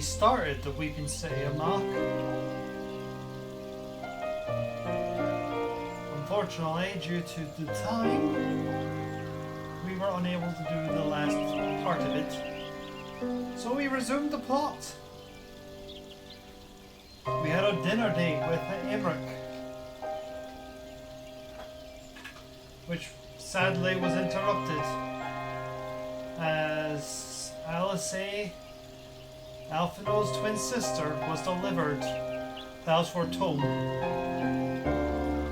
actually started the Weeping City of Knock. Unfortunately, due to the time, we were unable to do the last part of it. So we resumed the plot. We had a dinner date with Imric, which sadly was interrupted as Alice, Alphino's twin sister, was delivered to Alsford Tomb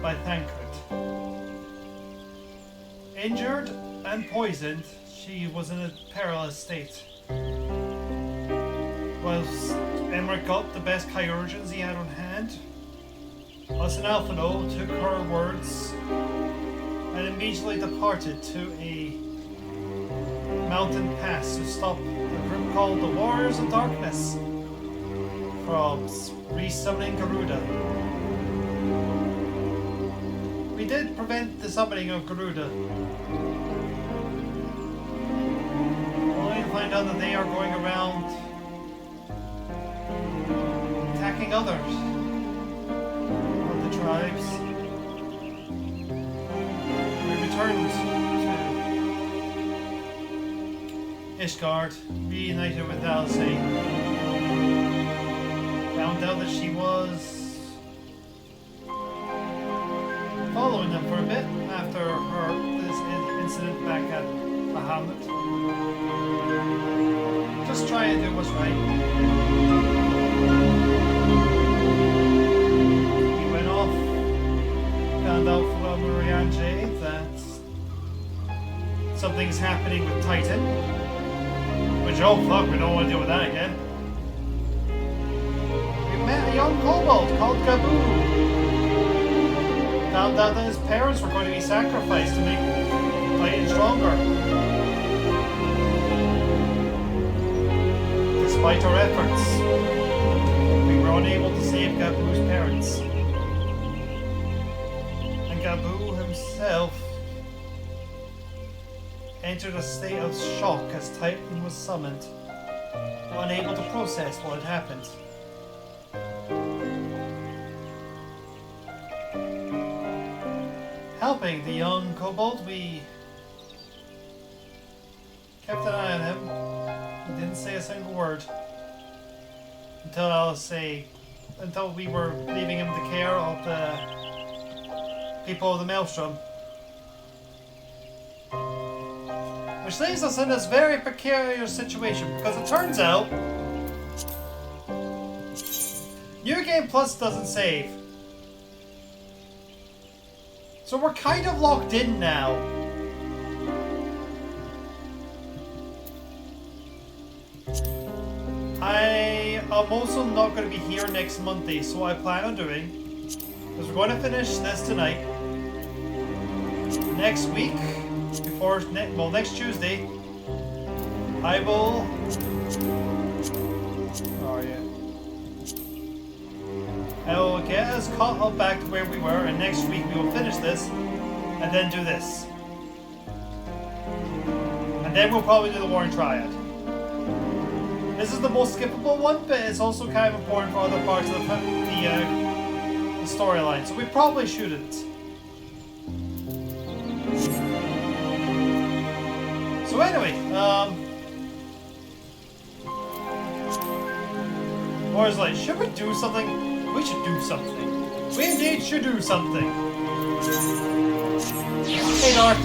by Thancred. Injured and poisoned, she was in a perilous state. Whilst Emmerich got the best chirurgeons he had on hand, us and Alphino took her words and immediately departed to a mountain pass to stop a group called the Warriors of Darkness from resummoning Garuda. We did prevent the summoning of Garuda, only to find out that they are going around attacking others of the tribes. We returned to Ishgard, reunited with Alice. Found out that she was following them for a bit after this incident back at the hamlet. Just trying to do what's right. He went off, found out from Marianne that something's happening with Titan. Which, oh fuck, we don't want to deal with that again. We met a young kobold called Gabu. Found out that his parents were going to be sacrificed to make Titan stronger. Despite our efforts, we were unable to save Gabu's parents. And Gabu himself entered a state of shock as Titan was summoned, unable to process what had happened. Helping the young kobold, we kept an eye on him. He didn't say a single word until we were leaving him to care of the people of the Maelstrom. Which leaves us in this very precarious situation, because it turns out New Game Plus doesn't save. So we're kind of locked in now. I am also not going to be here next Monday, so what I plan on doing is we're going to finish this tonight. Next week, next Tuesday, I will. Oh yeah. I will get us caught up back to where we were, and next week we will finish this, and then do this. And then we'll probably do the Warring Triad. This is the most skippable one, but it's also kind of important for other parts of the storyline, so we probably shouldn't. So anyway, War's like, should we do something? We should do something. We indeed should do something. Hey, Dark.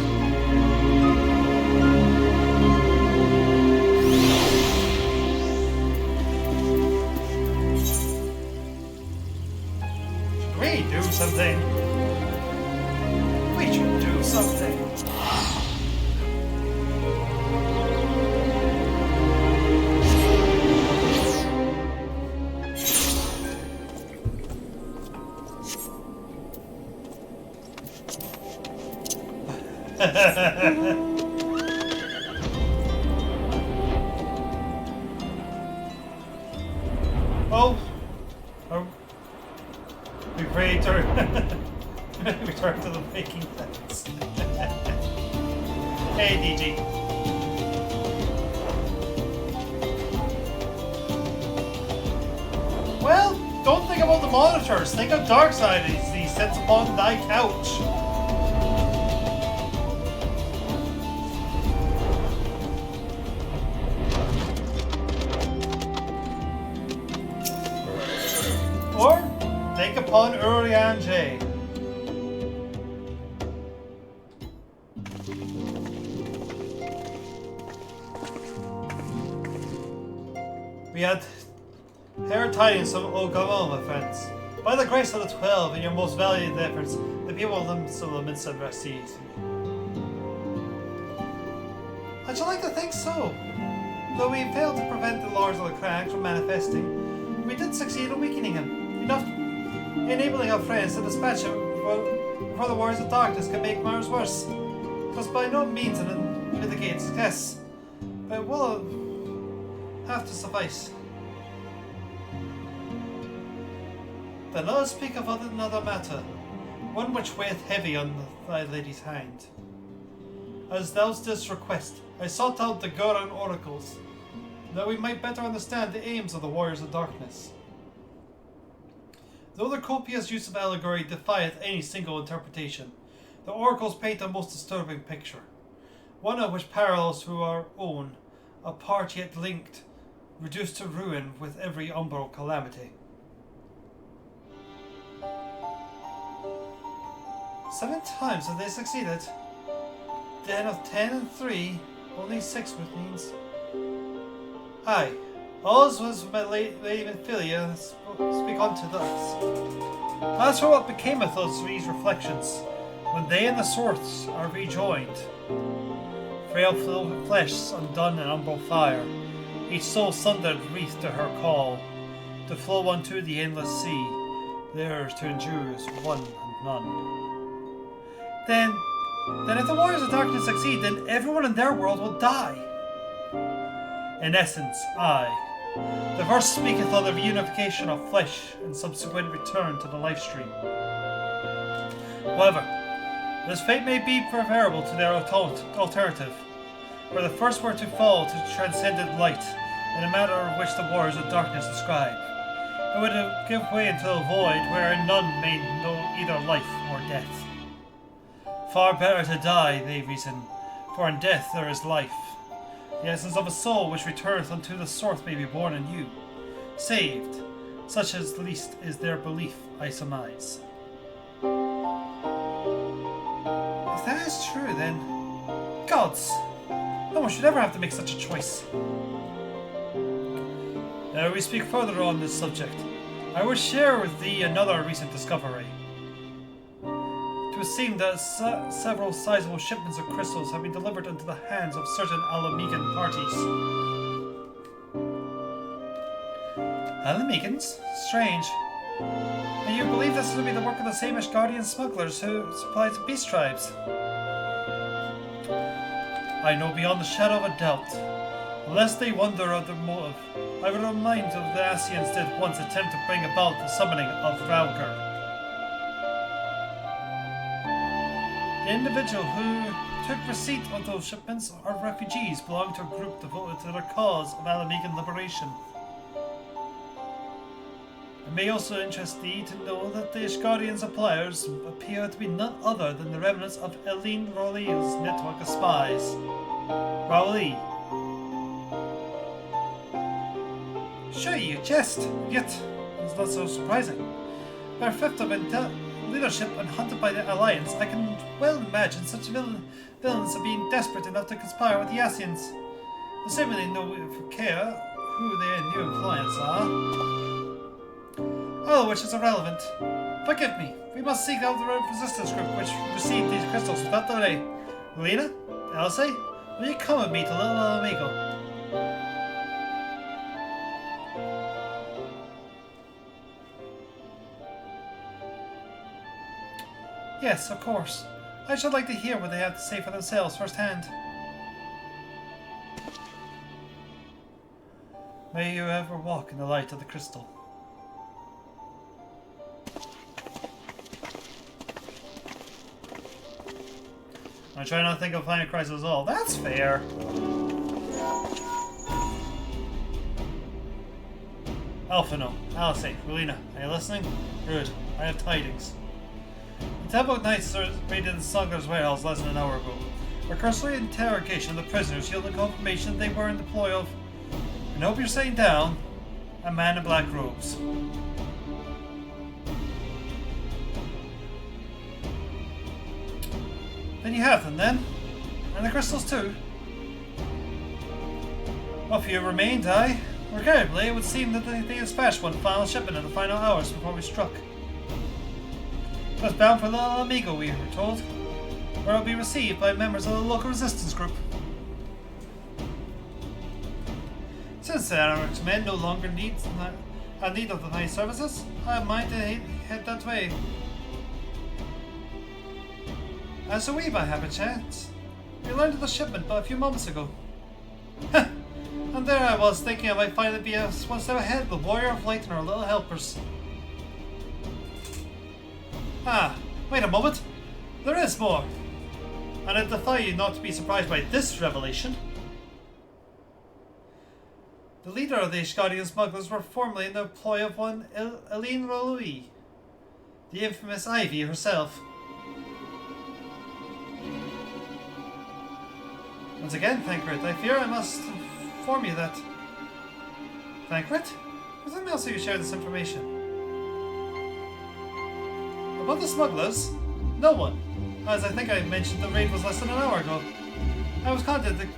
Should we do something? We should do something. Oh, we've returned to the Viking fence. Hey, DG. about the monitors. Think of Darkseid as he sits upon thy couch. Or think upon Urian J. We had heard tidings from Ogamo, my friends. By the grace of the 12 and your most valiant efforts, the people of the settlements have received me. How'd you like to think so? Though we failed to prevent the Lords of the Crag from manifesting, we did succeed in weakening him, enough enabling our friends to dispatch him before the Warriors of Darkness could make matters worse. It was by no means an unmitigated success, but it will have to suffice. Then let us speak of another matter, one which weigheth heavy on thy lady's hand. As thou didst request, I sought out the Goran oracles, that we might better understand the aims of the Warriors of Darkness. Though their copious use of allegory defieth any single interpretation, the oracles paint a most disturbing picture, one of which parallels to our own, apart yet linked, reduced to ruin with every umbral calamity. 7 times have they succeeded. Then of 10 and 3, only 6 which means. Aye, all's was my lady Philia speak unto thus. As for what becameth of these reflections, when they and the source are rejoined, frail flesh undone in umbral fire, each soul sundered wreath to her call, to flow unto the endless sea, theirs to endure is one and none. Then if the Warriors of Darkness succeed, then everyone in their world will die. In essence, aye. The verse speaketh of the reunification of flesh and subsequent return to the life stream. However, this fate may be preferable to their alternative, where the first were to fall to transcendent light in a matter which the Warriors of Darkness describe. It would give way into a void wherein none may know either life or death. Far better to die, they reason, for in death there is life. The essence of a soul which returneth unto the source may be born anew, saved, such as least is their belief, I surmise. If that is true, then, gods, no one should ever have to make such a choice. Ere we speak further on this subject, I will share with thee another recent discovery. It would seem that several sizable shipments of crystals have been delivered into the hands of certain Alamegan parties. Alamegans? Strange. And you believe this to be the work of the same Ashgardian smugglers who supplied the beast tribes? I know beyond the shadow of a doubt. Unless they wonder of their motive, I would remind of the Asians did once attempt to bring about the summoning of Raugr. The individual who took receipt of those shipments are refugees belonging to a group devoted to their cause of Alamegan liberation. It may also interest thee to know that the Ishgarian suppliers appear to be none other than the remnants of Eileen Rowley's network of spies. Rowley. Sure, you jest, yet it's not so surprising. Bereft of leadership and hunted by the Alliance, I can well imagine such villains being desperate enough to conspire with the Asians. Assuming they know for care who their new clients are. All of which is irrelevant. Forgive me, we must seek out the resistance group which received these crystals without delay. Lena? Elsie? Will you come with me to Little Amigo? Yes, of course. I should like to hear what they have to say for themselves firsthand. May you ever walk in the light of the crystal. I try not to think of Final Crisis at all. That's fair. Alpha, no. Alice, Relina, are you listening? Good. I have tidings. The Temple Knights raided the smuggler's warehouse less than an hour ago. A cursory interrogation of the prisoners yielded confirmation they were in the ploy of, and hope you're sitting down, a man in black robes. Then you have them, then? And the crystals, too? What few remained, aye? Regrettably, it would seem that they dispatched one final shipment in the final hours before we struck. It was bound for Little Amigo, we were told, where it will be received by members of the local resistance group. Since the Anarch's men no longer have need of the night services, I have mind to head that way. And so we might have a chance. We learned of the shipment but a few moments ago. And there I was, thinking I might finally be one step ahead of the Warrior of Light and our little helpers. Ah, wait a moment. There is more. And I defy you not to be surprised by this revelation. The leader of the Ishgadian smugglers were formerly in the employ of one Eileen Rolui, the infamous Ivy herself. Once again, Thancred, I fear I must inform you that... Thancred? With whom else have you shared this information? About the smugglers? No one. As I think I mentioned, the raid was less than an hour ago. I was contacted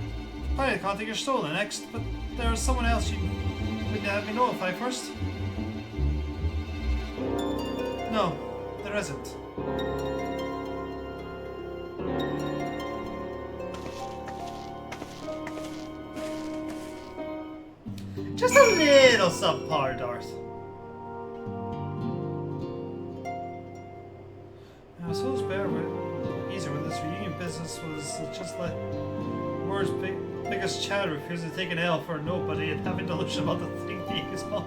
by the contact you're stolen next, but there is someone else you would have me notify first. No, there isn't. Just a little subpar, Darth. I suppose better, easier when this reunion business was just like world's biggest chatter refused to take an L for nobody and having delusion about the thing being small.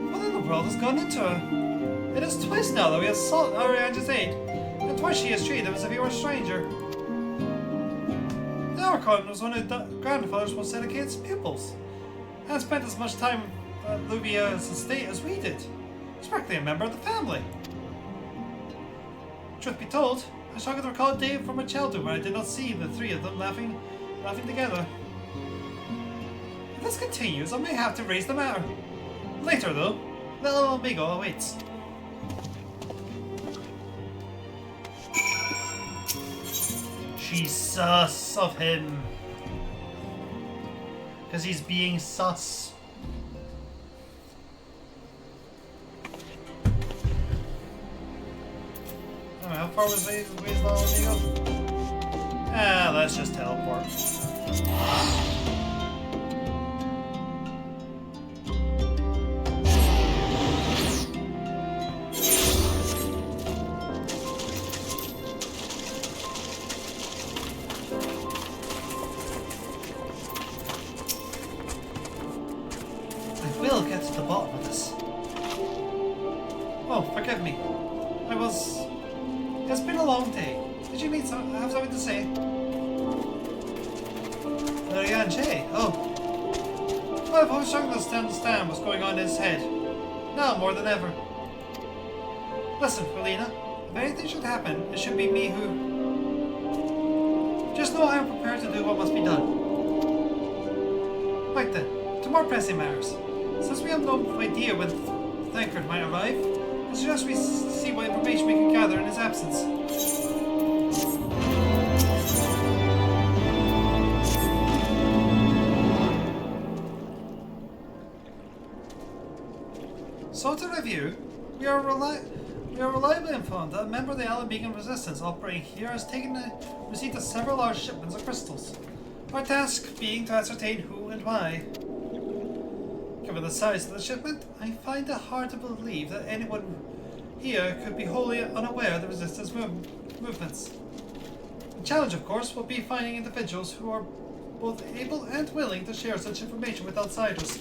What in the world has gone into her? It is twice now that we have sought Arianna's aid, and twice she has treated him as if he were a stranger. Narcon was one of the grandfather's most dedicated pupils, and spent as much time at Luvia's estate as we did. He's practically a member of the family. Truth be told, I struggle to recall a day from my childhood where I did not see the three of them laughing together. If this continues, I may have to raise the matter. Later, though, little amigo awaits. She's sus of him. Because he's being sus. How far was little amigo? Ah, let's just teleport. It's been a long day. Did you have something to say? Jay. Oh. Well, I've always struggled to understand what's going on in his head. Now more than ever. Listen, Relina. If anything should happen, it should be me who... Just know I am prepared to do what must be done. Right then, to more pressing matters. Since we have no idea when Thancred might arrive, I suggest we see what information we can gather in his absence. So to review, we are reliably informed that a member of the Alamegan resistance operating here has taken receipt of several large shipments of crystals. Our task being to ascertain who and why. Given the size of the shipment, I find it hard to believe that anyone here could be wholly unaware of the resistance movements. The challenge, of course, will be finding individuals who are both able and willing to share such information with outsiders.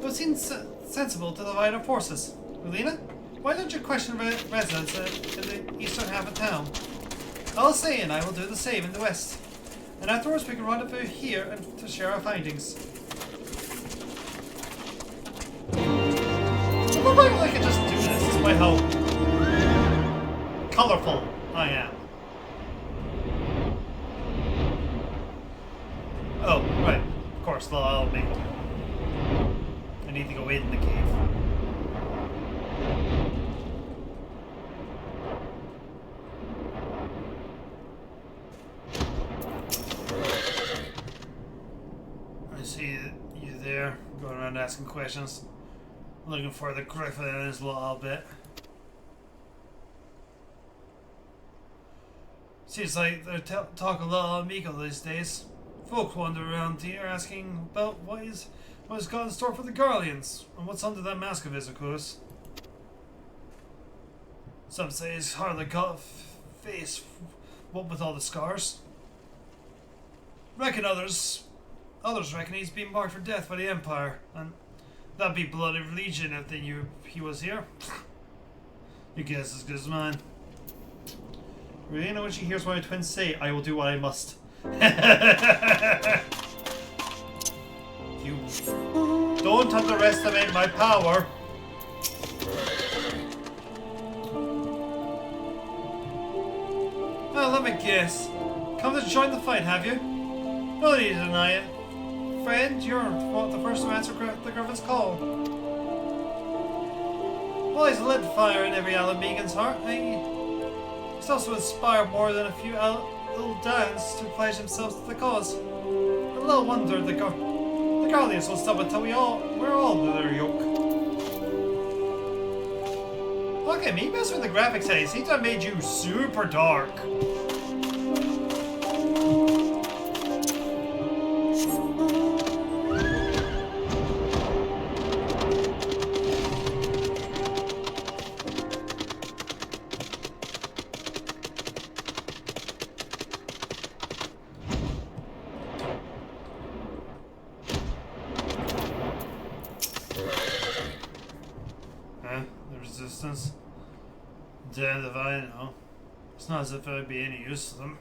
It seems sensible to divide our forces. Relina, why don't you question residents in the eastern half of town? I'll say and I will do the same in the west. And afterwards we can rendezvous here and to share our findings. I love how I can just do this despite how colourful I am. Oh, right. Of course, I'll make it. I need to go in the cave. I see you there, going around asking questions. Looking for the griffin in his little bit. Seems like they're talking a lot of Miko these days. Folk wander around here asking about what is got in store for the Guardians, and what's under that mask of his, of course. Some say he's hardly got a face, what with all the scars. Others reckon he's been marked for death by the Empire, and that'd be bloody legion if they knew he was here. Your guess is as good as mine. Really, when she hears my twins say, I will do what I must. You don't underestimate my power. Well, let me guess. Come to join the fight, have you? No need to deny it. Friend, you're the first to answer the Griffin's call. Well, he's lit fire in every Alan Megan's heart. He's also inspired more than a few little Dans to pledge themselves to the cause. A little wonder the Guardians will stop until we're all under their yoke. Look at me, mess with the graphics settings. He done made you super dark. Damned if I know. It's not as if I'd be any use to them.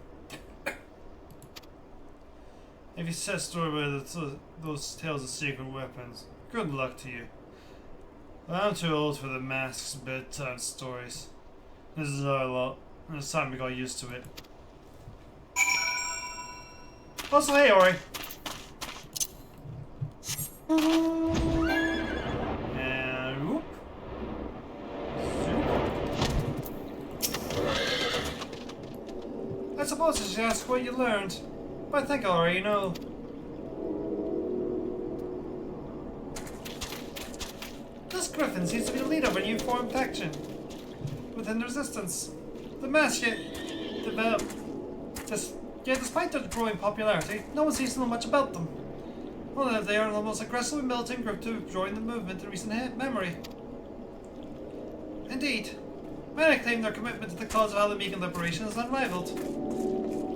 If you set store by those tales of secret weapons, good luck to you. But I'm too old for the masks bedtime stories. This is our lot, and it's time we got used to it. Also, hey Ori! And whoop. I suppose I should ask what you learned, but I think I already know. This Griffin seems to be the leader of a new formed faction within the Resistance. The mask yet developed. Despite their growing popularity, no one seems to know much about them. Well, they are the most aggressive militant group to have joined the movement in recent memory. Indeed, many claim their commitment to the cause of Alamegan liberation is unrivaled.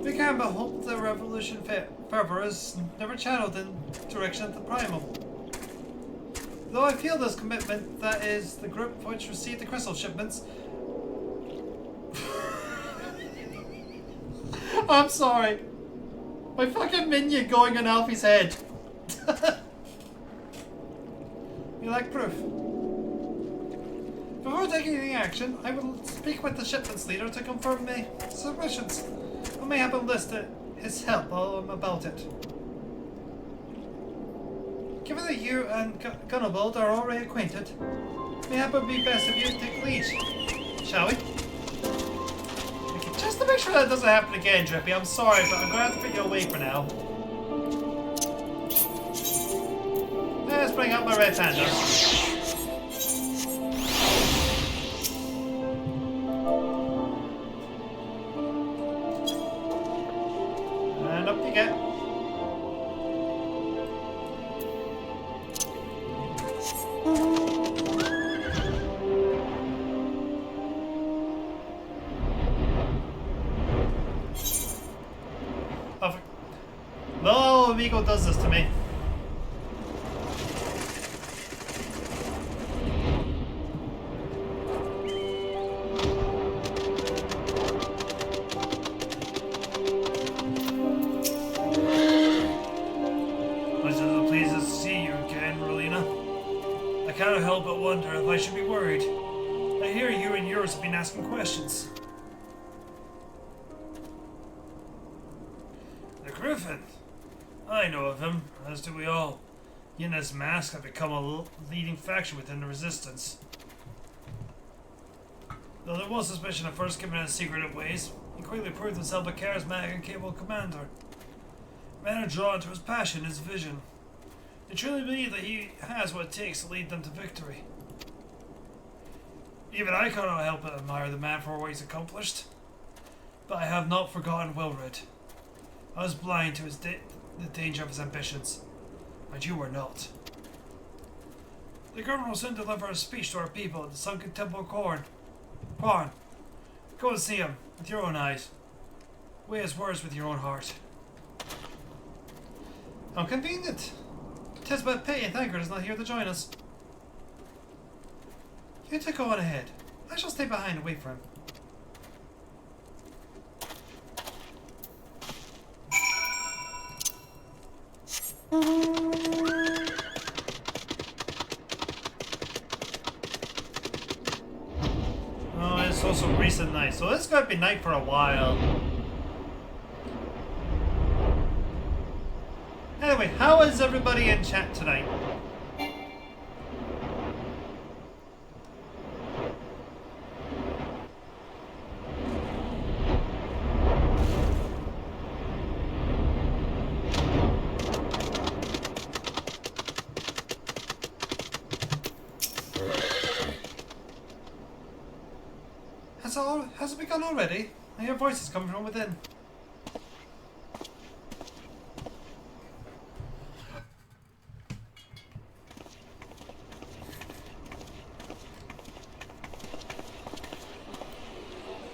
We can but hope the revolution fervor is never channeled in direction of the primal. Though I feel this commitment, that is the group which received the crystal shipments. I'm sorry. My fucking minion going on Alfie's head. You like proof? Before taking any action, I will speak with the shipment's leader to confirm my submissions. I may have enlisted his help about it. Given that you and Gunnibald are already acquainted, mayhap it would be best if you take lead. Shall we? Okay, just to make sure that doesn't happen again, Drippy, I'm sorry, but I'm going to have to put you away for now. Let's bring out my red hander. And up you get. No, Amigo does this to me. I cannot help but wonder if I should be worried. I hear you and yours have been asking questions. The Griffin. I know of him, as do we all. He and his mask have become a leading faction within the Resistance. Though there was suspicion at first given his secretive ways, he quickly proved himself a charismatic and capable commander. Men are drawn to his passion, his vision. They truly believe that he has what it takes to lead them to victory. Even I cannot help but admire the man for what he's accomplished. But I have not forgotten Wilred. I was blind to the danger of his ambitions, but you were not. The governor will soon deliver a speech to our people at the sunken temple of Korn. Go and see him with your own eyes. Weigh his words with your own heart. How convenient. 'Tis but pity Thanker is not here to join us. You two go on ahead. I shall stay behind and wait for him. Oh, it's also recent night, so it's gonna be night for a while. Anyway, how is everybody in chat tonight? Has it begun already? I hear voices coming from within.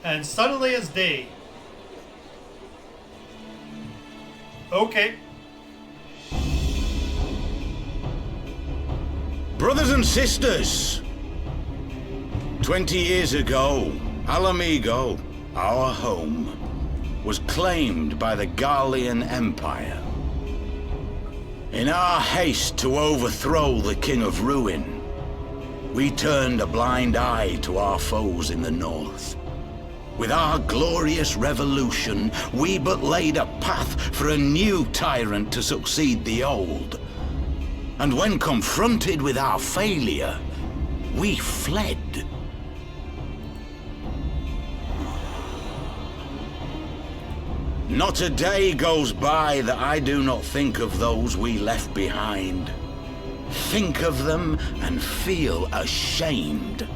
And suddenly it's day. Okay. Brothers and sisters, 20 years ago, Alamigo, our home, was claimed by the Garlean Empire. In our haste to overthrow the King of Ruin, we turned a blind eye to our foes in the north. With our glorious revolution, we but laid a path for a new tyrant to succeed the old. And when confronted with our failure, we fled. Not a day goes by that I do not think of those we left behind. Think of them and feel ashamed.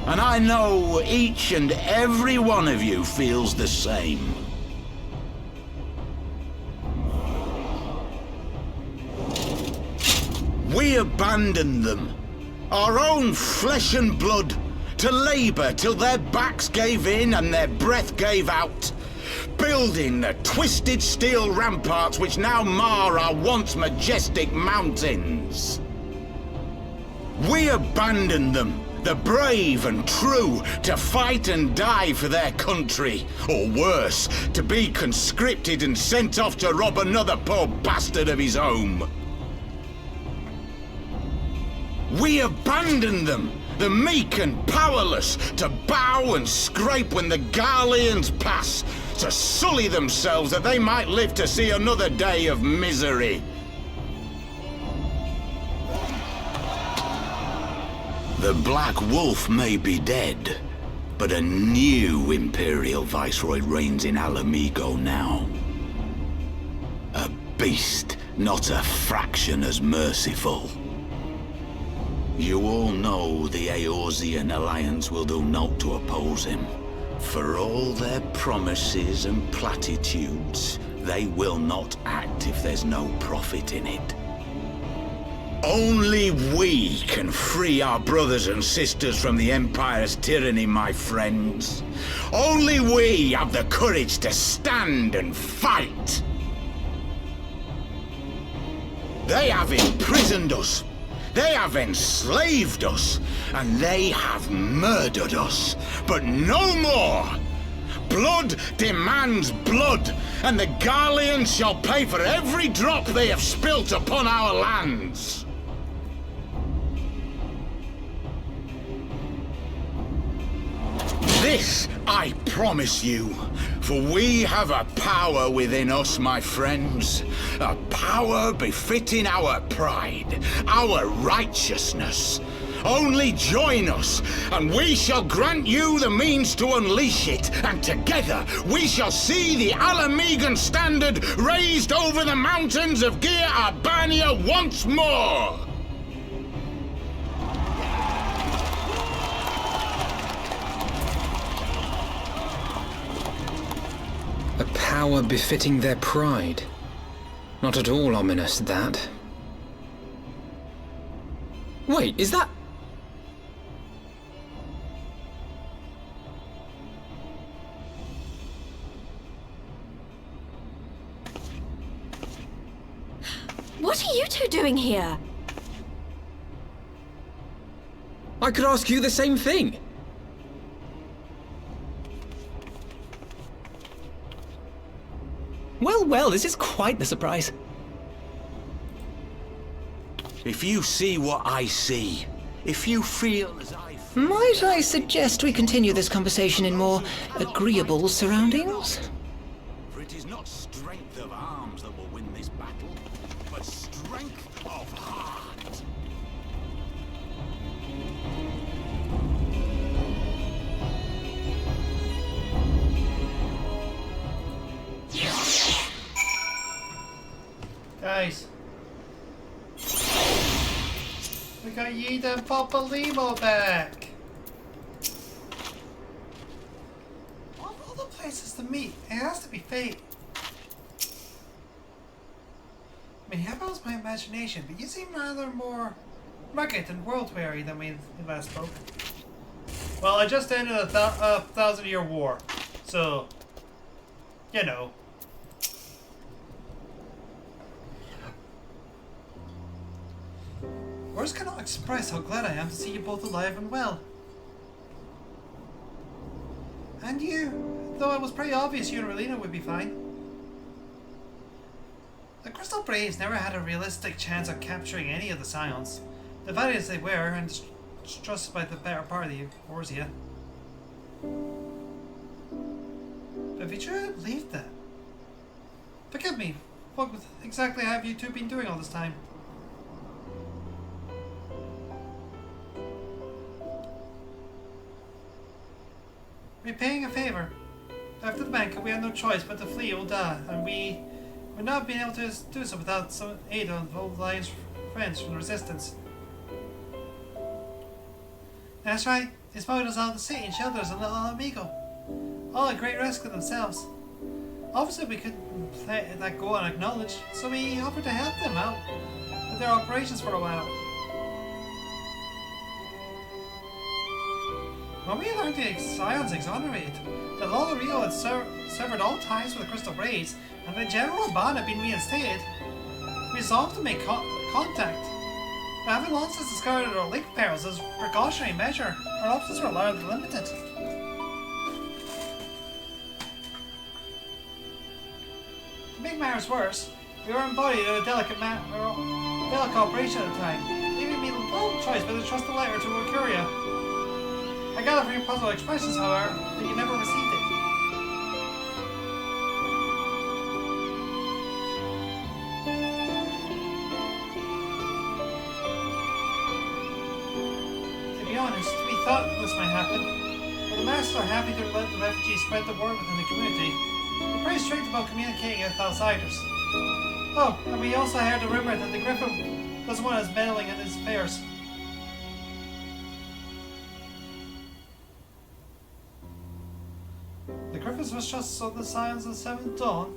And I know each and every one of you feels the same. We abandoned them, our own flesh and blood, to labor till their backs gave in and their breath gave out. Building the twisted steel ramparts which now mar our once majestic mountains. We abandoned them, the brave and true, to fight and die for their country, or worse, to be conscripted and sent off to rob another poor bastard of his home. We abandoned them, the meek and powerless, to bow and scrape when the Garleans pass, to sully themselves that they might live to see another day of misery. The Black Wolf may be dead, but a new Imperial Viceroy reigns in Alamigo now. A beast, not a fraction as merciful. You all know the Eorzean Alliance will do naught to oppose him. For all their promises and platitudes, they will not act if there's no profit in it. Only we can free our brothers and sisters from the Empire's tyranny, my friends. Only we have the courage to stand and fight. They have imprisoned us. They have enslaved us, and they have murdered us, but no more! Blood demands blood, and the Garleans shall pay for every drop they have spilt upon our lands. This I promise you, for we have a power within us, my friends. A power befitting our pride, our righteousness. Only join us, and we shall grant you the means to unleash it, and together we shall see the Alamegan standard raised over the mountains of Gir Arbania once more! A power befitting their pride. Not at all ominous, that. Wait, is that... What are you two doing here? I could ask you the same thing. Well, well, this is quite the surprise. If you see what I see, if you feel as I feel... Might I suggest we continue this conversation in more agreeable surroundings? For it is not strength of arms that will win this battle, but strength of heart. Guys. We got Yida and Papa Limo back. Of all the places to meet, it has to be fate. I mean, how was my imagination? But you seem rather more rugged and world-weary than we last spoke. Well, I just ended a 1,000-year war, so you know. Words cannot express how glad I am to see you both alive and well. And you, though it was pretty obvious you and Relina would be fine. The Crystal Braves never had a realistic chance of capturing any of the Scions, divided as they were and distrusted by the better part of the Orsia. But if you truly believed that, forgive me, what exactly have you two been doing all this time? Repaying a favor. After the banquet, we had no choice but to flee Ul'dah, and we would not have been able to do so without some aid of old Lion's friends from the Resistance. That's right, they smuggled us out of the city and sheltered us in Little Amigo. All a great risk to themselves. Obviously, we couldn't let that go unacknowledged, so we offered to help them out with their operations for a while. When we learned the Scions exonerated, that Lola Rio had severed all ties with the Crystal Braves, and that General Ban had been reinstated, we resolved to make contact. But having long since discarded our link perils as a precautionary measure, our options were largely limited. To make matters worse, we were embodied in a delicate operation at the time, leaving me little choice but to trust the letter to Mercuria. I gather from your puzzled expressions, however, that you never received it. To be honest, we thought this might happen, but the masters are happy to let the refugees spread the word within the community. We're pretty strict about communicating with outsiders. Oh, and we also heard a rumor that the Griffin doesn't want us meddling in his affairs. The Griffins mistrust of the Scions of the Seventh Dawn.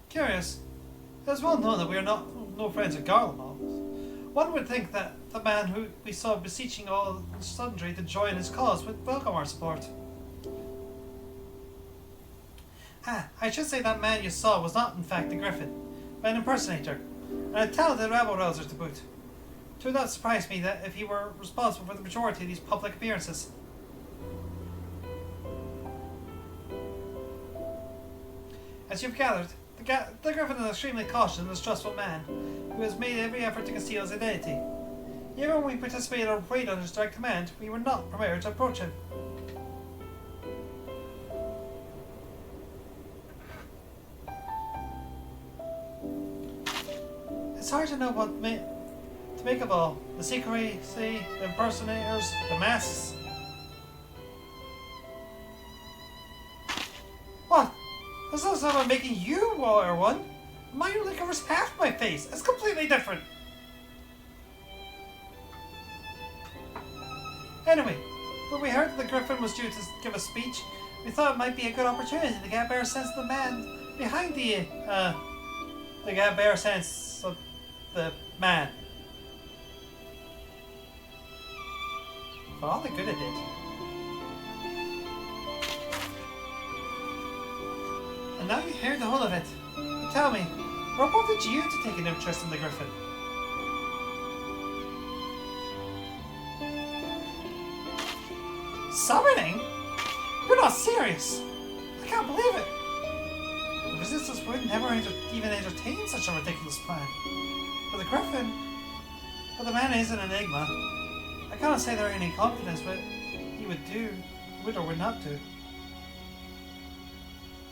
Curious. It is well known that we are no friends of Garlemald. One would think that the man who we saw beseeching all sundry to join his cause would welcome our support. I should say that man you saw was not in fact a Griffin, but an impersonator, and a talented rabble-rouser to boot. It would not surprise me that if he were responsible for the majority of these public appearances. As you've gathered, the Griffin is an extremely cautious and distrustful man, who has made every effort to conceal his identity. Even when we participated in a raid under his direct command, we were not prepared to approach him. It's hard to know what to make of all. The secrecy, the impersonators, the masks. What? That's not about making you wear one. Mine only covers half my face. It's completely different. Anyway, when we heard that the Griffin was due to give a speech, we thought it might be a good opportunity to get a better sense of the man behind to get a better sense of the man. For all the good it did. And now you heard the whole of it. But tell me, what prompted you to take an interest in the Griffin? Summoning? You're not serious! I can't believe it! The Resistance would never even entertain such a ridiculous plan. But the Griffin... But the man is an enigma. I cannot say there are any confidence, but he would or would not do.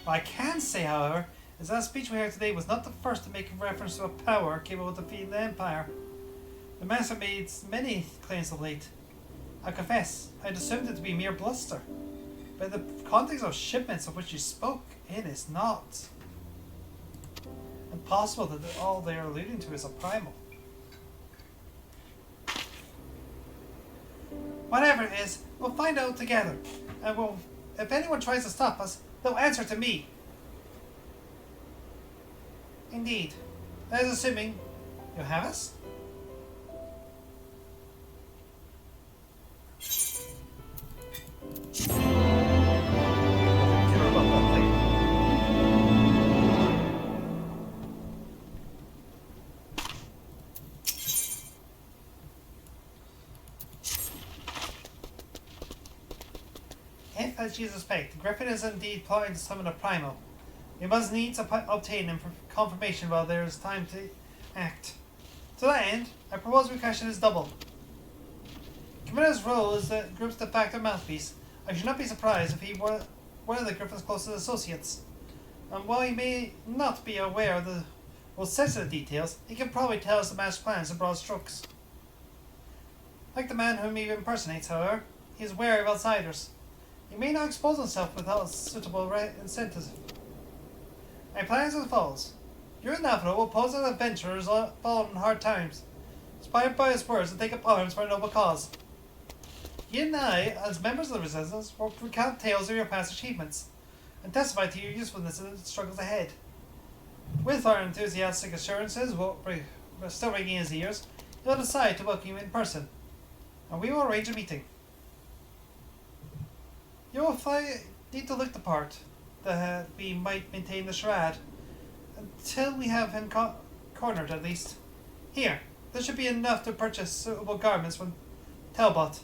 What I can say, however, is that speech we heard today was not the first to make reference to a power capable of defeating the Empire. The Master made many claims of late. I confess, I had assumed it to be mere bluster. But in the context of shipments of which you spoke, it is not. Impossible that all they are alluding to is a primal. Whatever it is, we'll find out together. And if anyone tries to stop us, they'll answer to me. Indeed. That is assuming you have us? If, as Jesus spake, the Griffin is indeed plotting to summon a primal, we must needs obtain confirmation while there is time to act. To that end, I propose we question his double. Given his role as the group's de facto mouthpiece, I should not be surprised if he were one of the Griffin's closest associates. And while he may not be aware of the most sensitive details, he can probably tell us the master plans in broad strokes. Like the man whom he impersonates, however, he is wary of outsiders. He may not expose himself without suitable incentive. My plans are as follows. You and Navro will pose as adventurers fallen in hard times, inspired by his words to take up arms for a noble cause. You and I, as members of the Resistance, will recount tales of your past achievements, and testify to your usefulness in the struggles ahead. With our enthusiastic assurances still ringing in his ears, he'll decide to welcome you in person, and we will arrange a meeting. You will need to look the part, that we might maintain the charade, until we have him cornered at least. Here, this should be enough to purchase suitable garments from Talbot,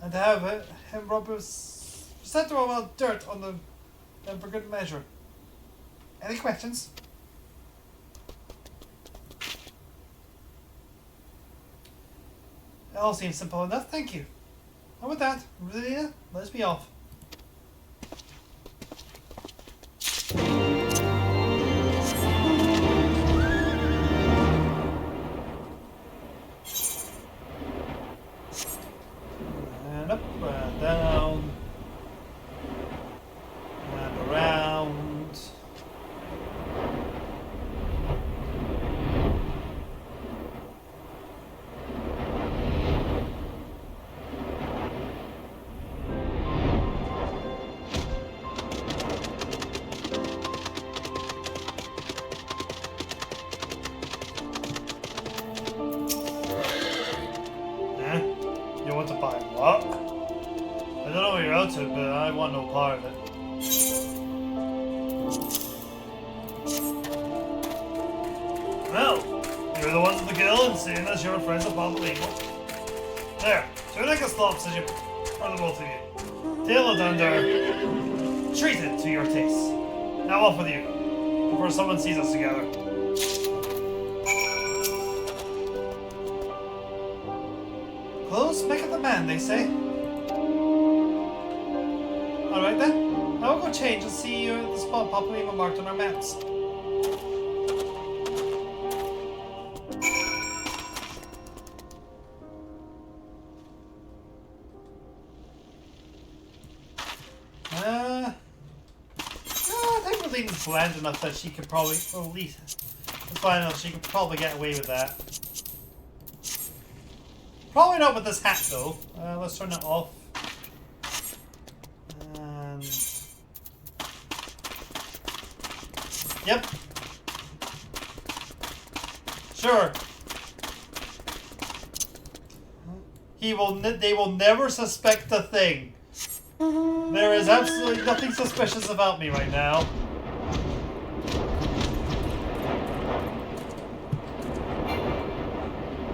and to have him rub his set to a dirt on them for good measure. Any questions? It all seems simple enough, thank you. And with that, Rosina, let's be off. And up, and down, and around. You want to buy what? I don't know what you're out to, but I want no part of it. Well, you're the ones in the guild, and seeing as you're friends of Bob Legal. There, two like a slop, says you are the both of you. Tail it under. Treat it to your taste. Now off with you, before someone sees us together. crystals make up the man, they say. Alright then. I will go change and see you at the spot properly marked on our maps. I think Reline's bland enough that she could probably, well, at least, it's fine enough, she could probably get away with that. Probably not with this hat though. Let's turn it off. And... Yep. Sure. They will never suspect a thing. There is absolutely nothing suspicious about me right now.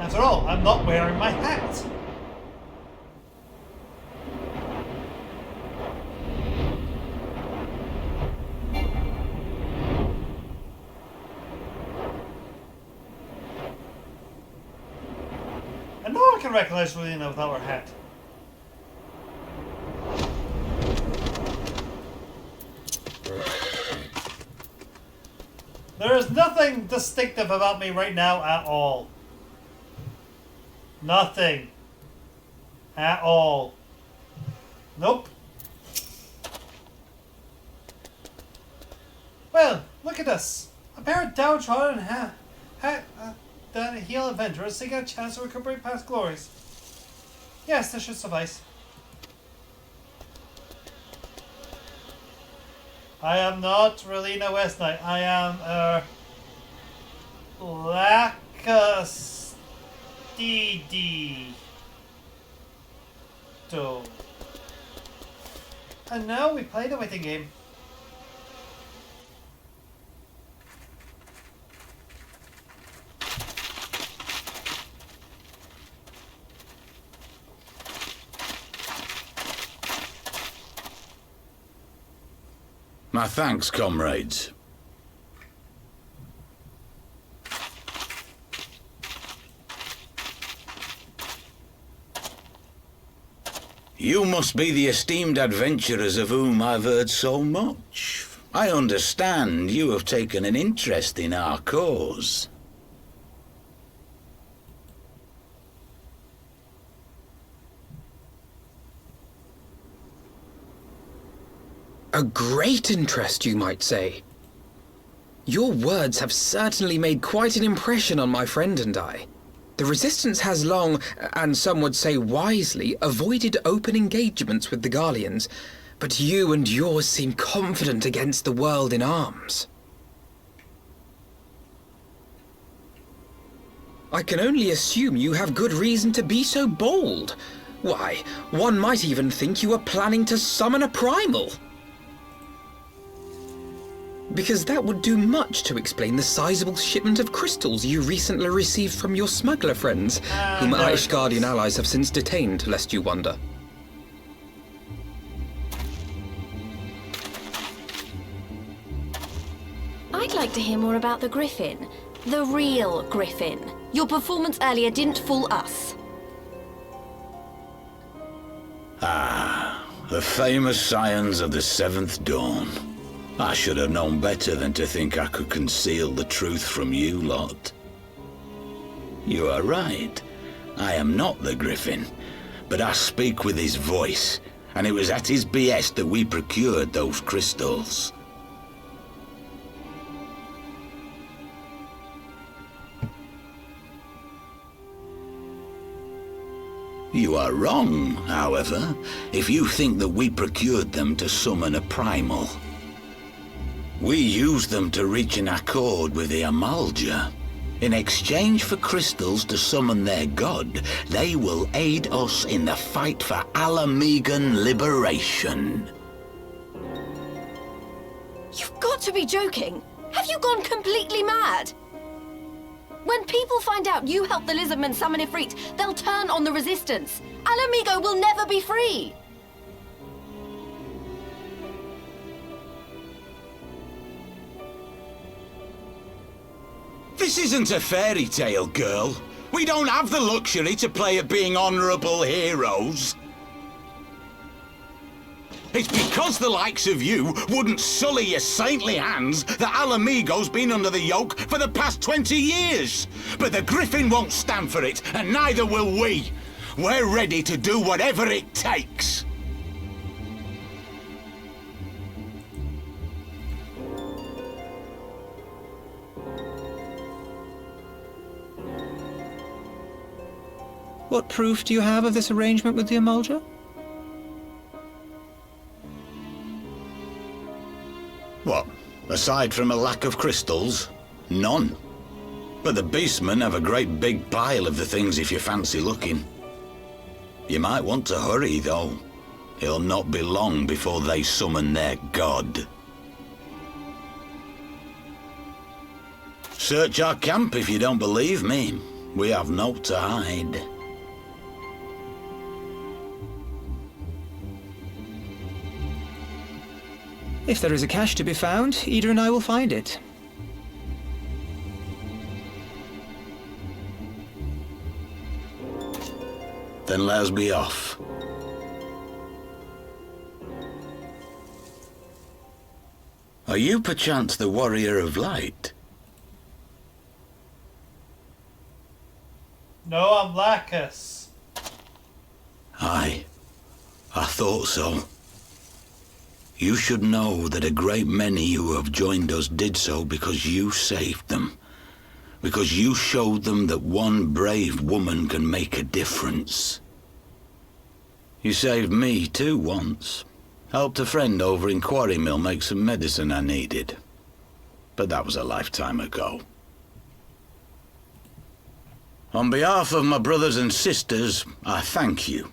After all, I'm not wearing my hat. And no one can recognize Relina without her hat. There is nothing distinctive about me right now at all. Nothing. At all. Nope. Well, look at us. A pair of downtrodden heel adventurers seeking a chance to recuperate past glories. Yes, this should suffice. I am not Relina Westknight. I am Lacastidi. And now we play the waiting game. My thanks, comrades. You must be the esteemed adventurers of whom I've heard so much. I understand you have taken an interest in our cause. A great interest, you might say. Your words have certainly made quite an impression on my friend and I. The Resistance has long, and some would say wisely, avoided open engagements with the Garleans, but you and yours seem confident against the world in arms. I can only assume you have good reason to be so bold. Why, one might even think you are planning to summon a primal. Because that would do much to explain the sizable shipment of crystals you recently received from your smuggler friends, whom our Ishgardian allies have since detained, lest you wonder. I'd like to hear more about the Griffin. The real Griffin. Your performance earlier didn't fool us. Ah, the famous scions of the Seventh Dawn. I should have known better than to think I could conceal the truth from you lot. You are right. I am not the Griffin, but I speak with his voice, and it was at his behest that we procured those crystals. You are wrong, however, if you think that we procured them to summon a primal. We used them to reach an accord with the Amalja. In exchange for crystals to summon their god, they will aid us in the fight for Alamegan liberation. You've got to be joking! Have you gone completely mad? When people find out you helped the Lizardmen summon Ifrit, they'll turn on the Resistance. Alamigo will never be free! This isn't a fairy tale, girl. We don't have the luxury to play at being honourable heroes. It's because the likes of you wouldn't sully your saintly hands that Alamigo's been under the yoke for the past 20 years. But the Griffin won't stand for it, and neither will we. We're ready to do whatever it takes. What proof do you have of this arrangement with the Emulger? What? Aside from a lack of crystals? None. But the beastmen have a great big pile of the things if you fancy looking. You might want to hurry, though. It'll not be long before they summon their god. Search our camp if you don't believe me. We have naught to hide. If there is a cache to be found, Ida and I will find it. Then let us be off. Are you perchance the Warrior of Light? No, I'm Lacus. Aye, I thought so. You should know that a great many who have joined us did so because you saved them. Because you showed them that one brave woman can make a difference. You saved me too once. Helped a friend over in Quarry Mill make some medicine I needed. But that was a lifetime ago. On behalf of my brothers and sisters, I thank you.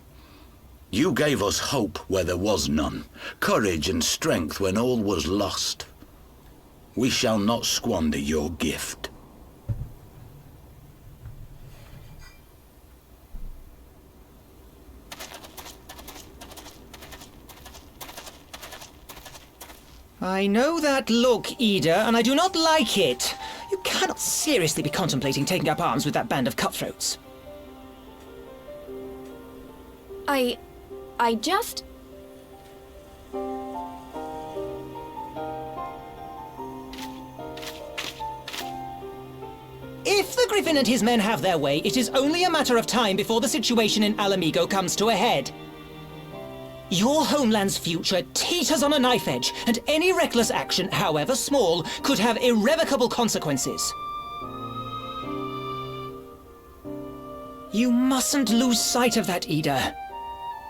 You gave us hope where there was none, courage and strength when all was lost. We shall not squander your gift. I know that look, Ida, and I do not like it. You cannot seriously be contemplating taking up arms with that band of cutthroats. I just... If the Griffin and his men have their way, it is only a matter of time before the situation in Alamigo comes to a head. Your homeland's future teeters on a knife edge, and any reckless action, however small, could have irrevocable consequences. You mustn't lose sight of that, Ida.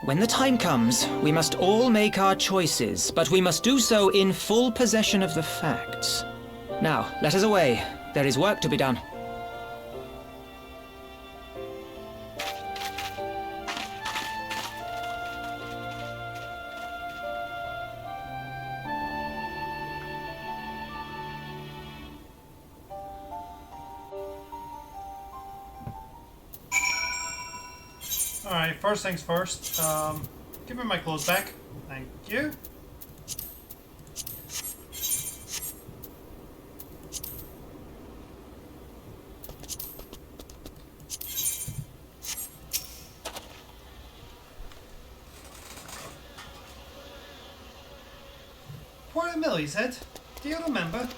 When the time comes, we must all make our choices, but we must do so in full possession of the facts. Now, let us away. There is work to be done. Alright, first things first. Give me my clothes back. Thank you. Poor Mill, he said. Do you remember?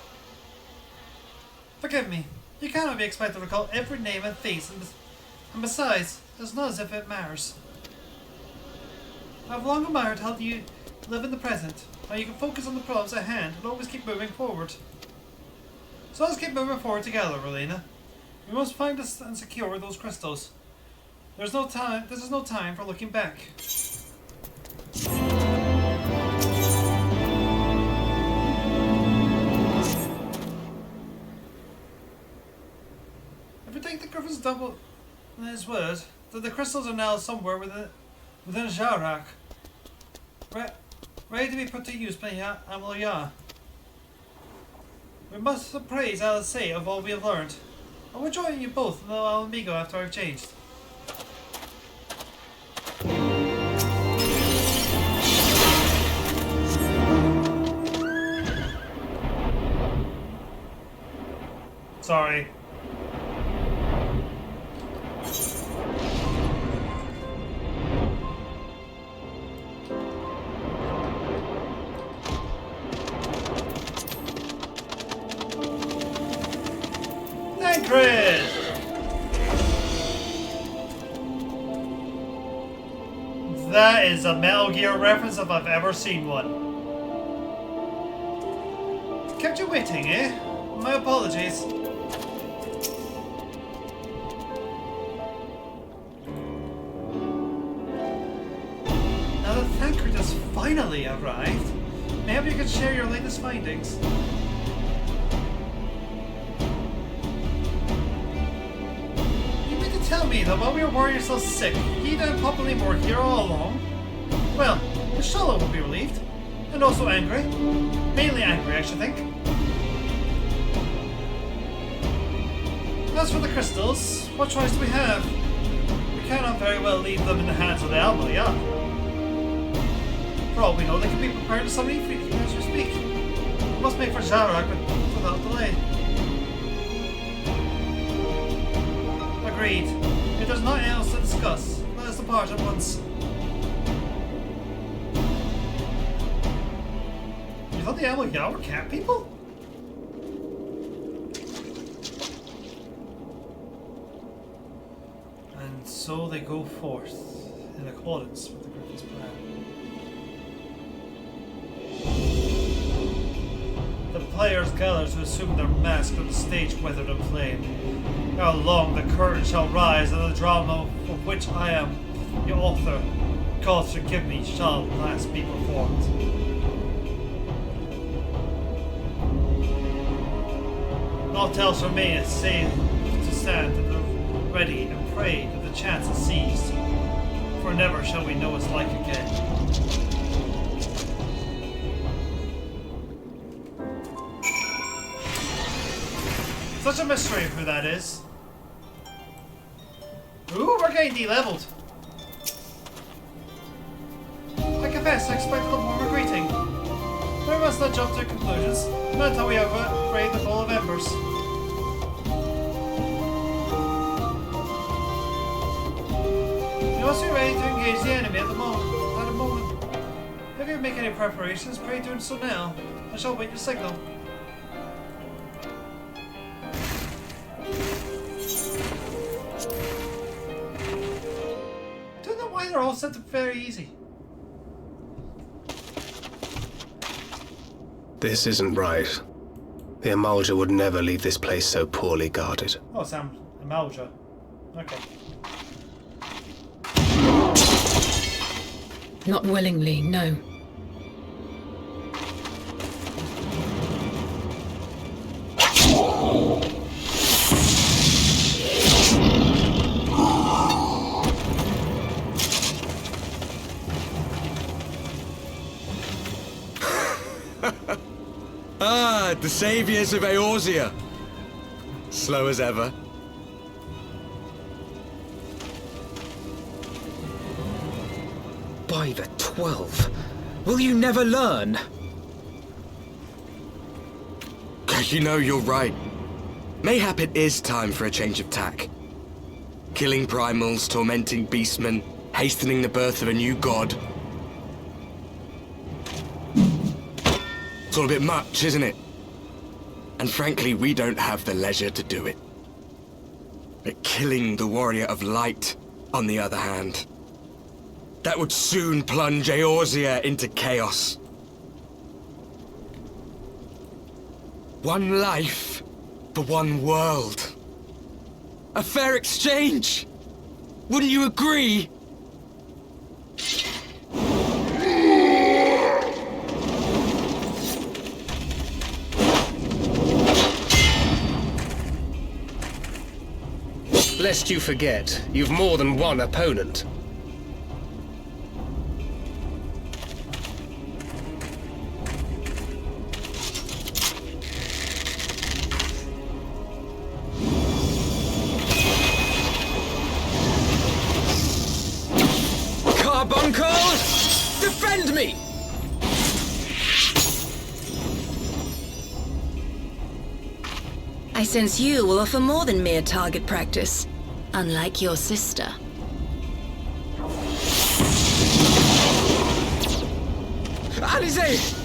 Forgive me. You cannot be expected to recall every name and face, and besides, it's not as if it matters. I've long admired how you live in the present, how you can focus on the problems at hand and always keep moving forward. So let's keep moving forward together, Relena. We must find us and secure those crystals. There's no time. This is no time for looking back. If you take the Griffin's double in his word, that the crystals are now somewhere within Jarak, ready to be put to use by Amelia. We must appraise Alice of all we have learned. I will join you both in the Alamigo after I've changed. Sorry. That is a Metal Gear reference if I've ever seen one. Kept you waiting, eh? My apologies. Now that Thancred has finally arrived, maybe you could share your latest findings. You mean to tell me that while we were worrying ourselves sick, Hida and Papa Lim were here all along? Well, Shala will be relieved. And also angry. Mainly angry, I should think. As for the crystals, what choice do we have? We cannot very well leave them in the hands of the Alma, yeah. For all we know, they could be prepared to summon Ifrit as we speak. We must make for Zarak without delay. Agreed. If there's nothing else to discuss, let us depart at once. You thought the Alma were cat people? And so they go forth, in accordance with the Griffin's plan. The players gather to assume their mask on the stage weathered in flame. How long the curtain shall rise and the drama of which I am the author, God forgive me, shall last be performed. Naught else remaineth save to stand at the ready and pray that the chance is seized, for never shall we know its like again. Such a mystery of who that is. Ooh, we're getting de-leveled. I confess I expected a warmer greeting. But we must not jump to conclusions, not until we have raided the Bowl of Embers. You must be ready to engage the enemy at the moment. If you make any preparations, pray do so now. I shall wait your signal. Don't know why they're all set up very easy. This isn't right. The Amalja would never leave this place so poorly guarded. Oh, Sam, Amalja. Okay. Not willingly, no. Ah, the saviors of Eorzea. Slow as ever. By the 12. Will you never learn? You know, you're right. Mayhap it is time for a change of tack. Killing primals, tormenting beastmen, hastening the birth of a new god. It's all a bit much, isn't it? And frankly, we don't have the leisure to do it. But killing the warrior of light, on the other hand, that would soon plunge Eorzea into chaos. One life for one world. A fair exchange! Wouldn't you agree? Lest you forget, you've more than one opponent. Carbuncle! Defend me! I sense you will offer more than mere target practice, unlike your sister. Alize!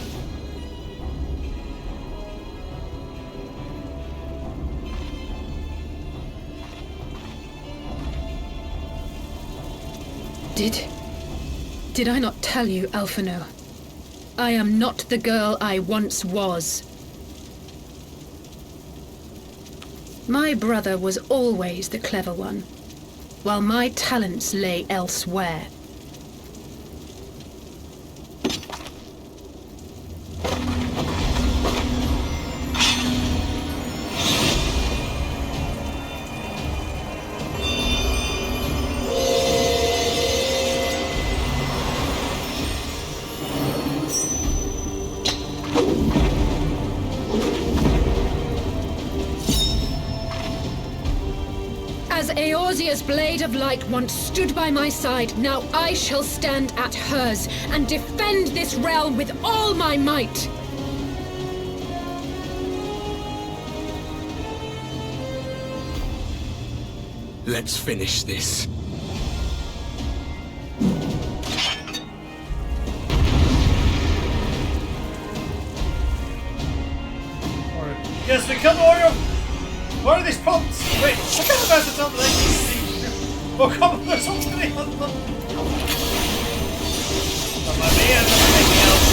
Did I not tell you, Alphino? I am not the girl I once was. My brother was always the clever one, while my talents lay elsewhere. As Eorzea's blade of light once stood by my side, now I shall stand at hers and defend this realm with all my might. Let's finish this. Yes, we killed Oreo! What are these problems? Wait, what kind of mess is up with NPC? Oh, come on, there's something on them! Not my man, not anything else.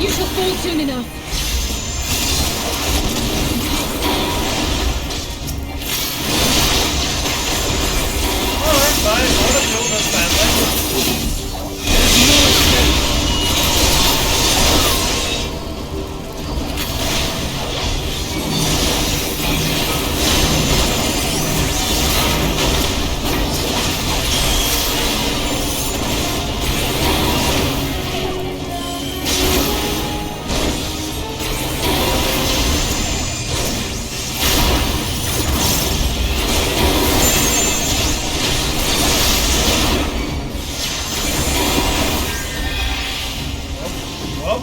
You shall fall soon enough. Alright, fine. I want to kill this family. Well,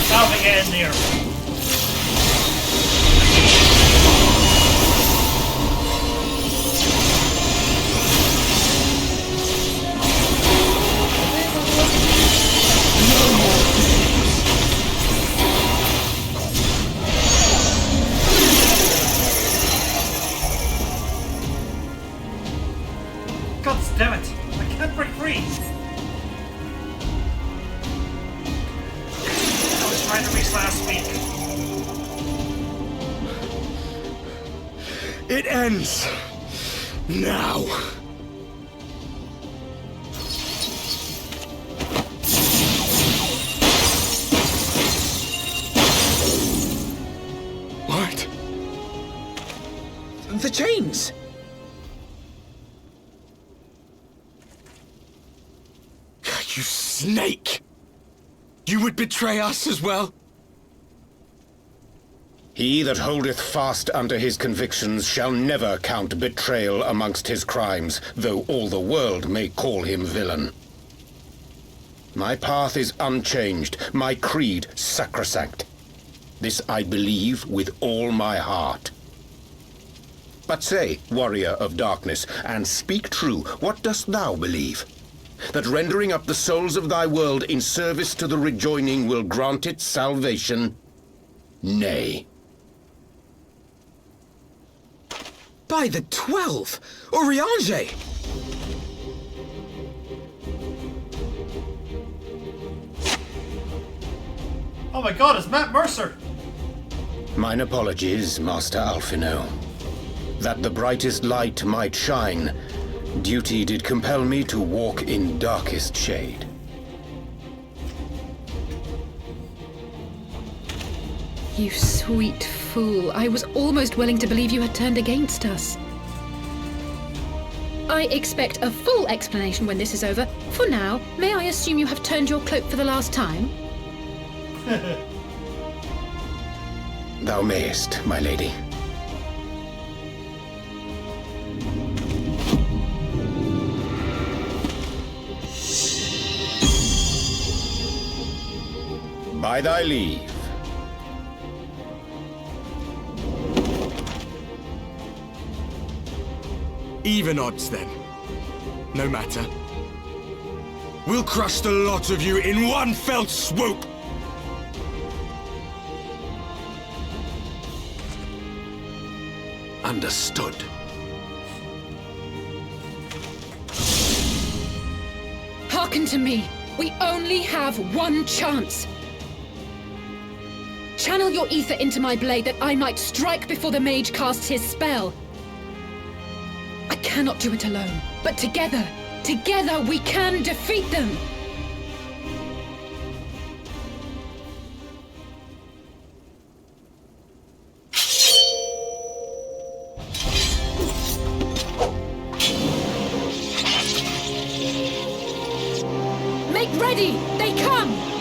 how to get in there? God damn it! I can't break free! I was trying to reach last week. It ends now. What? The chains! You snake! You would betray us as well? He that holdeth fast unto his convictions shall never count betrayal amongst his crimes, though all the world may call him villain. My path is unchanged, my creed sacrosanct. This I believe with all my heart. But say, warrior of darkness, and speak true, what dost thou believe? That rendering up the souls of thy world in service to the rejoining will grant it salvation? Nay. By the 12! Oriange! Oh my god, it's Matt Mercer! Mine apologies, Master Alphino. That the brightest light might shine, duty did compel me to walk in darkest shade. You sweet fool. I was almost willing to believe you had turned against us. I expect a full explanation when this is over. For now, may I assume you have turned your cloak for the last time? Thou mayest, my lady. By thy leave. Even odds, then. No matter. We'll crush the lot of you in one fell swoop! Understood. Hearken to me. We only have one chance. Channel your ether into my blade that I might strike before the mage casts his spell. I cannot do it alone, but together we can defeat them! Make ready! They come!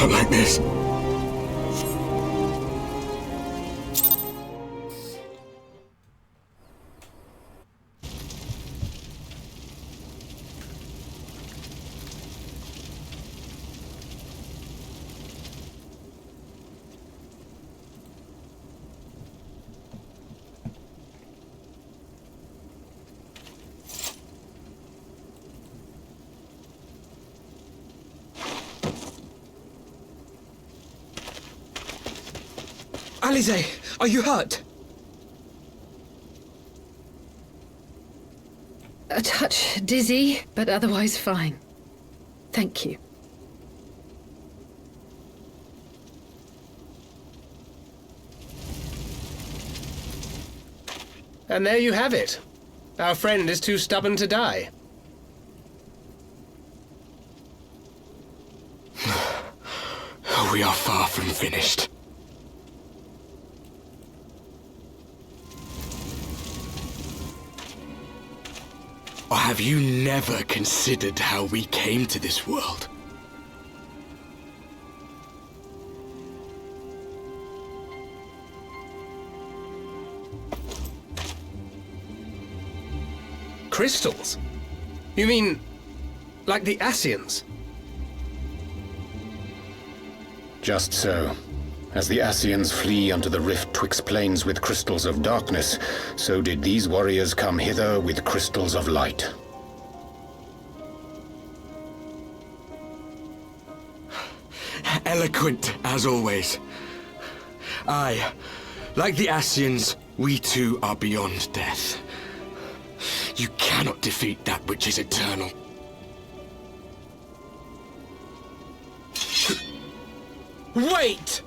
Not like this. Alize, are you hurt? A touch dizzy, but otherwise fine. Thank you. And there you have it. Our friend is too stubborn to die. We are far from finished. Or have you never considered how we came to this world? Crystals? You mean, like the Ascians? Just so. As the Ascians flee unto the rift twixt planes with crystals of darkness, so did these warriors come hither with crystals of light. Eloquent, as always. Aye, like the Ascians, we too are beyond death. You cannot defeat that which is eternal. Wait!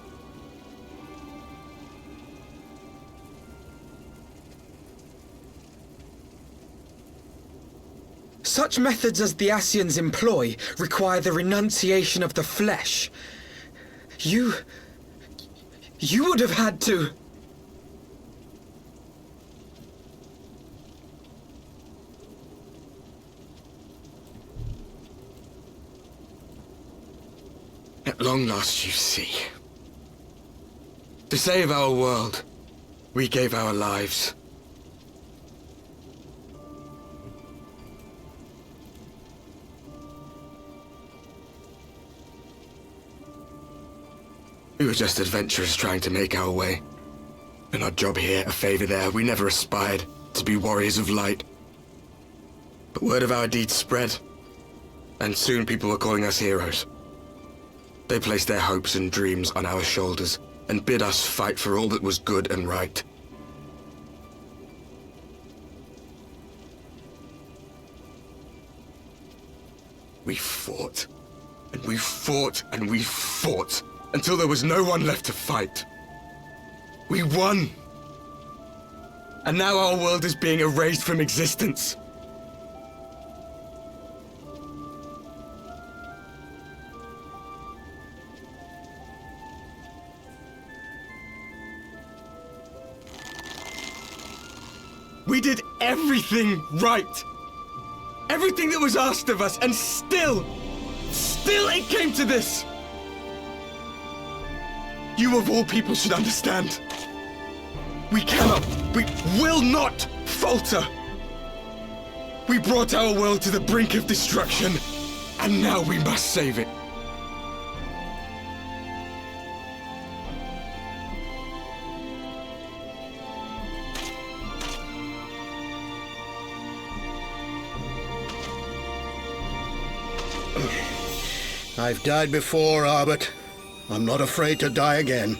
Such methods as the Ascians employ require the renunciation of the flesh. You would have had to... At long last, you see. To save our world, we gave our lives. We were just adventurers trying to make our way. An odd job here, a favor there. We never aspired to be warriors of light. But word of our deeds spread, and soon people were calling us heroes. They placed their hopes and dreams on our shoulders, and bid us fight for all that was good and right. We fought, and we fought, and we fought, until there was no one left to fight. We won! And now our world is being erased from existence. We did everything right! Everything that was asked of us, and still it came to this! You of all people should understand. We cannot, we will not falter! We brought our world to the brink of destruction, and now we must save it. I've died before, Arbet. I'm not afraid to die again.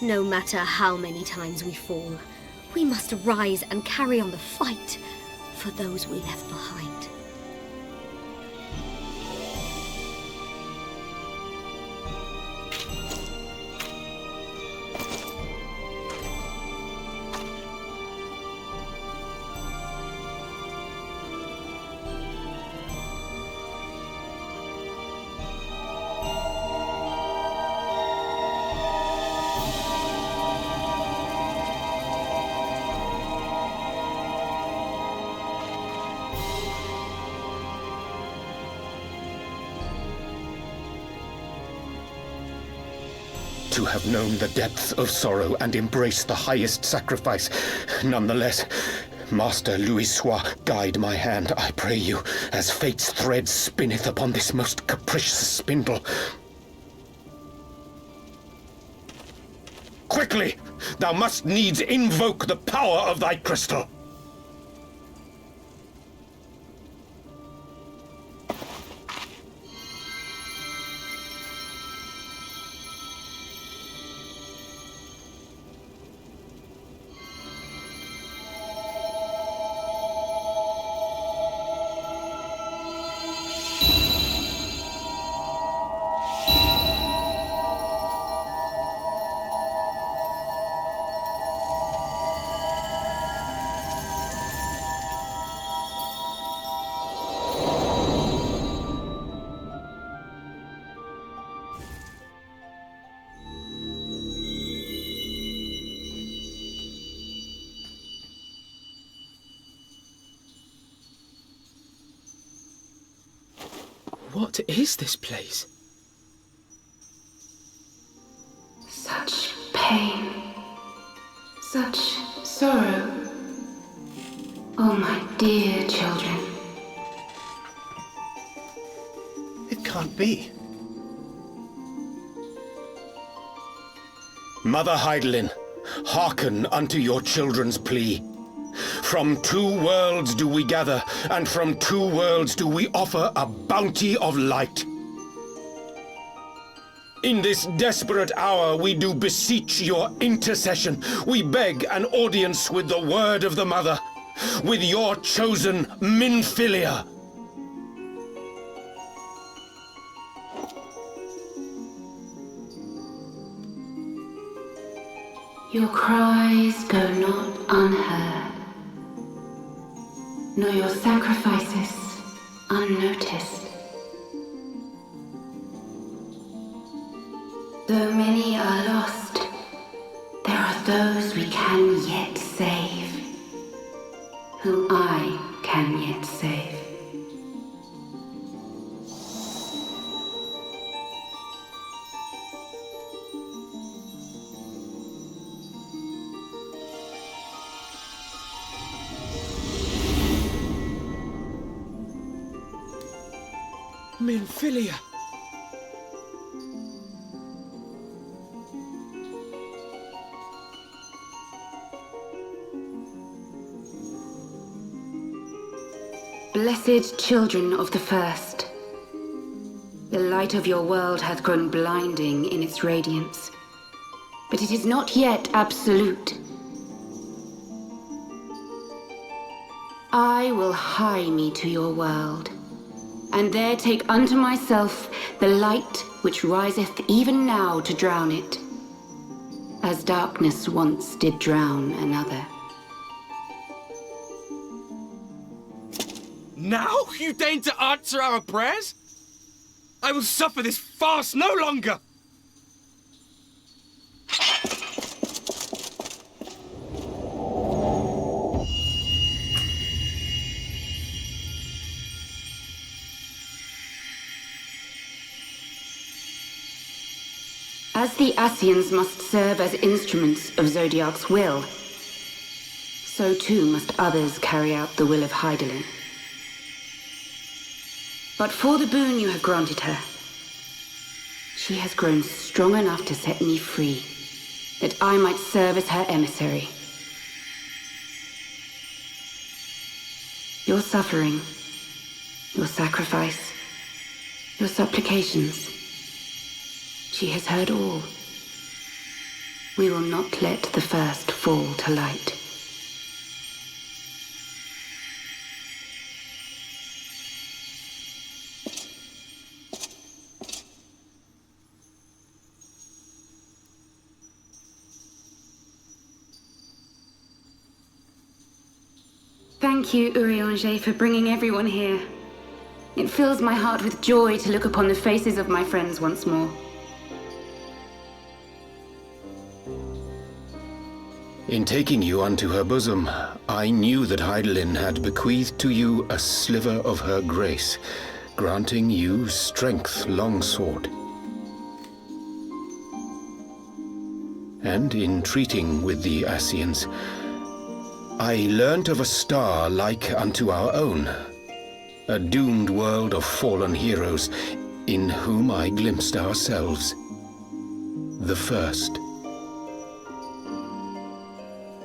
No matter how many times we fall, we must rise and carry on the fight for those we left behind. to have known the depths of sorrow and embraced the highest sacrifice. Nonetheless, Master Louis-Sois, guide my hand, I pray you, as fate's thread spinneth upon this most capricious spindle. Quickly! Thou must needs invoke the power of thy crystal! What is this place? Such pain. Such sorrow. Oh, my dear children. It can't be. Mother Heidelin, hearken unto your children's plea. From two worlds do we gather, and from two worlds do we offer a bounty of light. In this desperate hour we do beseech your intercession. We beg an audience with the word of the Mother, with your chosen Minfilia. Your cries go not unheard, nor your sacrifices unnoticed. Though many are lost, there are those we can yet save, whom I can yet save. Minfilia. Blessed children of the First, the light of your world hath grown blinding in its radiance, but it is not yet absolute. I will hie me to your world, and there take unto myself the light which riseth even now to drown it, as darkness once did drown another. Now you deign to answer our prayers? I will suffer this farce no longer! As the Ascians must serve as instruments of Zodiac's will, so too must others carry out the will of Heidelin. But for the boon you have granted her, she has grown strong enough to set me free, that I might serve as her emissary. Your suffering, your sacrifice, your supplications, she has heard all. We will not let the first fall to light. Thank you, Urianger, for bringing everyone here. It fills my heart with joy to look upon the faces of my friends once more. In taking you unto her bosom, I knew that Heidelin had bequeathed to you a sliver of her grace, granting you strength long sought. And in treating with the Ascians, I learnt of a star like unto our own, a doomed world of fallen heroes in whom I glimpsed ourselves, the first.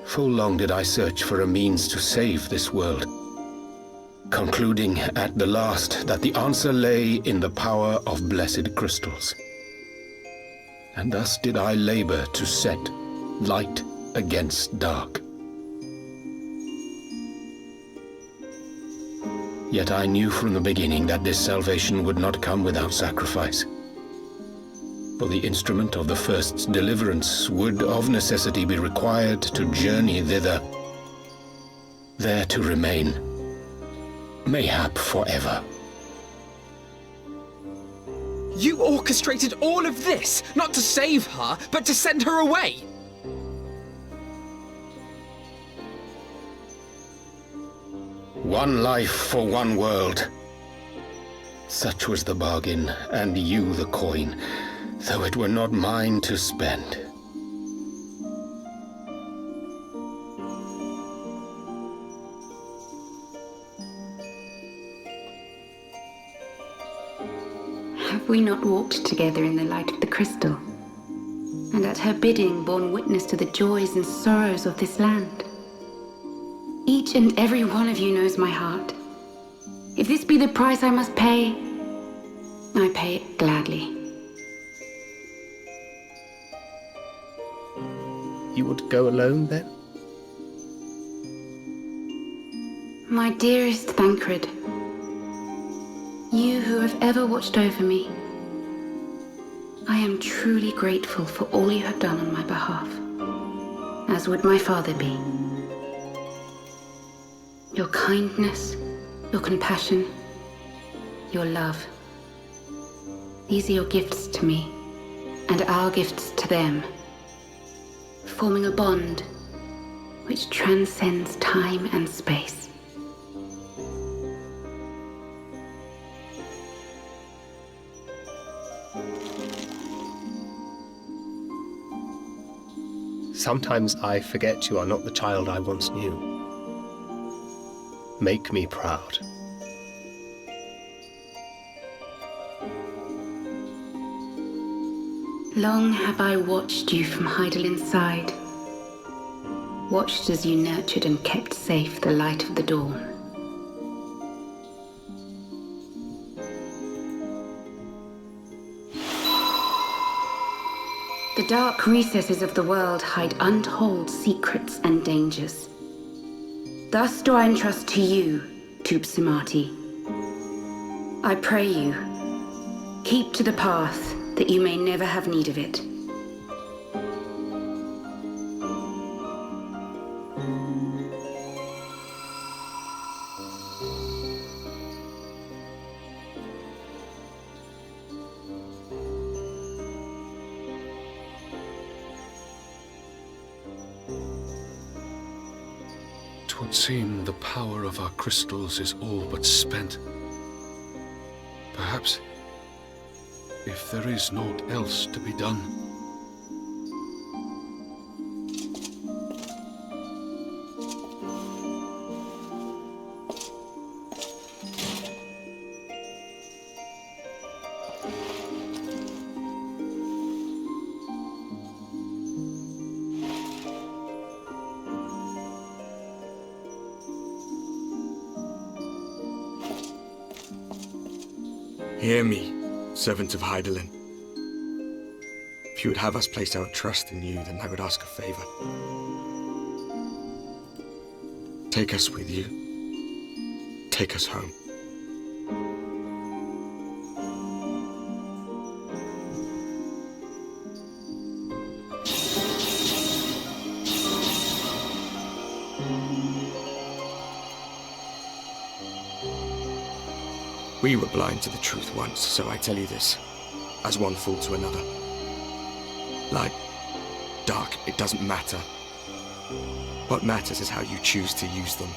Full long did I search for a means to save this world, concluding at the last that the answer lay in the power of blessed crystals. And thus did I labor to set light against dark. Yet I knew from the beginning that this salvation would not come without sacrifice. For the instrument of the first's deliverance would of necessity be required to journey thither, there to remain, mayhap forever. You orchestrated all of this, not to save her, but to send her away! One life for one world. Such was the bargain, and you the coin, though it were not mine to spend. Have we not walked together in the light of the crystal, and at her bidding borne witness to the joys and sorrows of this land? Each and every one of you knows my heart. If this be the price I must pay, I pay it gladly. You would go alone, then? My dearest Thancred, you who have ever watched over me, I am truly grateful for all you have done on my behalf, as would my father be. Your kindness, your compassion, your love. These are your gifts to me, and our gifts to them, forming a bond which transcends time and space. Sometimes I forget you are not the child I once knew. Make me proud. Long have I watched you from Heidelin's side, watched as you nurtured and kept safe the light of the dawn. The dark recesses of the world hide untold secrets and dangers. Thus do I entrust to you, Tupsimati. I pray you, keep to the path that you may never have need of it. Twould seem the power of our crystals is all but spent. Perhaps, if there is naught else to be done. Hear me, servant of Heidelin. If you would have us place our trust in you, then I would ask a favor. Take us with you. Take us home. We were blind to the truth once, so I tell you this, as one fool to another. Light, dark, it doesn't matter. What matters is how you choose to use them.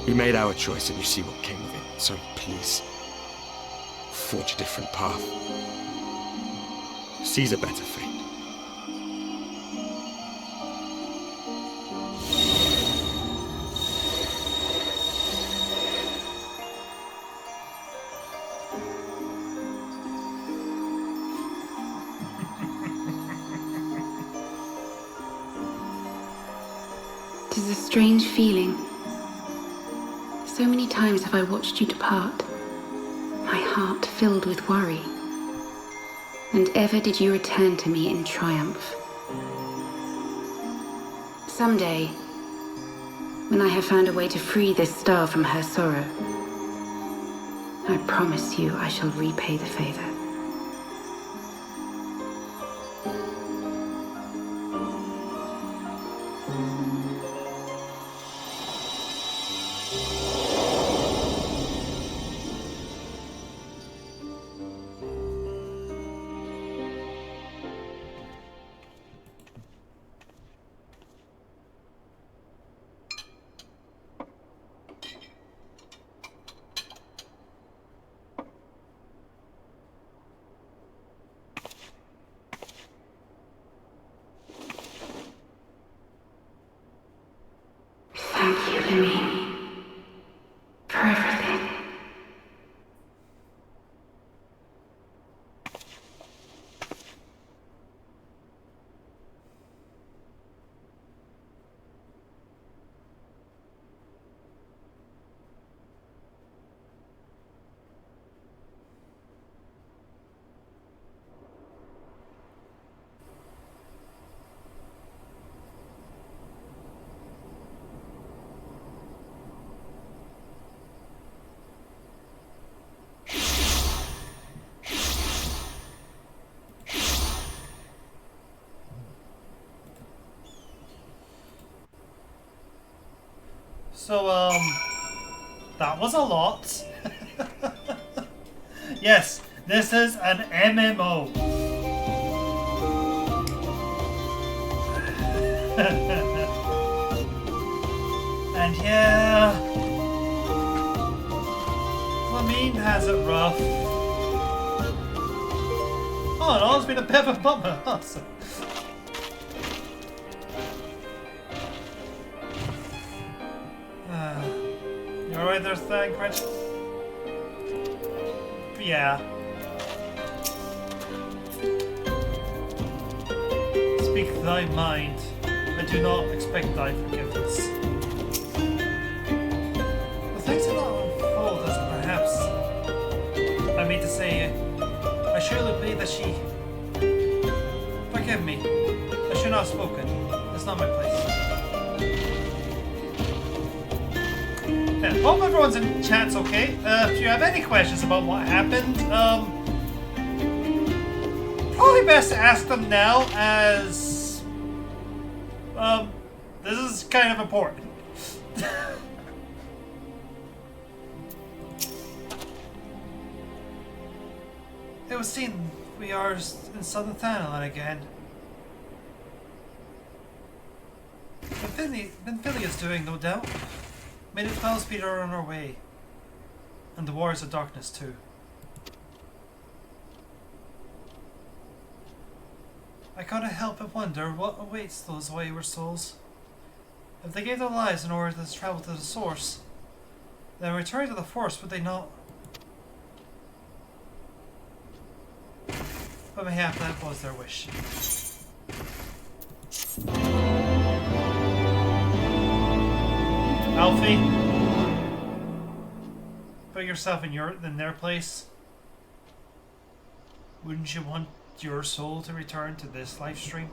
We made our choice and you see what came of it, so please, forge a different path. sees a better fate. It is a strange feeling. So many times have I watched you depart, my heart filled with worry. And ever did you return to me in triumph. Someday, when I have found a way to free this star from her sorrow, I promise you I shall repay the favor. Thank you, Lemmy, for everything. So, that was a lot. Yes, this is an MMO. And yeah, Flamine has it rough. Oh no, it's been a bit of a bummer. Awesome. You alright there, Thancred? Yeah. Speak thy mind. I do not expect thy forgiveness. But things are not unfold as perhaps I mean to say. I surely believe that she... Forgive me. I should not have spoken. It's not my place. Yeah, hope everyone's in chat's okay. If you have any questions about what happened, probably best to ask them now, as this is kind of important. It was seen we are in southern Thanalan again. Benfilia's doing, no doubt. Made it fell speed are on our way. And the Warriors of Darkness too. I can't help but wonder what awaits those wayward souls. If they gave their lives in order to travel to the source, then returning to the force, would they not? But mayhap that was their wish. Alfie, put yourself in their place. Wouldn't you want your soul to return to this live stream?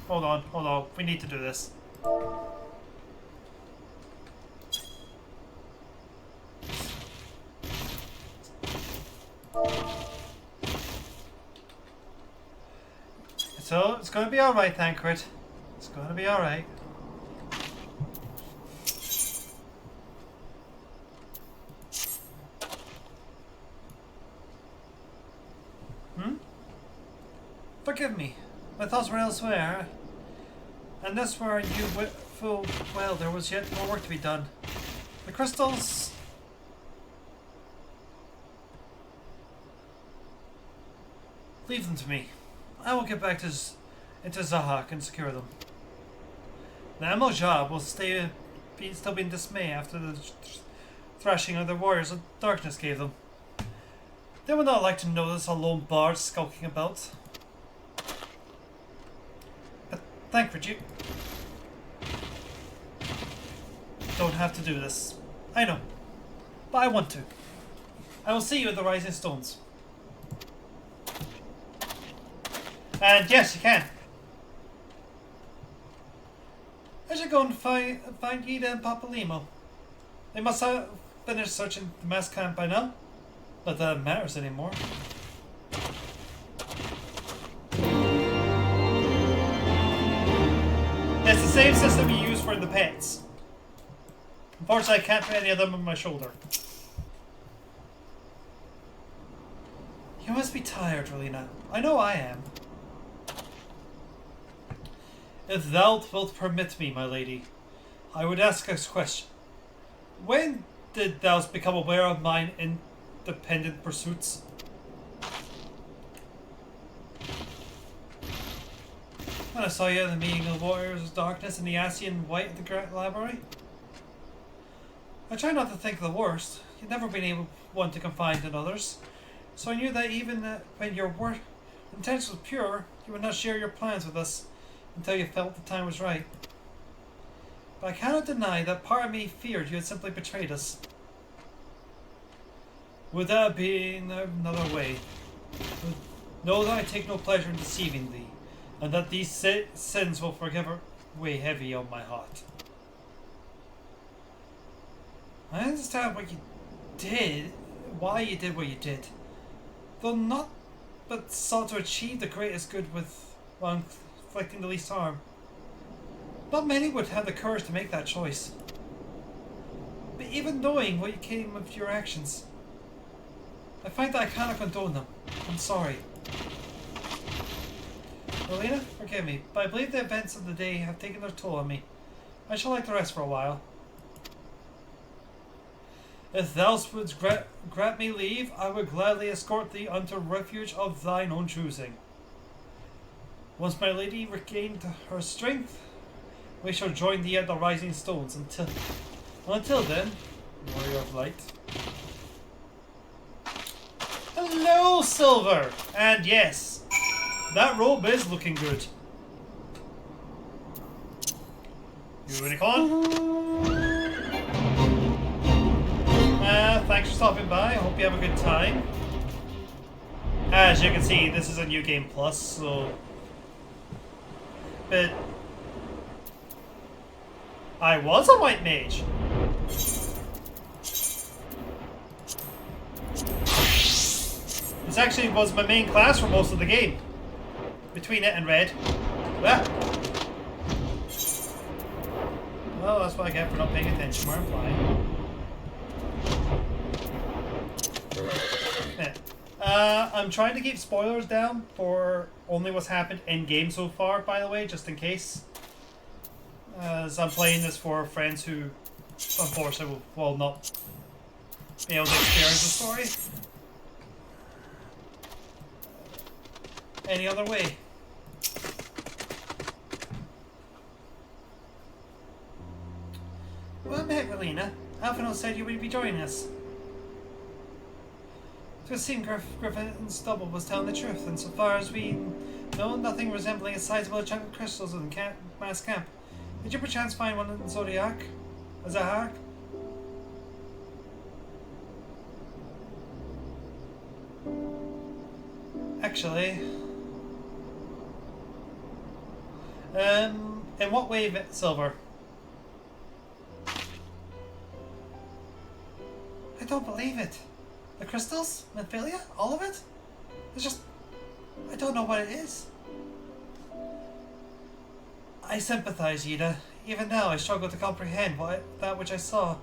Hold on. We need to do this. So, it's gonna be alright, Thancred. It's gonna be alright. Forgive me. My thoughts were elsewhere. And that's where you full well there was yet more work to be done. The crystals... Leave them to me. I will get back to into Zahak and secure them. The Amojab will still be in dismay after the thrashing of the warriors of darkness gave them. They would not like to notice a lone bard skulking about. But Thancred, you don't have to do this. I know. But I want to. I will see you at the Rising Stones. And yes, you can. I should go and find Yida and Papalimo. They must have finished searching the mass camp by now. Not that it matters anymore. It's the same system you use for the pets. Unfortunately, I can't put any of them on my shoulder. You must be tired, Relina. I know I am. If thou wilt permit me, my lady, I would ask a question. When did thou become aware of mine independent pursuits? When I saw you at the meeting of Warriors of Darkness in the Asian White at the Great Library. I try not to think the worst. You've never been one to confide in others. So I knew that even when your intention was pure, you would not share your plans with us until you felt the time was right. But I cannot deny that part of me feared you had simply betrayed us. Would that have been another way? Know that I take no pleasure in deceiving thee, and that these sins will forever weigh heavy on my heart. I understand what you did, why you did what you did, though not but sought to achieve the greatest good while inflicting the least harm. Not many would have the courage to make that choice. But even knowing what came of your actions, I find that I cannot condone them. I'm sorry. Relina, forgive me, but I believe the events of the day have taken their toll on me. I shall like to rest for a while. If thou wouldst grant me leave, I would gladly escort thee unto refuge of thine own choosing. Once my lady regained her strength, we shall join thee at the Rising Stones. Until then, Warrior of Light. Hello, Silver! And yes, that robe is looking good. Unicorn? Thanks for stopping by. I hope you have a good time. As you can see, this is a new game plus, so... But... I was a white mage! This actually was my main class for most of the game. Between it and red. Ah. Well, that's what I get for not paying attention where I'm flying. I'm trying to keep spoilers down for only what's happened in game so far, by the way, just in case. As I'm playing this for friends who, unfortunately, will not be able to experience the story any other way. Well met, Relina. Alphinaud said you would be joining us. It seemed Griffin's double was telling the truth, and so far as we know, nothing resembling a sizable chunk of crystals in the mass camp. Did you perchance find one in Zodiac? Zahak? Actually... in what way, Silver? I don't believe it. The crystals? Memphilia? All of it? It's just... I don't know what it is. I sympathize, Yida. Even now I struggle to comprehend that which I saw.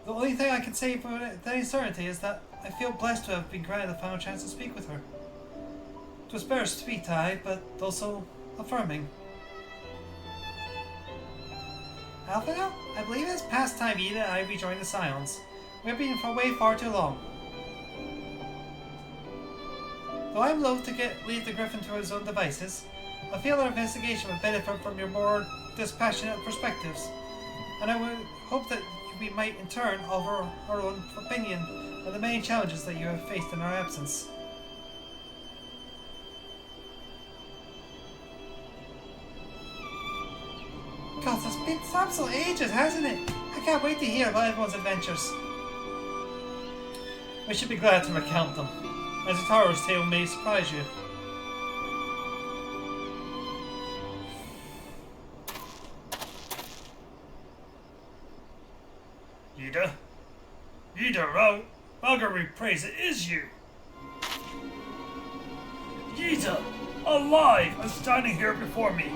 The only thing I can say with any certainty is that I feel blessed to have been granted the final chance to speak with her. It was bittersweet, but also affirming. Alphinaud? I believe it's past time Yida and I rejoin the Scions. We've been away far too long. Though I'm loath to leave the Griffin to his own devices, I feel our investigation would benefit from your more dispassionate perspectives, and I would hope that we might in turn offer our own opinion on the many challenges that you have faced in our absence. God, it's been absolute ages, hasn't it? I can't wait to hear about everyone's adventures. We should be glad to recount them, as Ataro's tale may surprise you. Yida, Marguerite praise it is you. Yida, alive and standing here before me,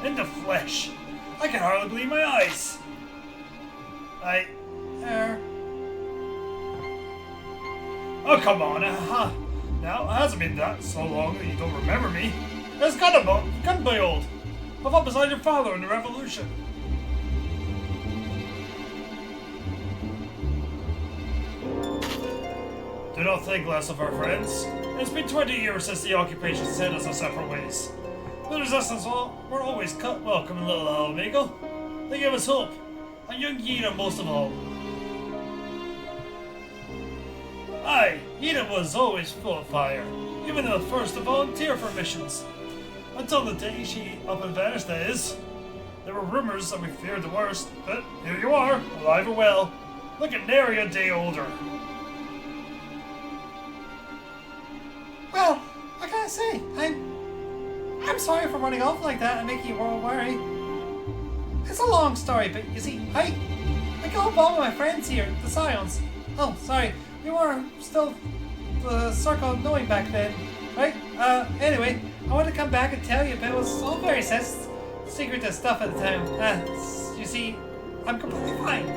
in the flesh. I can hardly believe my eyes. Oh, come on. Now, it hasn't been that so long that you don't remember me. It's couldn't be old. I fought beside your father in the revolution. Do not think less of our friends. It's been 20 years since the occupation sent us our separate ways. The resistance were always welcome in Little Alamigo. They gave us hope, and young Yida most of all. Aye, Yida was always full of fire, even the first to volunteer for missions. Until the day she up and vanished, that is. There were rumors that we feared the worst, but here you are, alive and well, looking nary a day older. Well, what can I say? I'm sorry for running off like that and making you all worry. It's a long story, but you see, I got involved with my friends here, the Scions. Oh, sorry, we were still the Circle of Knowing back then, right? Anyway, I wanted to come back and tell you, but it was all very secretive stuff at the time. You see, I'm completely fine.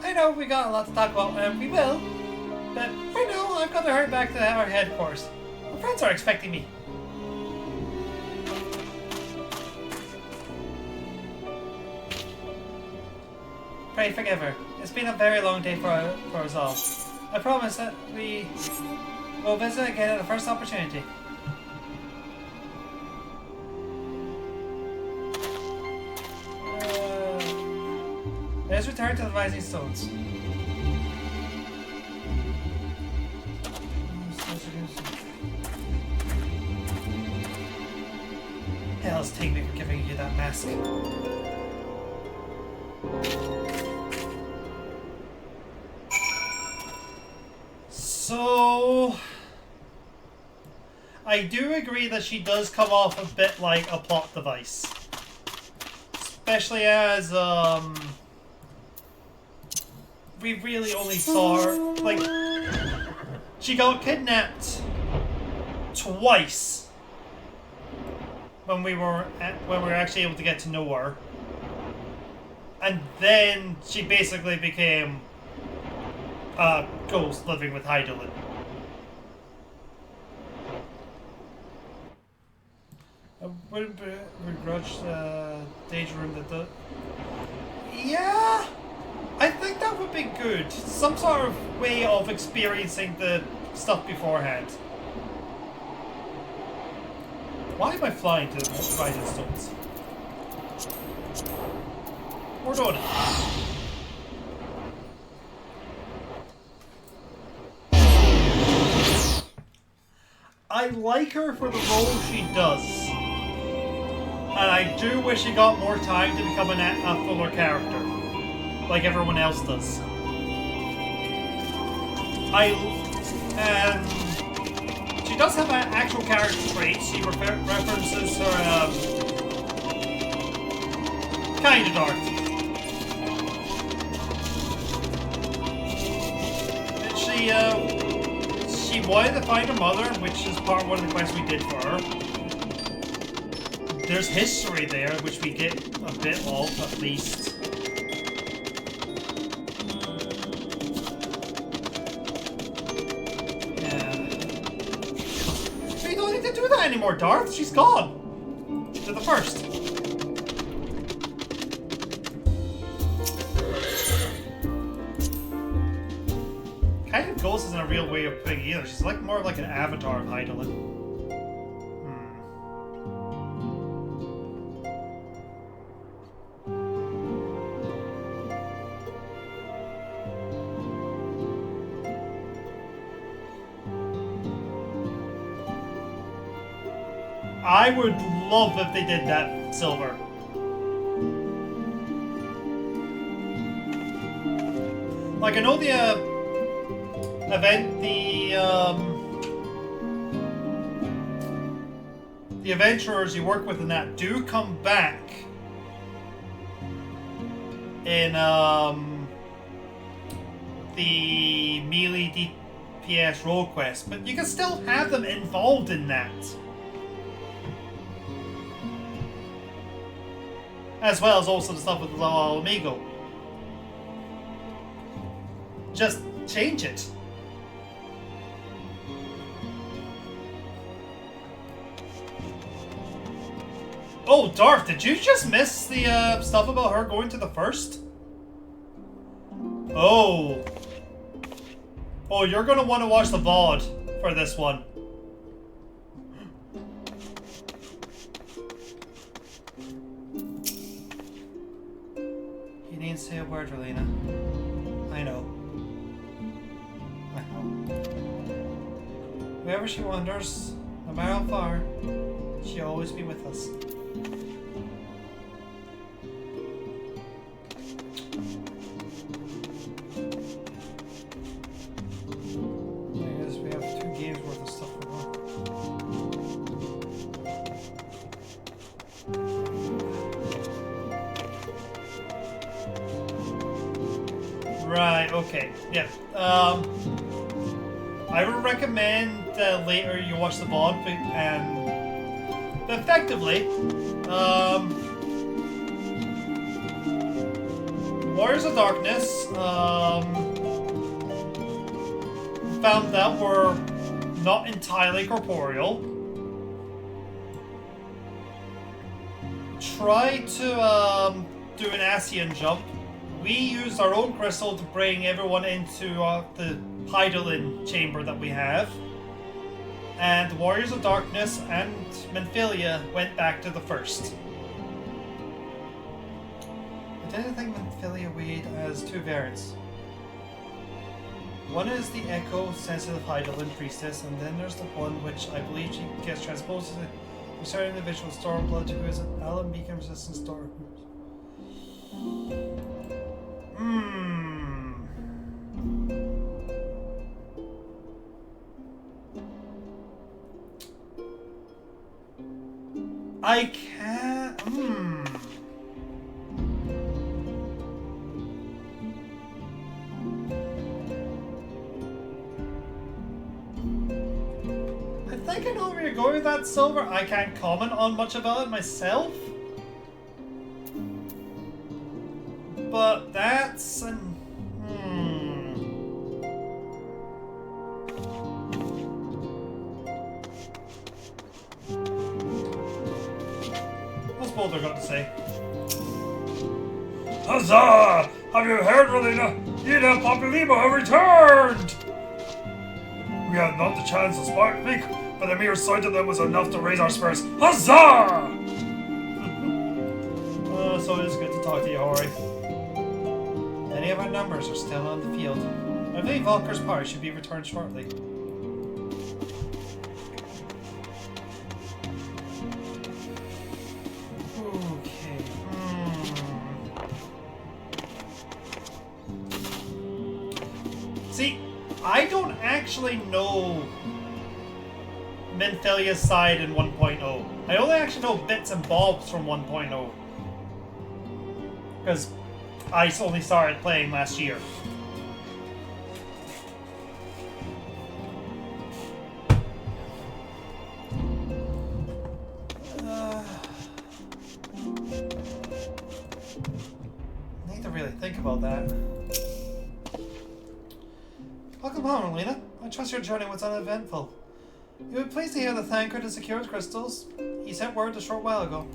I know we got a lot to talk about, and we will. But for now, I've got to hurry back to our headquarters. My friends are expecting me. Pray forgive her. It's been a very long day for us all. I promise that we will visit again at the first opportunity. Let's return to the Rising Stones. Hell's take me for giving you that mask. So I do agree that she does come off a bit like a plot device. Especially as we really only saw her, like, she got kidnapped twice when we were actually able to get to know her, and then she basically became a ghost living with Hydaelyn. I wouldn't begrudge Daydream that yeah, I think that would be good. Some sort of way of experiencing the stuff beforehand. Why am I flying to the Rising Stones? We're doing it. I like her for the role she does. And I do wish she got more time to become a fuller character. Like everyone else does. She does have an actual character trait. She references her, kind of dark. And she wanted to find her mother, which is part of one of the quests we did for her. There's history there, which we get a bit of, at least. Do that anymore, Darth. She's gone. To the first. Ghost isn't a real way of putting it either. She's like more like an avatar of Hydaelyn. I would love if they did that, Silver. Like, I know the the adventurers you work with in that do come back in the melee DPS role quest, but you can still have them involved in that. As well as also the stuff with Amigo. Just change it. Oh, Darth, did you just miss the stuff about her going to the first? Oh. Oh, you're gonna want to watch the VOD for this one. You didn't say a word, Relena. I know. Wherever she wanders, no matter how far, she'll always be with us. I guess we have 2 games worth of stuff for her. Right, okay, yeah. I would recommend later you watch the VOD, and effectively, Warriors of Darkness found out we're not entirely corporeal. Try to do an Asian jump. We used our own crystal to bring everyone into the Hydaelyn chamber that we have. And the Warriors of Darkness and Menphilia went back to the first. I didn't think Menphilia weighed as 2 variants. One is the Echo sensitive Hydaelyn priestess, and then there's the one which I believe she gets transposed to a certain individual Stormblood who is an Alamican resistant storm. I can't. I think I know where you're going with that, Silver. I can't comment on much about it myself. But that's an... What's Boulder got to say? Huzzah! Have you heard, Relena? Ida Populimo have returned! We had not the chance to speak, but the mere sight of them was enough to raise our spirits. Huzzah! So it is good to talk to you, Hori. Many of our numbers are still on the field. I believe Valkyr's party should be returned shortly. Okay. See, I don't actually know Menphilia's side in 1.0. I only actually know bits and bobs from 1.0. Because I only started playing last year. Need to really think about that. Welcome home, Relena. I trust your journey was uneventful. You were pleased to hear that Thancred has secured crystals. He sent word a short while ago.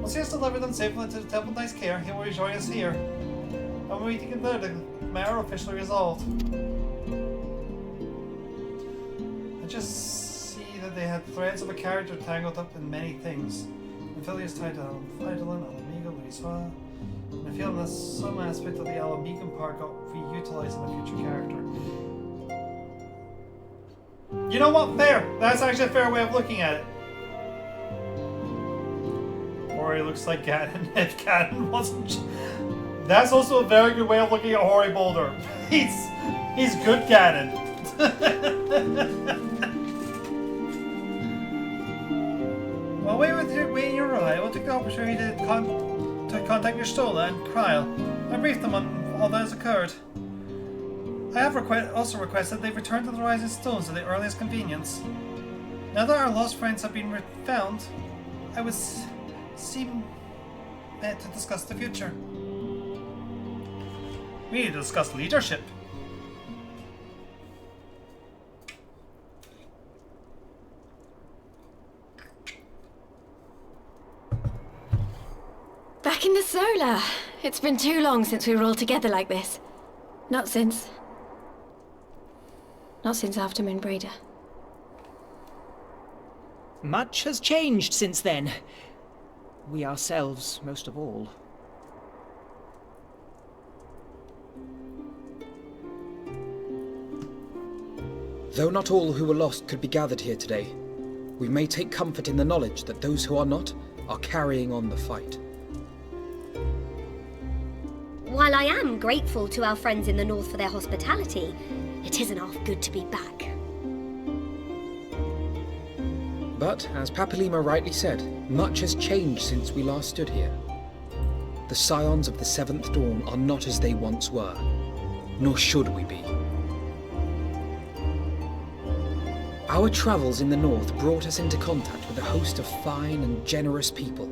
Once he has delivered them safely to the Temple Knight's care, he will rejoin us here. And we can consider the matter officially resolved. just see that they had threads of a character tangled up in many things. Minfilia's tied to Eidolon, Alamigo, Luiswa. And I feel that some aspect of the Alamigan part got reutilized in a future character. You know what? Fair! That's actually a fair way of looking at it. Hori looks like Ganon if Ganon wasn't. That's also a very good way of looking at Hori Boulder. He's good Ganon. While we were waiting your arrival, I took the opportunity to contact your Stola and Kryl. I briefed them on all that has occurred. I have also requested they return to the Rising Stones at the earliest convenience. Now that our lost friends have been found, I would seem meant to discuss the future. We need to discuss leadership. Back in the Solar. It's been too long since we were all together like this. Not since after Moonbreeder. Much has changed since then. We ourselves, most of all. Though not all who were lost could be gathered here today, we may take comfort in the knowledge that those who are not are carrying on the fight. While I am grateful to our friends in the north for their hospitality, it isn't half good to be back. But, as Papalima rightly said, much has changed since we last stood here. The Scions of the Seventh Dawn are not as they once were, nor should we be. Our travels in the north brought us into contact with a host of fine and generous people,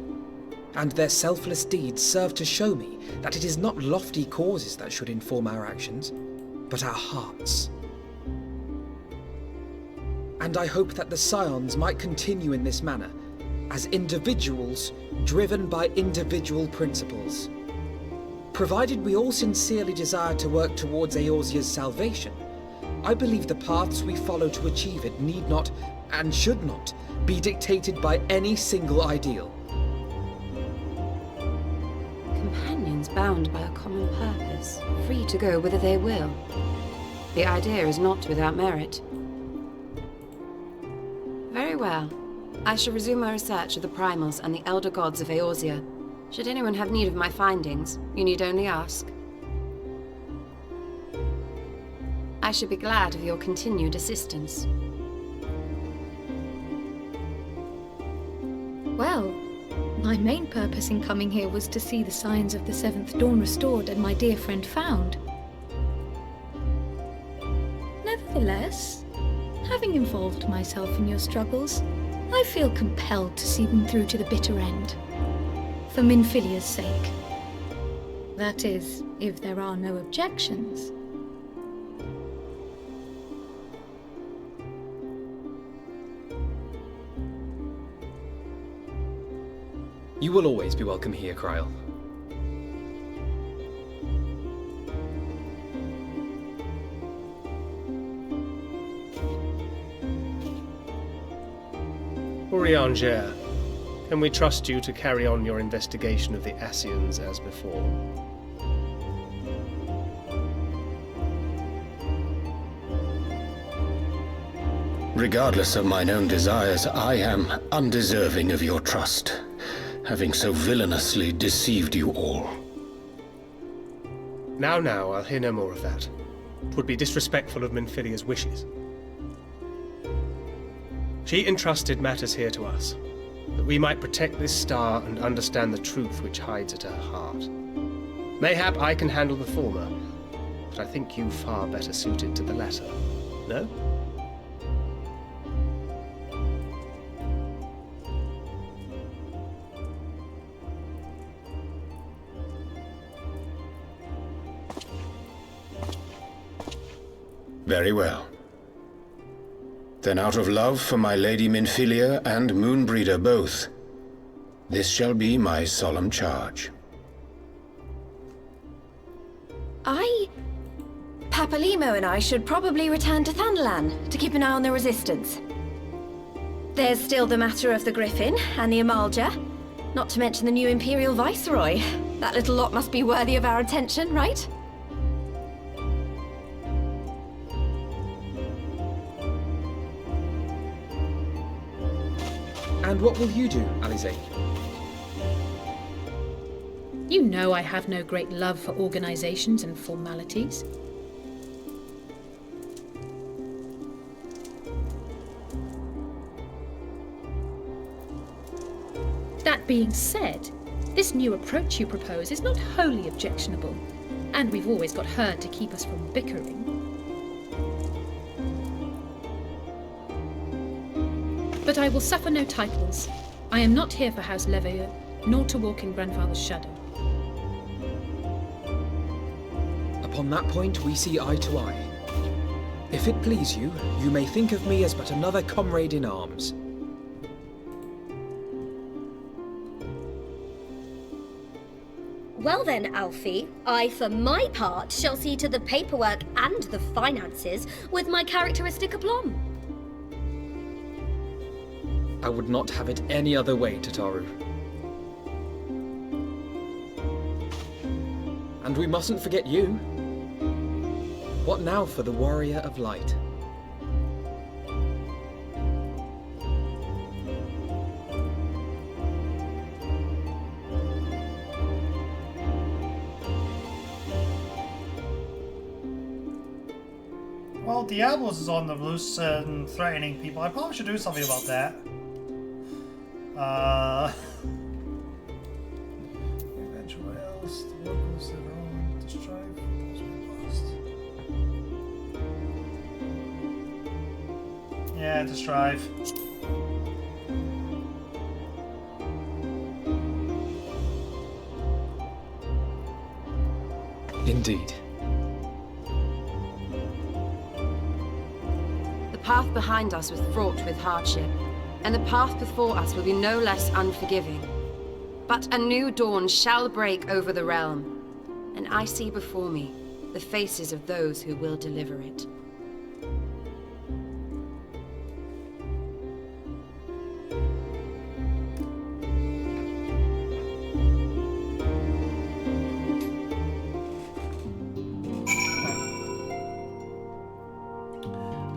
and their selfless deeds serve to show me that it is not lofty causes that should inform our actions, but our hearts. And I hope that the Scions might continue in this manner, as individuals driven by individual principles. Provided we all sincerely desire to work towards Eorzea's salvation, I believe the paths we follow to achieve it need not, and should not, be dictated by any single ideal. Companions bound by a common purpose, free to go whither they will. The idea is not without merit. Very well. I shall resume my research of the primals and the elder gods of Eorzea. Should anyone have need of my findings, you need only ask. I should be glad of your continued assistance. Well, my main purpose in coming here was to see the signs of the Seventh Dawn restored and my dear friend found. Nevertheless, having involved myself in your struggles, I feel compelled to see them through to the bitter end. For Minfilia's sake. That is, if there are no objections. You will always be welcome here, Kryl. Urianger, can we trust you to carry on your investigation of the Ascians as before? Regardless of mine own desires, I am undeserving of your trust, having so villainously deceived you all. Now, I'll hear no more of that. 'Twould be disrespectful of Minfilia's wishes. She entrusted matters here to us, that we might protect this star and understand the truth which hides at her heart. Mayhap I can handle the former, but I think you far better suited to the latter. No? Very well. Then out of love for my Lady Minfilia and Moonbreeder both, this shall be my solemn charge. Papalymo and I should probably return to Thanalan to keep an eye on the Resistance. There's still the matter of the Griffin and the Amalja, not to mention the new Imperial Viceroy. That little lot must be worthy of our attention, right? And what will you do, Alize? You know I have no great love for organizations and formalities. That being said, this new approach you propose is not wholly objectionable, and we've always got her to keep us from bickering. But I will suffer no titles. I am not here for House Leveilleur, nor to walk in Grandfather's shadow. Upon that point, we see eye to eye. If it please you, you may think of me as but another comrade in arms. Well then, Alfie, I for my part shall see to the paperwork and the finances with my characteristic aplomb. I would not have it any other way, Tataru. And we mustn't forget you. What now for the Warrior of Light? Well, Diablos is on the loose and threatening people. I probably should do something about that. Eventuals, the locals that are on the strive, those we lost. Yeah, to strive. Indeed. The path behind us was fraught with hardship, and the path before us will be no less unforgiving. But a new dawn shall break over the realm, and I see before me the faces of those who will deliver it.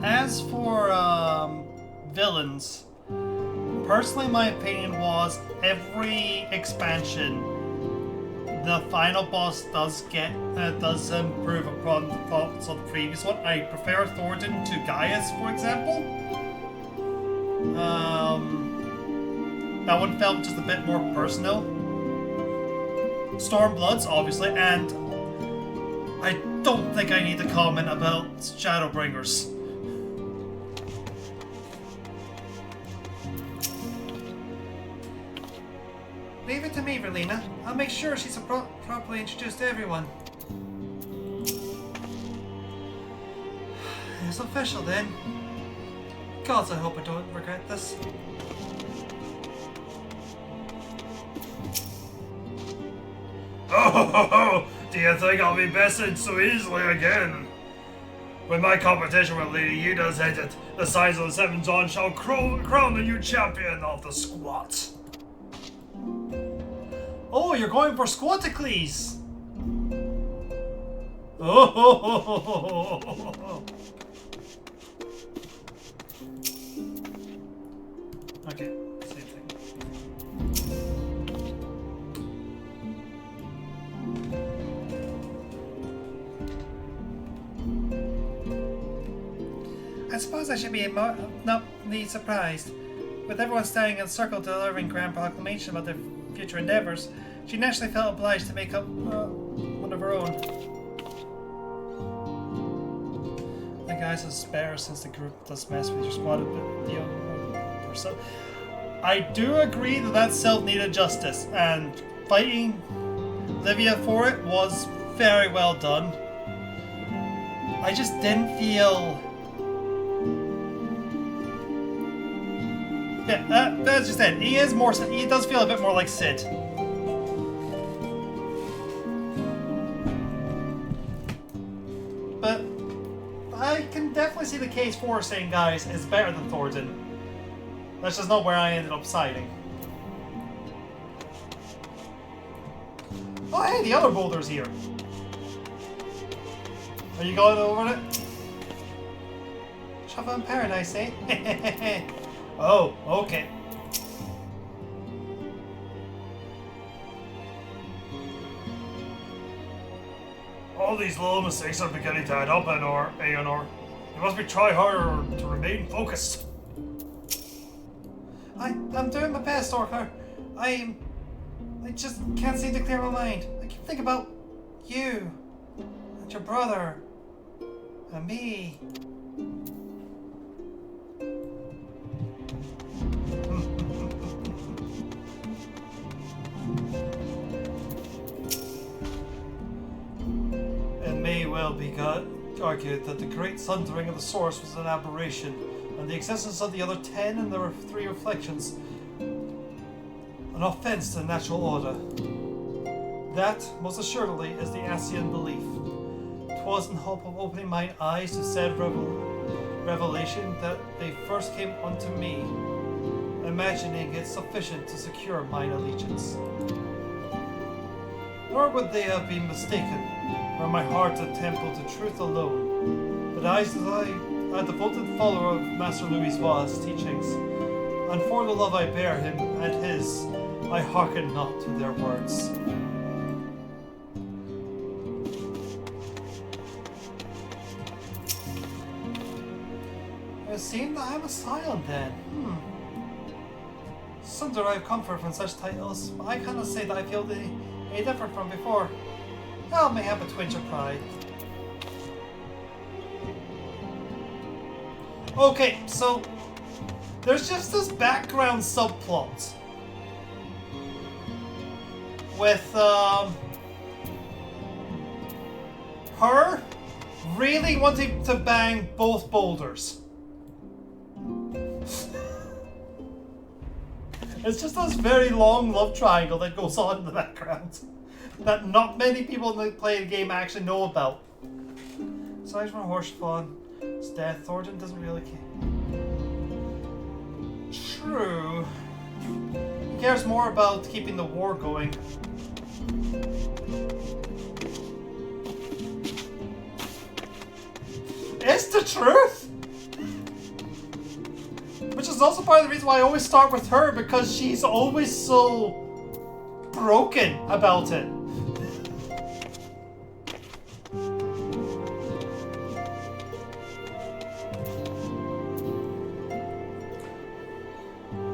As for villains, personally my opinion was every expansion the final boss does improve upon the thoughts of the previous one. I prefer Thornton to Gaius, for example. That one felt just a bit more personal. Stormbloods, obviously, and I don't think I need to comment about Shadowbringers. Leave it to me, Verlina. I'll make sure she's properly introduced to everyone. It's official then. Gods, I hope I don't regret this. Oh, do you think I'll be bested so easily again? When my competition with Lady Yuda's ended, the size of the Seven John shall crown the new champion of the squat. Oh, you're going for Squaticles! Oh! Okay, same thing. I suppose I should be not surprised. With everyone standing in a circle delivering grand proclamation about their future endeavors, she naturally felt obliged to make up one of her own. The guys are spare since the group does mess with your squad a bit deal. So I do agree that self-needed justice, and fighting Livia for it was very well done. I just didn't feel... Yeah, that's just it. He does feel a bit more like Sid. But definitely see the case for saying, guys, is better than Thornton. That's just not where I ended up siding. Oh, hey, the other boulder's here. Are you going over it? Travel in paradise, eh? Oh, okay. All these little mistakes are beginning to add up, Aonor. You must be try harder to remain focused. I'm doing my best, Orcar. I just can't seem to clear my mind. I keep thinking about you, and your brother, and me. It may well be argued that the great sundering of the source was an aberration, and the existence of the other 10 and their 3 reflections an offense to natural order. That, most assuredly, is the Asian belief. 'Twas in hope of opening mine eyes to said revelation that they first came unto me, imagining it sufficient to secure mine allegiance. Nor would they have been mistaken, were my heart a temple to truth alone. But as I, a devoted follower of Master Louis' teachings, and for the love I bear him and his, I hearken not to their words. It seemed that I was silent then. Some derive comfort from such titles, but I cannot say that I feel any different from before. I may have a twinge of pride. Okay, so there's just this background subplot with her really wanting to bang both boulders. It's just this very long love triangle that goes on in the background that not many people that play the game actually know about. Aside from Horsefawn's death, Thornton doesn't really care. True. He cares more about keeping the war going. It's the truth! Which is also part of the reason why I always start with her, because she's always so broken about it.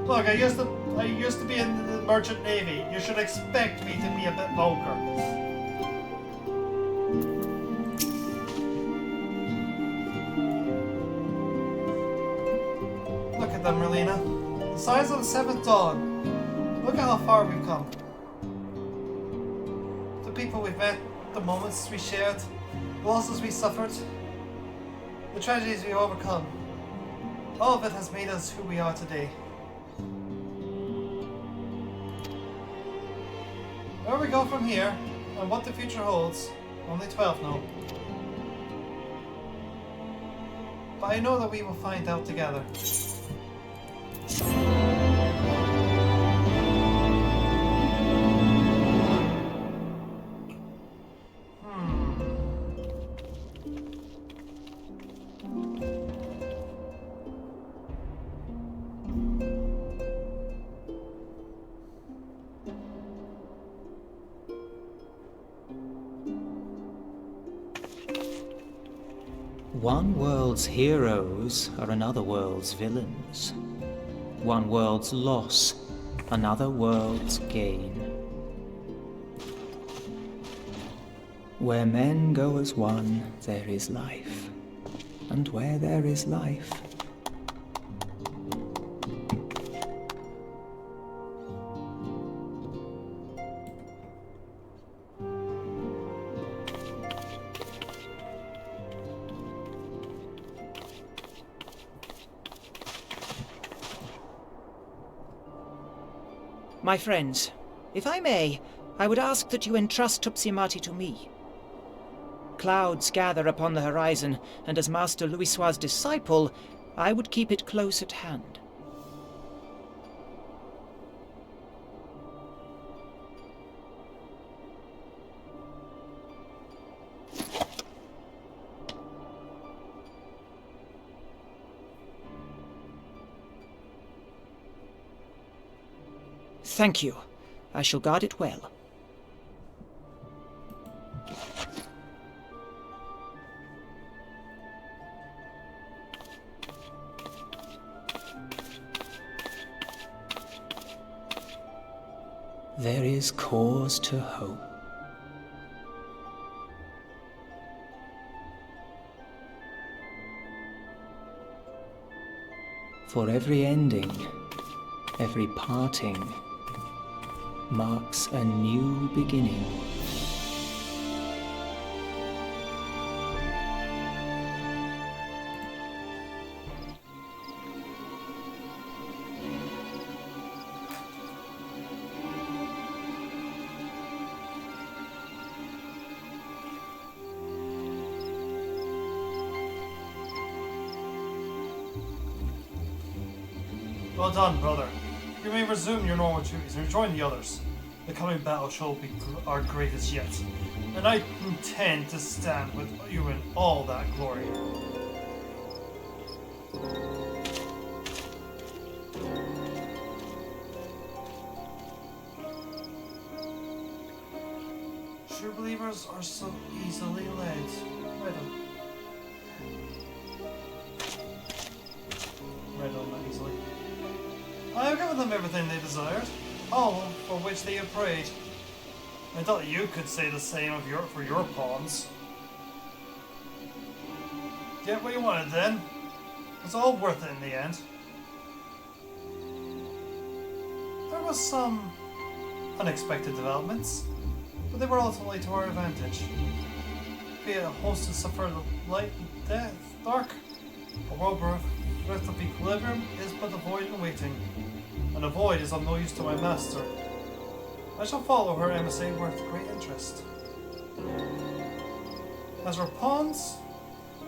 Look, I used to be in the merchant navy. You should expect me to be a bit vulgar. Look at them, Merlina. The signs of the 7th dawn. Look at how far we've come. The people we've met, the moments we shared, the losses we suffered, the tragedies we've overcome. All of it has made us who we are today. Where we go from here, and what the future holds, only 12 know. But I know that we will find out together. One world's heroes are another world's villains. One world's loss, another world's gain. Where men go as one, there is life. And where there is life, my friends, if I may, I would ask that you entrust Tupsimati to me. clouds gather upon the horizon, and as Master Louisoix's disciple, I would keep it close at hand. Thank you. I shall guard it well. There is cause to hope. For every ending, every parting, marks a new beginning. Well done, brother. You may resume your normal duties and join the others. The coming battle shall be our greatest yet, and I intend to stand with you in all that glory. True believers are so easily led. Read on that easily. I have given them everything they desired, all for which they have prayed. I thought you could say the same for your pawns. Get what you wanted then. It's all worth it in the end. There was some unexpected developments, but they were ultimately to our advantage. Be it a host to suffer the light and death, dark, a world bereft of equilibrium is but a void in waiting, and a void is of no use to my master. I shall follow her emissary with great interest. As for pawns,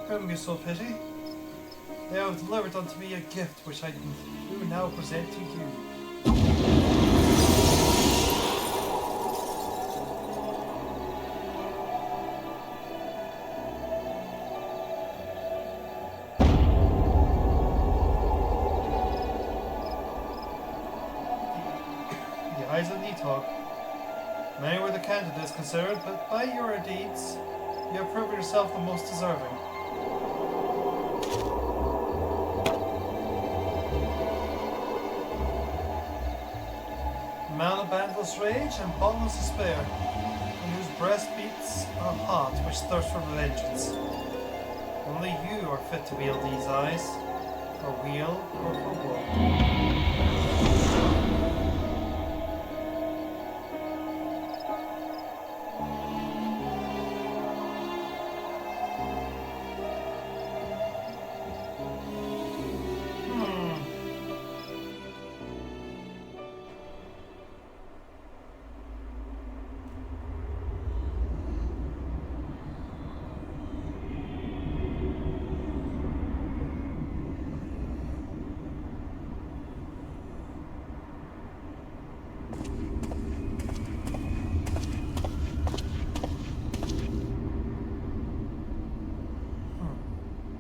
whom you so pity, they have delivered unto me a gift which I do now present to you. Eyes of Nidhogg. Many were the candidates considered, but by your deeds, you have proven yourself the most deserving. A man of boundless rage and bottomless despair, in whose breast beats a heart which thirsts for vengeance. Only you are fit to wield these eyes, for weal or for woe.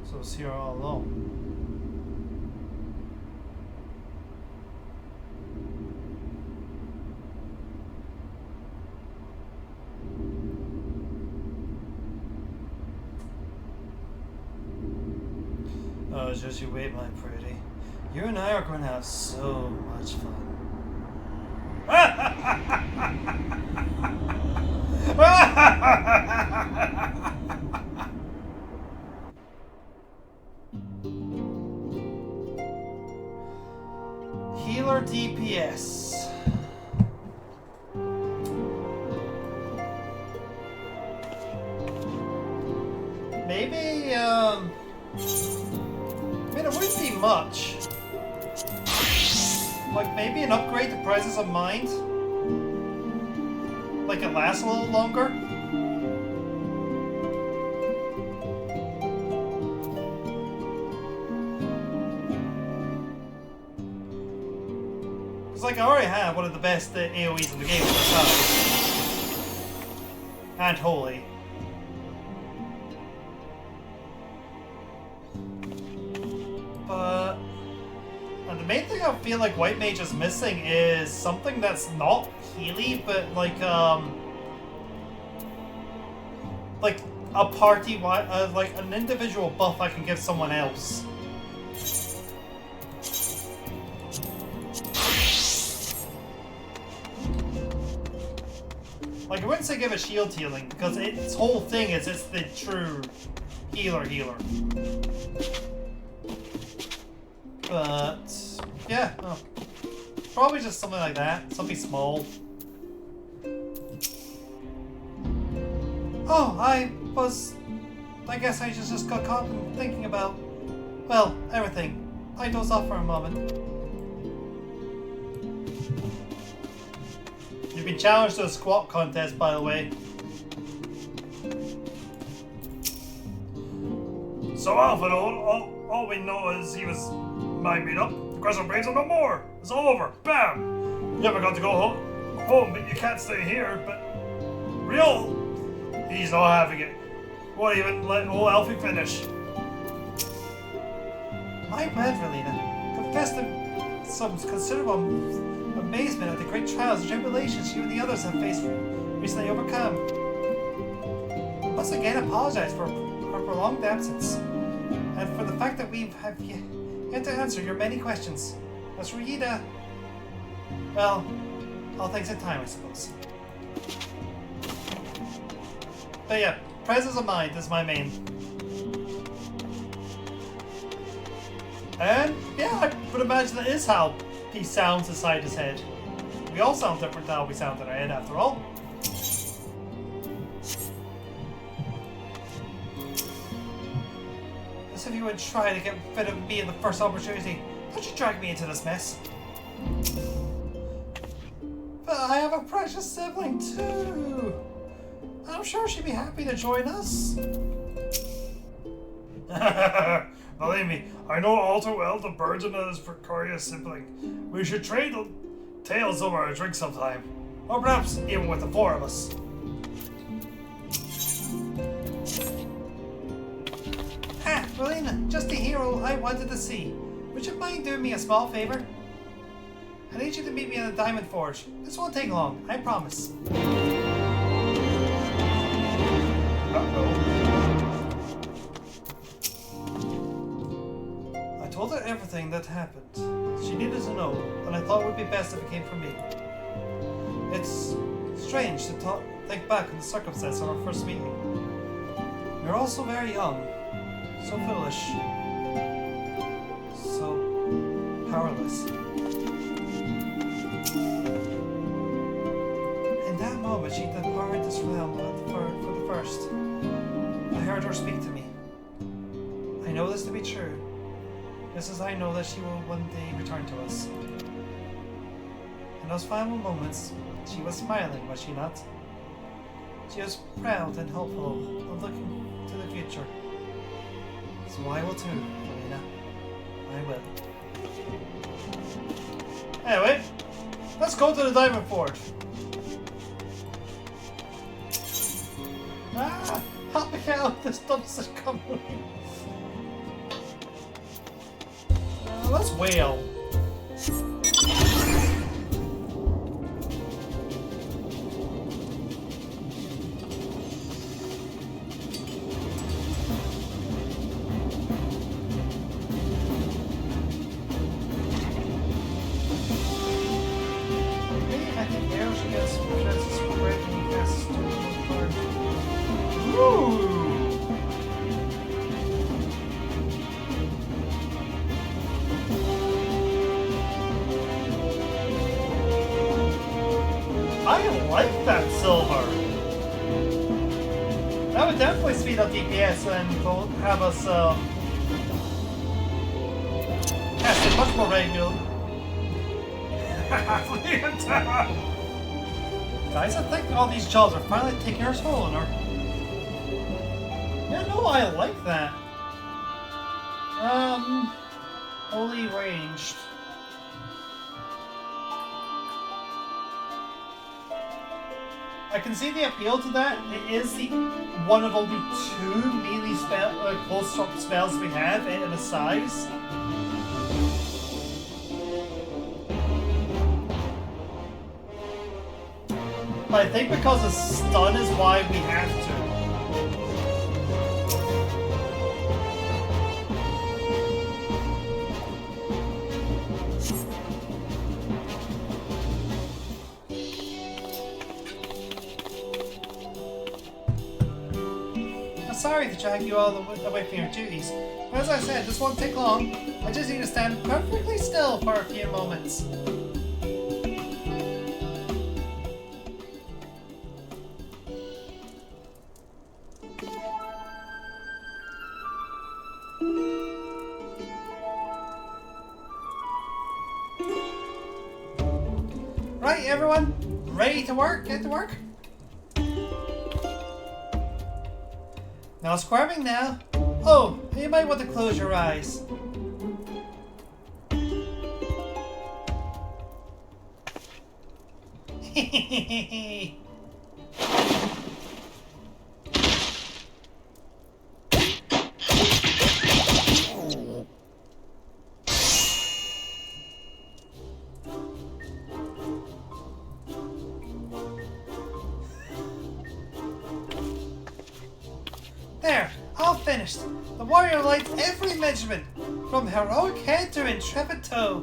So it's here all along. Oh, just you wait, my pretty. You and I are going to have so much fun. Healer DPS. Maybe, I mean, it wouldn't be much. Like, maybe an upgrade to Presence of Mind? Like, it lasts a little longer? It's like I already have one of the best AoEs in the game for size. And holy. But... And the main thing I feel like White Mage is missing is something that's not Healy, but like a party, like an individual buff I can give someone else. Like, I wouldn't say give it shield healing, because its whole thing is it's the true healer. But, yeah, oh. Probably just something like that, something small. Oh, I guess I just got caught in thinking about, well, everything. I dozed off for a moment. You've been challenged to a squat contest, by the way. So Alpha, all we know is he was mind made up. The question brings him no more. It's all over. Bam! You never got to go home, but you can't stay here. But Real, he's not having it. Won't even let old Alfie finish. My bad, Relina. Confessed to some considerable amazement at the great trials and tribulations you and the others have recently overcome. Once again, apologize for our prolonged absence, and for the fact that we have yet to answer your many questions. As for Yida, well, all things in time, I suppose. But yeah, presence of mind is my main. And yeah, I would imagine that is how he sounds inside his head. We all sound different how we sound in our head, after all. As if you would try to get rid of me in the first opportunity. Don't you drag me into this mess. But I have a precious sibling too. I'm sure she'd be happy to join us. Believe me, I know all too well the burden of this precarious sibling. We should trade tales over a drink sometime. Or perhaps even with the four of us. Relina, just the hero I wanted to see. Would you mind doing me a small favor? I need you to meet me in the Diamond Forge. This won't take long, I promise. I told her everything that happened. She needed to know, and I thought it would be best if it came from me. It's strange to think back on the circumstance of our first meeting. We were all so very young, so foolish, so powerless. In that moment, she departed this realm for the first. I heard her speak to me. I know this to be true, just as I know that she will one day return to us. In those final moments, she was smiling, was she not? She was proud and hopeful of looking to the future. So I will too, Relina. I will. Anyway, let's go to the Diamond Forge. Ah! Help me out! This dumpster's coming. Let's wail. I like that silver. That would definitely speed up DPS and have us cast it much more regularly. Guys, I think all these jobs are finally taking our toll on her. Yeah, no, I like that. Holy ranged. I can see the appeal to that. It is the one of only 2 melee close-up spells we have in a size. But I think because of stun is why we have to. Sorry to drag you all away from your duties, but as I said, this won't take long. I just need to stand perfectly still for a few moments. Right, everyone? Ready to work? Get to work? No squirming now. Oh, you might want to close your eyes. There, all finished. The warrior liked every measurement, from heroic head to intrepid toe.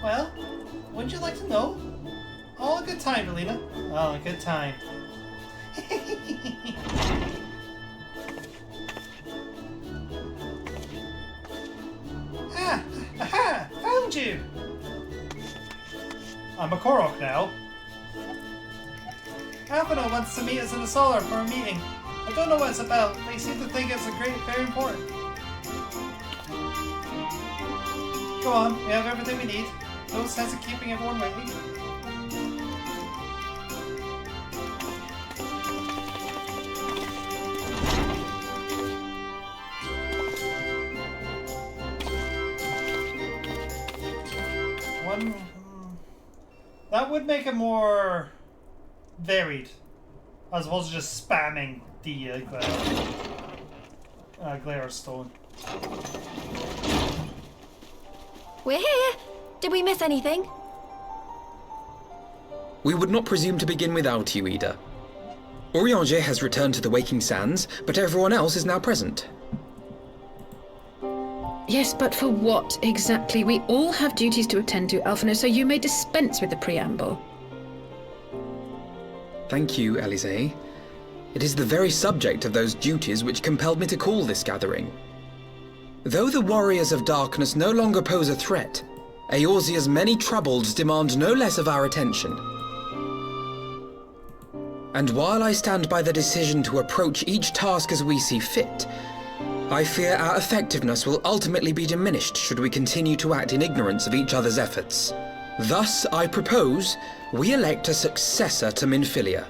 Well, wouldn't you like to know? All a good time, Alina. All a good time. Ah! Aha! Found you! I'm a Korok now. Alphino wants to meet us in the Solar for a meeting. I don't know what it's about. They seem to think it's very important. Go on, we have everything we need. No sense of keeping everyone waiting. That would make it more varied, as opposed to just spamming the glare stone. We're here! Did we miss anything? We would not presume to begin without you, Ida. Orianger has returned to the Waking Sands, but everyone else is now present. Yes, but for what exactly? We all have duties to attend to, Alphino, so you may dispense with the preamble. Thank you, Elise. It is the very subject of those duties which compelled me to call this gathering. Though the Warriors of Darkness no longer pose a threat, Eorzea's many troubles demand no less of our attention. And while I stand by the decision to approach each task as we see fit, I fear our effectiveness will ultimately be diminished should we continue to act in ignorance of each other's efforts. Thus, I propose we elect a successor to Minfilia.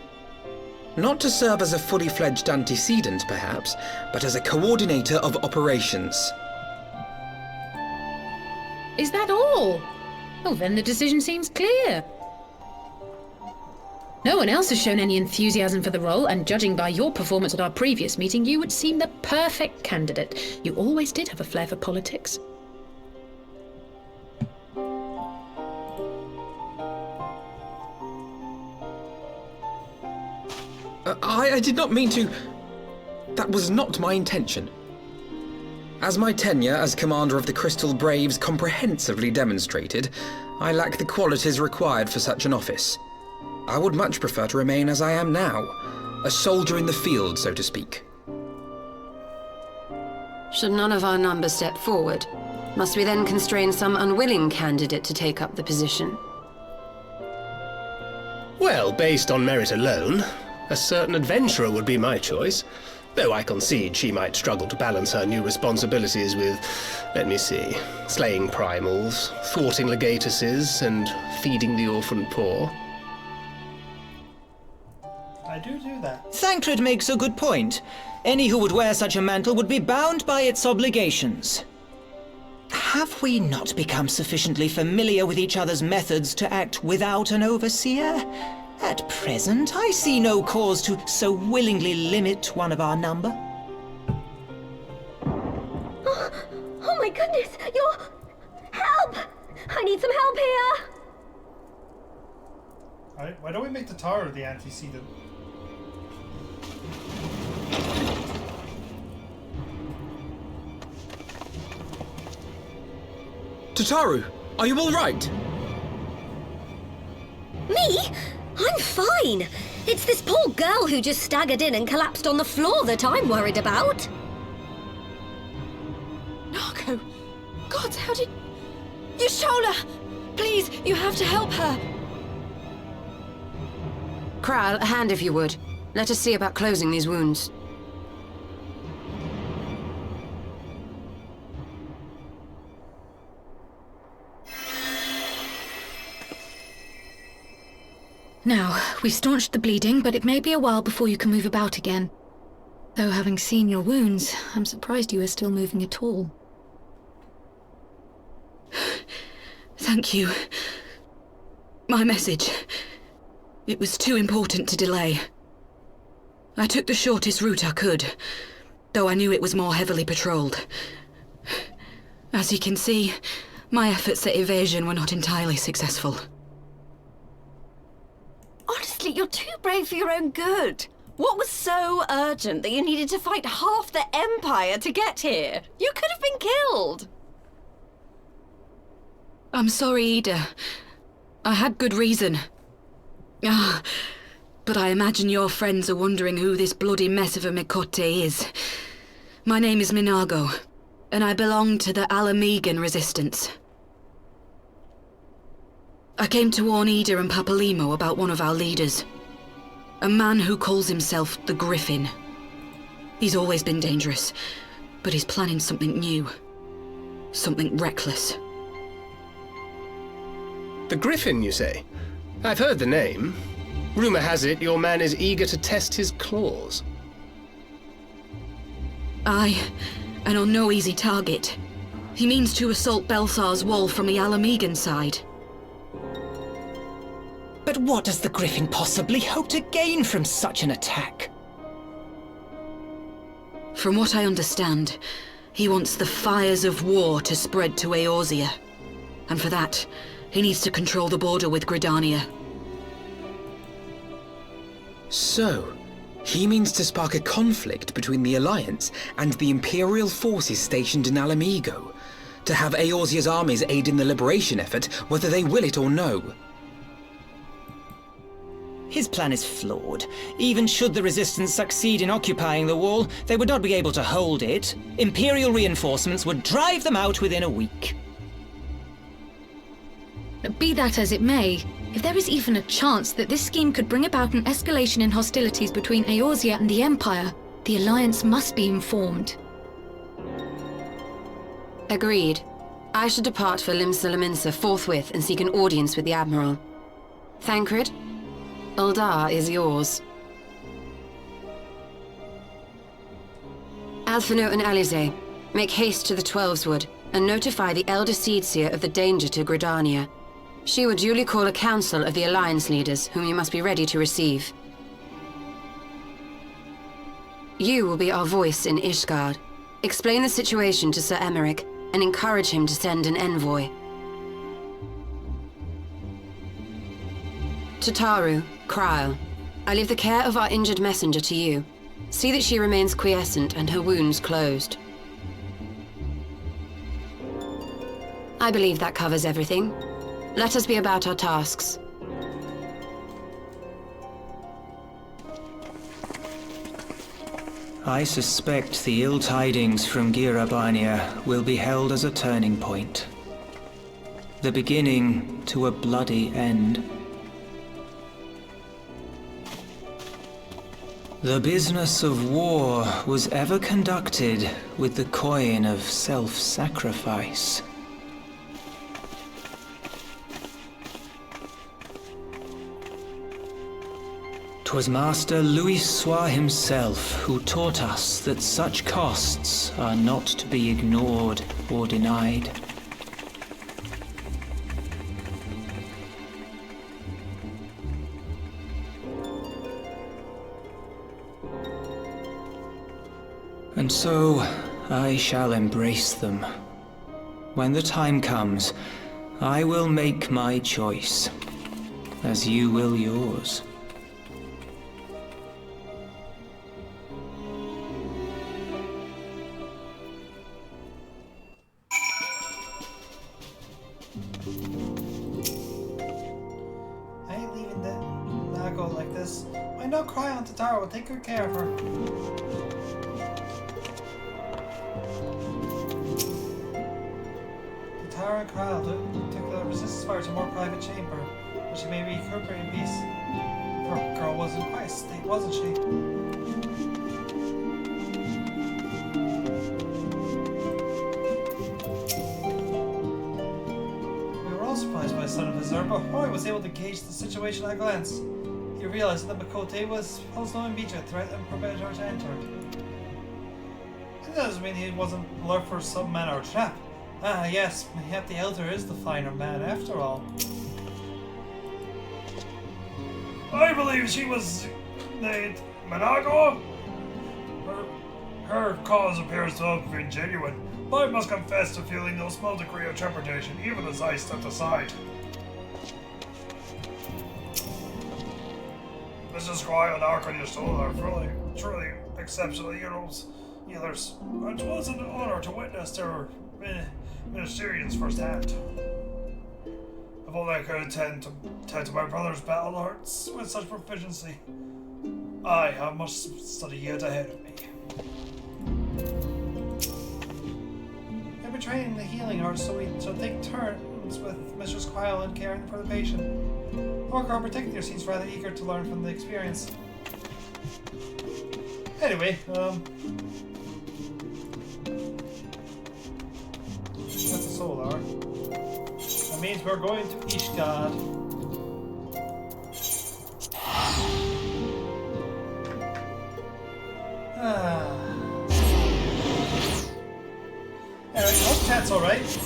Not to serve as a fully fledged antecedent, perhaps, but as a coordinator of operations. Is that all? Oh, then the decision seems clear. No one else has shown any enthusiasm for the role, and judging by your performance at our previous meeting, you would seem the perfect candidate. You always did have a flair for politics. I did not mean to... That was not my intention. As my tenure as commander of the Crystal Braves comprehensively demonstrated, I lack the qualities required for such an office. I would much prefer to remain as I am now, a soldier in the field, so to speak. Should none of our number step forward, must we then constrain some unwilling candidate to take up the position? Well, based on merit alone, a certain adventurer would be my choice. Though I concede she might struggle to balance her new responsibilities with, let me see, slaying primals, thwarting legatuses, and feeding the orphan poor. I do that. Thancred makes a good point. Any who would wear such a mantle would be bound by its obligations. Have we not become sufficiently familiar with each other's methods to act without an overseer? At present, I see no cause to so willingly limit one of our number. Oh my goodness, you're... Help! I need some help here! Alright, why don't we make the tower the antecedent? Tataru, are you all right? Me? I'm fine. It's this poor girl who just staggered in and collapsed on the floor that I'm worried about. Narco! God, how did... Yashola! Please, you have to help her! Kral, a hand if you would. Let us see about closing these wounds. Now, we've staunched the bleeding, but it may be a while before you can move about again. Though having seen your wounds, I'm surprised you are still moving at all. Thank you. My message. It was too important to delay. I took the shortest route I could, though I knew it was more heavily patrolled. As you can see, my efforts at evasion were not entirely successful. Honestly, you're too brave for your own good. What was so urgent that you needed to fight half the Empire to get here? You could have been killed. I'm sorry, Ida. I had good reason. But I imagine your friends are wondering who this bloody mess of a Mikote is. My name is Minago, and I belong to the Alamegan resistance. I came to warn Ida and Papalimo about one of our leaders. A man who calls himself the Griffin. He's always been dangerous, but he's planning something new. Something reckless. The Griffin, you say? I've heard the name. Rumor has it your man is eager to test his claws. Aye, and on no easy target. He means to assault Belsar's wall from the Alamegan side. But what does the Griffin possibly hope to gain from such an attack? From what I understand, he wants the fires of war to spread to Eorzea. And for that, he needs to control the border with Gridania. So, he means to spark a conflict between the Alliance and the Imperial forces stationed in Alamigo, to have Eorzea's armies aid in the liberation effort, whether they will it or no. His plan is flawed. Even should the Resistance succeed in occupying the wall, they would not be able to hold it. Imperial reinforcements would drive them out within a week. Be that as it may, if there is even a chance that this scheme could bring about an escalation in hostilities between Eorzea and the Empire, the Alliance must be informed. Agreed. I shall depart for Lim-Salaminsa forthwith and seek an audience with the Admiral. Thancred, Uldar is yours. Alphino and Alize, make haste to the Twelveswood and notify the Elder Seedseer of the danger to Gridania. She will duly call a council of the Alliance leaders, whom you must be ready to receive. You will be our voice in Ishgard. Explain the situation to Sir Emeric, and encourage him to send an envoy. Tataru, Krile, I leave the care of our injured messenger to you. See that she remains quiescent and her wounds closed. I believe that covers everything. Let us be about our tasks. I suspect the ill tidings from Girabania will be held as a turning point. The beginning to a bloody end. The business of war was ever conducted with the coin of self-sacrifice. 'Twas Master Louis Soir himself who taught us that such costs are not to be ignored or denied. And so, I shall embrace them. When the time comes, I will make my choice, as you will yours. I ain't leaving Nago like this. I know cry on Tatara will take good care of her. Tatara and Kyle took the resistance fire to a more private chamber, where she may recuperate in peace. Poor girl was in quite a state, wasn't she? Surprised by the son of his but Roy was able to gauge the situation at a glance. He realized that Makote was posed no immediate threat and permitted her to enter. It doesn't mean he wasn't alert for some manner of trap. Ah, yes, mayhap the elder is the finer man after all. I believe she was named Manago. Her cause appears to have been genuine. But I must confess to feeling no small degree of trepidation, even as I stepped aside. Mrs. Squire and Archon Stoll are truly exceptional heroes. It was an honor to witness their ministerials firsthand. If only I could attend to my brother's battle arts with such proficiency. I have much study yet ahead of me. We're training the healing arts so we shall take turns with Mistress Quile in caring for the patient. Orca in particular seems rather eager to learn from the experience. Anyway, got the solar. That means we're going to Ishgard. Anyway, hope chat's alright.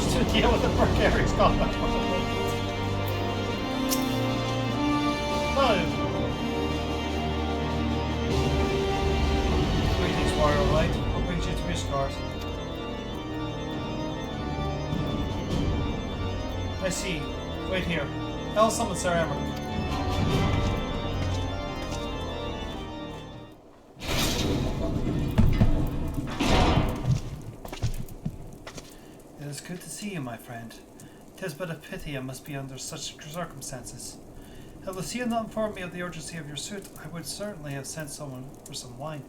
To deal with the precarious combat. Greetings, warrior, right? What brings you to Ishgard? I see. Wait here. I'll summon Sir Emmerich. It is good to see you, my friend. 'Tis but a pity I must be under such circumstances. Had Lucia not informed me of the urgency of your suit, I would certainly have sent someone for some wine.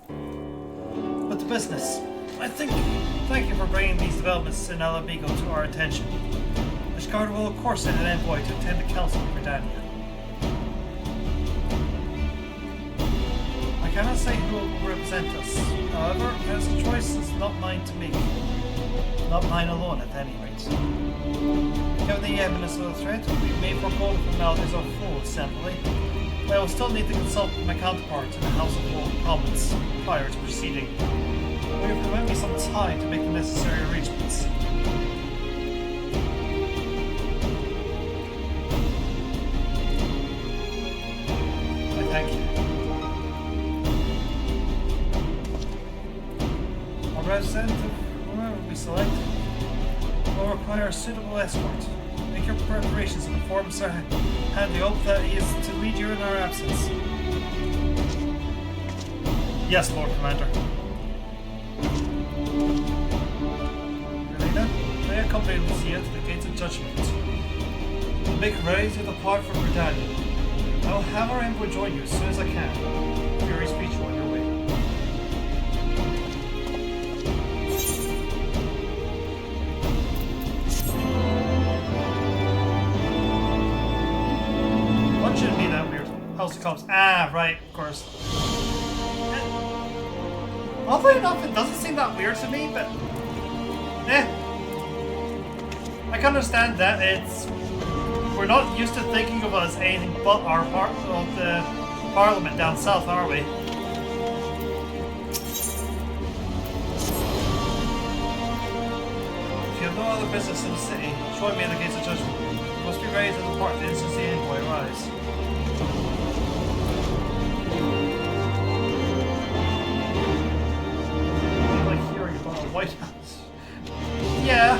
But to business. Thank you for bringing these developments in Alamigo to our attention. Ishgard will of course send an envoy to attend the council in Britannia. I cannot say who will represent us. However, as the choice is not mine to make. Not mine alone, at any rate. Given the evidence of the threat, we may forego the formalities of full assembly. But I will still need to consult with my counterparts in the House of Commons prior to proceeding. Will you permit me some time to make the necessary arrangements? I thank you. Our representative, whoever we select, will require a suitable escort. Make your preparations and inform Sir Handy Hope that he is to lead you in our absence. Yes, Lord Commander. Relena, may I accompany Lucia to the gates of judgment? We'll make ready to depart from Britannia. I will have our envoy join you as soon as I can. Fury's speech on your way. What should be that weird? House of Cops. Ah, right, of course. Oddly enough, it doesn't seem that weird to me, but I can understand that we're not used to thinking of us anything but our part of the Parliament down south, are we? If you have no other business in the city, join me in the gates of judgment. You must be ready to depart the instant the envoy arrives. I like hearing about the White House. Yeah.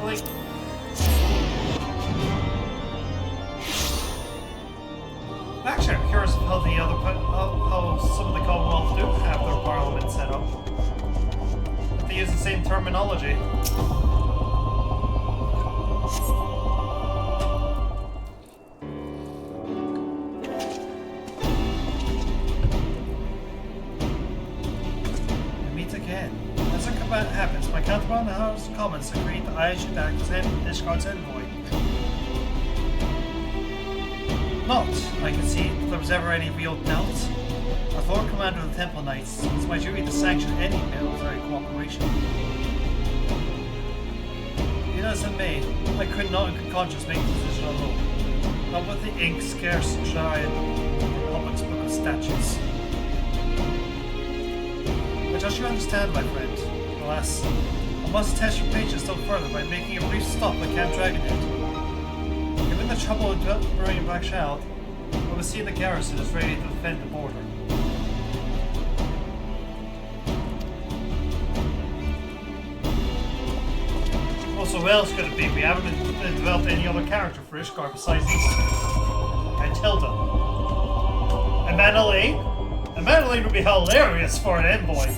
Like, actually, I'm curious how how some of the Commonwealth do have their parliament set up. If they use the same terminology. We meet again. As a command happens, my counterpart in the House of Commons agreed that I should act as Ishgard's envoy. Not, I can see, if there was ever any real doubt. As Lord Commander of the Temple Knights, it's my duty to sanction any military cooperation. Be that as it may, I could not in good conscience make the decision alone. Not with the ink scarce dry in the Republic's Book of Statutes. But as you understand, my friend, alas, I must test your patience still further by making a brief stop at Camp Dragonhead. Given the trouble of bringing Black Child, I will see the garrison is ready to defend the border. Also, who else could it be? We haven't developed any other character for Ishgard besides these two. And Tilda. And Madeleine? And Madeleine would be hilarious for an envoy.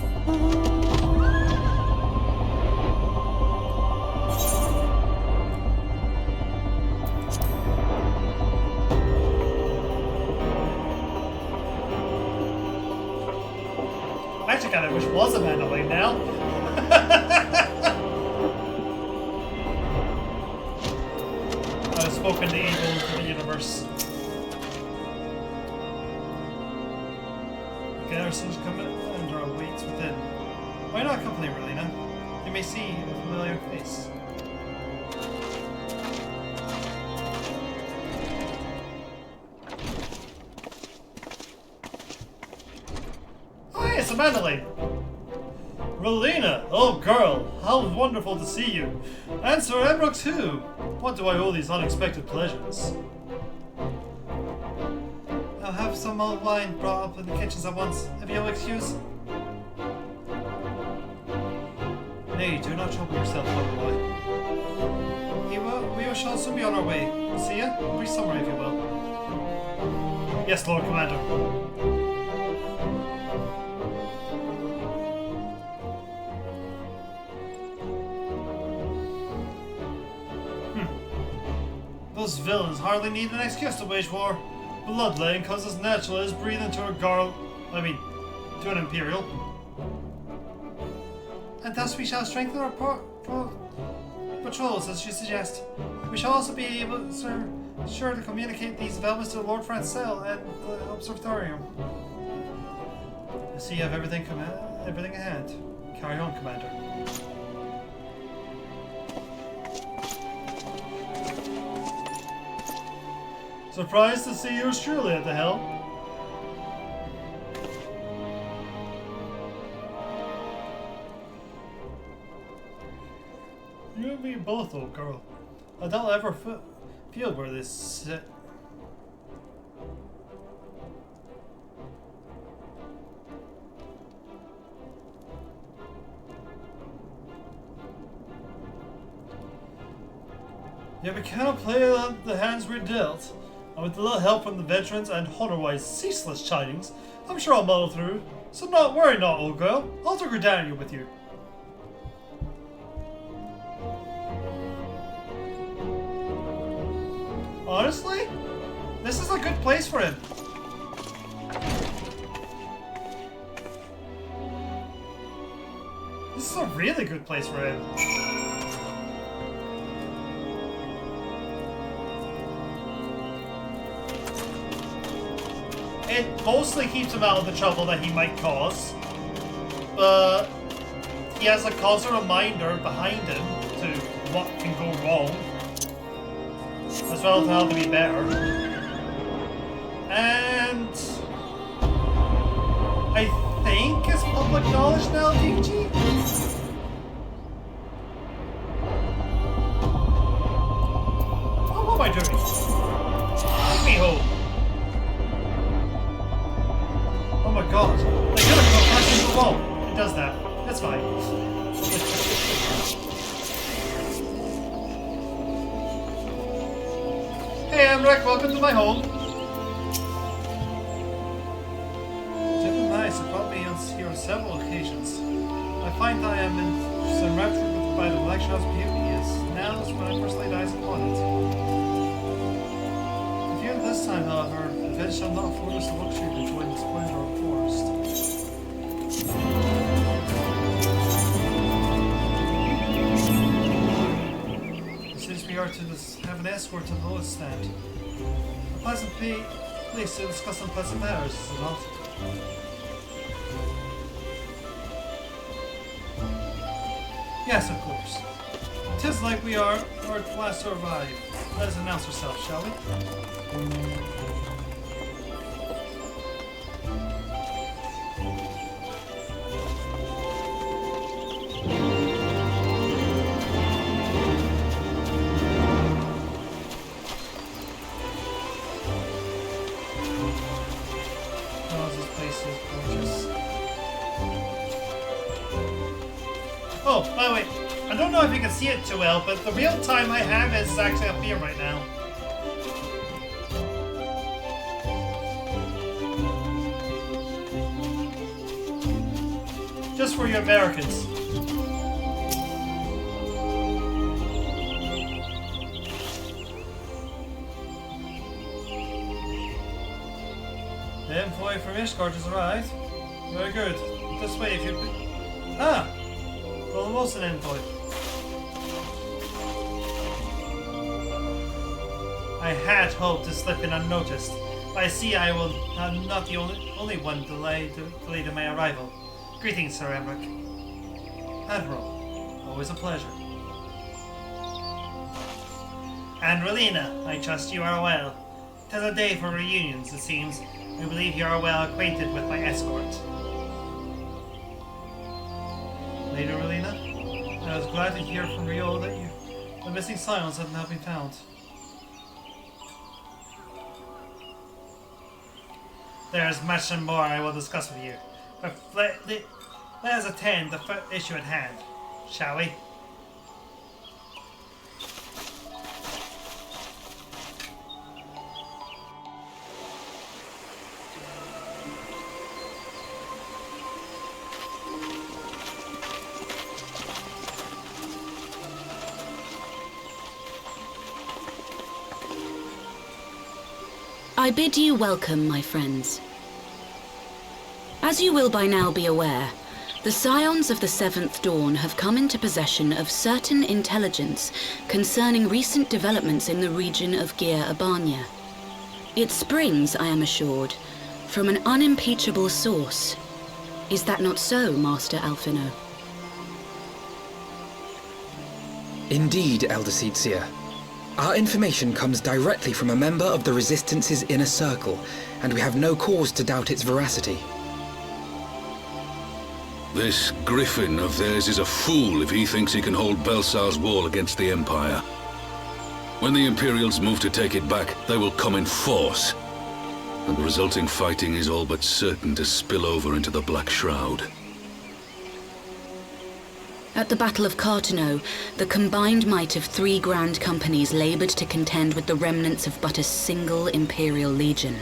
I actually kind of wish it was a Madeleine now. I've spoken the evil of the universe. The garrison's coming under awaits within. Why not accompany Relina? You may see a familiar face. It's Madeleine! Relina! Oh girl, how wonderful to see you! And Sir Emrock too! What do I owe these unexpected pleasures? I'll have some mulled wine brought up in the kitchens at once, if you'll excuse. Nay, do not trouble yourself, little boy. We shall soon be on our way. See ya? A brief summary, if you will. Yes, Lord Commander. Those villains hardly need an excuse to wage war. Bloodletting comes as natural as breathing to to an Imperial. And thus we shall strengthen our patrols, as you suggest. We shall also be able, sure to communicate these developments to Lord Francel and the Observatorium. I see you have everything at hand. Carry on, Commander. Surprised to see yours truly at the helm. You and me both, old girl. I don't ever feel where this sit. Yet we cannot play the hands we're dealt. And with a little help from the veterans and otherwise ceaseless chidings, I'm sure I'll muddle through. So worry not, old girl. I'll take Gridania with you. Honestly, this is a good place for him. This is a really good place for him. supposedly keeps him out of the trouble that he might cause, but he has a constant reminder behind him to what can go wrong, as well as how to be better. And I think it's public knowledge now, DG? Oh, what am I doing? Take me home. Oh my god. I gotta go back into the wall. It does that. That's fine. Hey, I'm Rick. Welcome to my home. It's nice. I've brought me here on several occasions. I find that I am enraptured by the Blackshaw's beauty. Yes, now is when I first laid eyes upon it. If here this time, however, events shall not afford us the luxury of enjoying the splendor of the forest. We are to have an escort to the lowest stand. A pleasant place to discuss unpleasant matters, is it not? Yes, of course. 'Tis like we are at last to arrive. Let us announce ourselves, shall we? Oh, by the way, I don't know if you can see it too well, but the real time I have is actually up here right now. Just for you Americans. The employee from Ishgard has arrived. Very good. This way if you... Ah! Almost an envoy. I had hoped to slip in unnoticed, but I see I will not the only one delayed in my arrival. Greetings, Sir Emmerich. Admiral, always a pleasure. And Relina, I trust you are well. 'Tis a day for reunions, it seems. I believe you are well acquainted with my escort. Lady Relina, I was glad to hear from Rio that the missing scions have now been found. There is much more I will discuss with you, but let us attend the issue at hand, shall we? I bid you welcome, my friends. As you will by now be aware, the Scions of the Seventh Dawn have come into possession of certain intelligence concerning recent developments in the region of Gyr Abania. It springs, I am assured, from an unimpeachable source. Is that not so, Master Alphino? Indeed, Elder Seedseer. Our information comes directly from a member of the Resistance's inner circle, and we have no cause to doubt its veracity. This griffin of theirs is a fool if he thinks he can hold Belsar's wall against the Empire. When the Imperials move to take it back, they will come in force, and the resulting fighting is all but certain to spill over into the Black Shroud. At the Battle of Cartano, the combined might of 3 grand companies labored to contend with the remnants of but a single Imperial legion.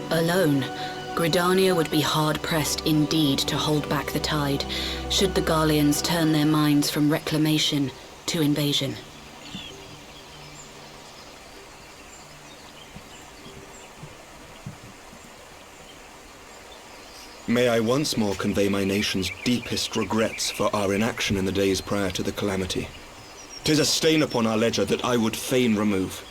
Alone, Gridania would be hard-pressed indeed to hold back the tide, should the Garleans turn their minds from reclamation to invasion. May I once more convey my nation's deepest regrets for our inaction in the days prior to the calamity. 'Tis a stain upon our ledger that I would fain remove.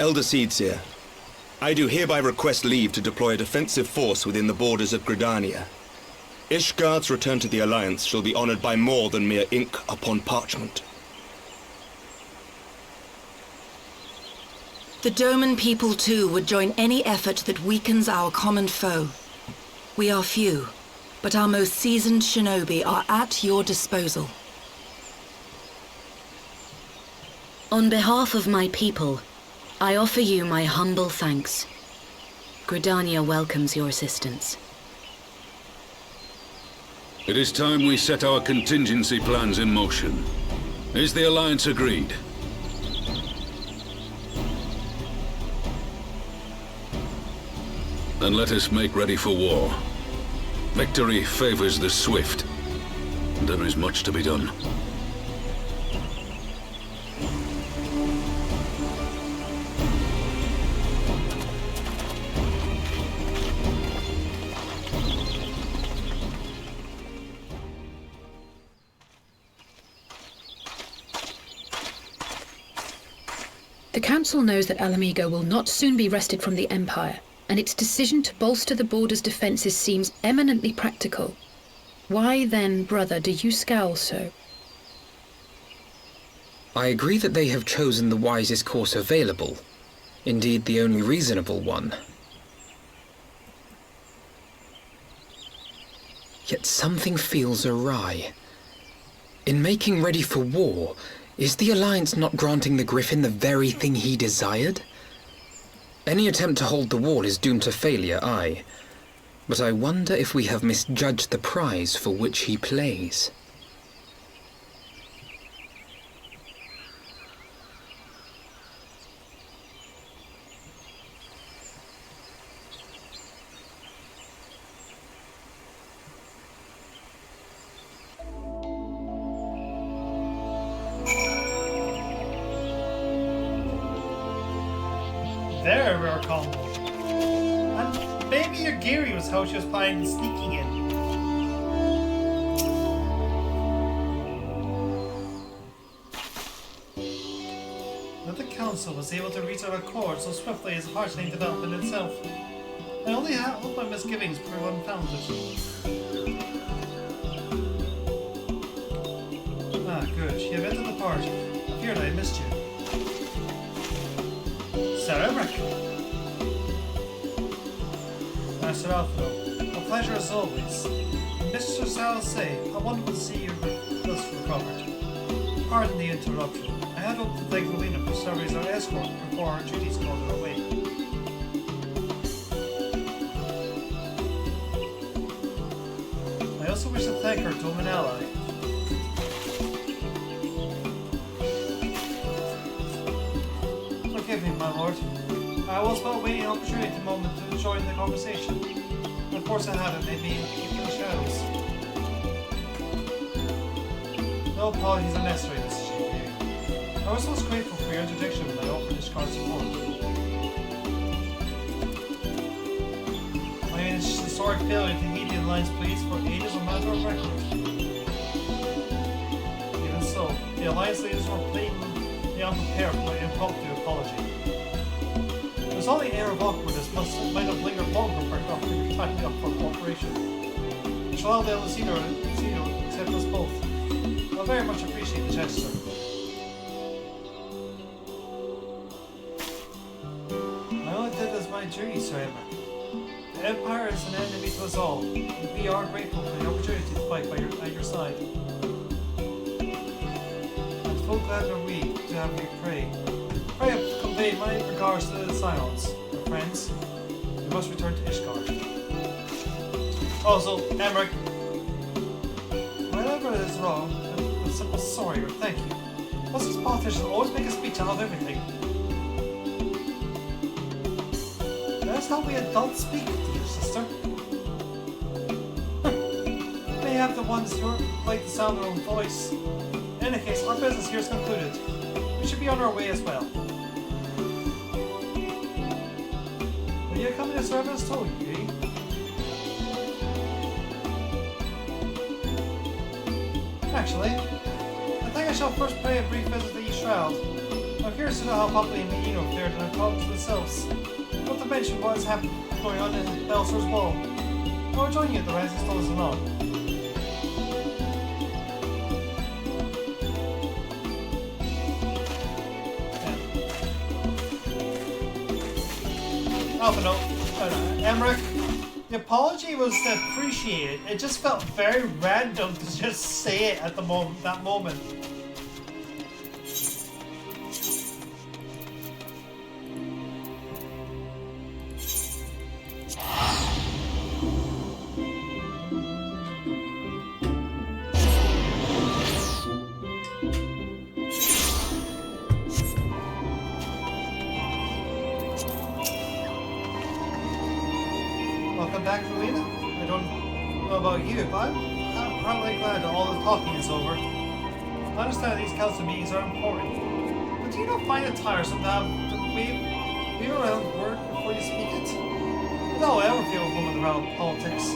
Elder Seedseer, I do hereby request leave to deploy a defensive force within the borders of Gridania. Ishgard's return to the Alliance shall be honored by more than mere ink upon parchment. The Doman people too would join any effort that weakens our common foe. We are few, but our most seasoned shinobi are at your disposal. On behalf of my people, I offer you my humble thanks. Gridania welcomes your assistance. It is time we set our contingency plans in motion. Is the Alliance agreed? Then let us make ready for war. Victory favors the swift. There is much to be done. The Council knows that Alamigo will not soon be wrested from the Empire, and its decision to bolster the border's defences seems eminently practical. Why then, brother, do you scowl so? I agree that they have chosen the wisest course available. Indeed, the only reasonable one. Yet something feels awry. In making ready for war, is the Alliance not granting the Griffin the very thing he desired? Any attempt to hold the wall is doomed to failure, aye. But I wonder if we have misjudged the prize for which he plays. There we are, combo. And maybe Yagiri was how she was planning sneaking in. That the council was able to reach an accord so swiftly is heartening development itself. I only hope my misgivings prove unfounded. Ah, good. You have entered the party. I feared I missed you. Sir Emmerich! Master Alfredo, a pleasure as always. Mr. Salsay, I wonderful to see you thus recovered. Pardon the interruption. I had hoped to thank Rowena for serving as our escort before our duties called her away. I also wish to thank her Doman ally. Forgive me, my lord. I was but waiting an opportunity at the moment to join the conversation. Of course I had it, maybe in the shadows. No apologies are necessary, Mrs. Shakespeare. I was most grateful for your interdiction when I offered Ishgard support. My historic failure to heed the Alliance pleas for aid is a matter of record. Even so, the Alliance leaders were blatantly unprepared for my impromptu apology. There was only an air of awkwardness, plus it might have lingered longer for offering tightly up for cooperation. Which allowed the Elusino to accept us both. I very much appreciate the gesture. I only did as my duty, Sir Emma. The Empire is an enemy to us all, and we are grateful for the opportunity to fight at your side. And full glad are we to have you pray. Pray have conveyed my regards to the Scions. My friends, we must return to Ishgard. Also, Emmerich, whatever is wrong, a simple sorry or thank you. What's these politicians always make a speech out of everything? That's how we adults speak, dear sister. They have the ones who like the sound of their own voice. In any case, our business here is concluded. We should be on our way as well. Will you come to serve as told you, eh? Actually, I think I shall first pay a brief visit to the Shroud. I'm curious to know how Poppy and Miino fared in their problems themselves. Not to mention what is going on in Belser's Wall. I'll join you at the Resistance and on. Alpha note. Emmerich, the apology was appreciated. It just felt very random to just say it at the that moment. Welcome back, Rowena. I don't know about you, but I'm really glad that all the talking is over. I understand these council meetings are important, but do you not find it tiresome to have to weave around word before you speak it? No, I ever feel a woman around politics.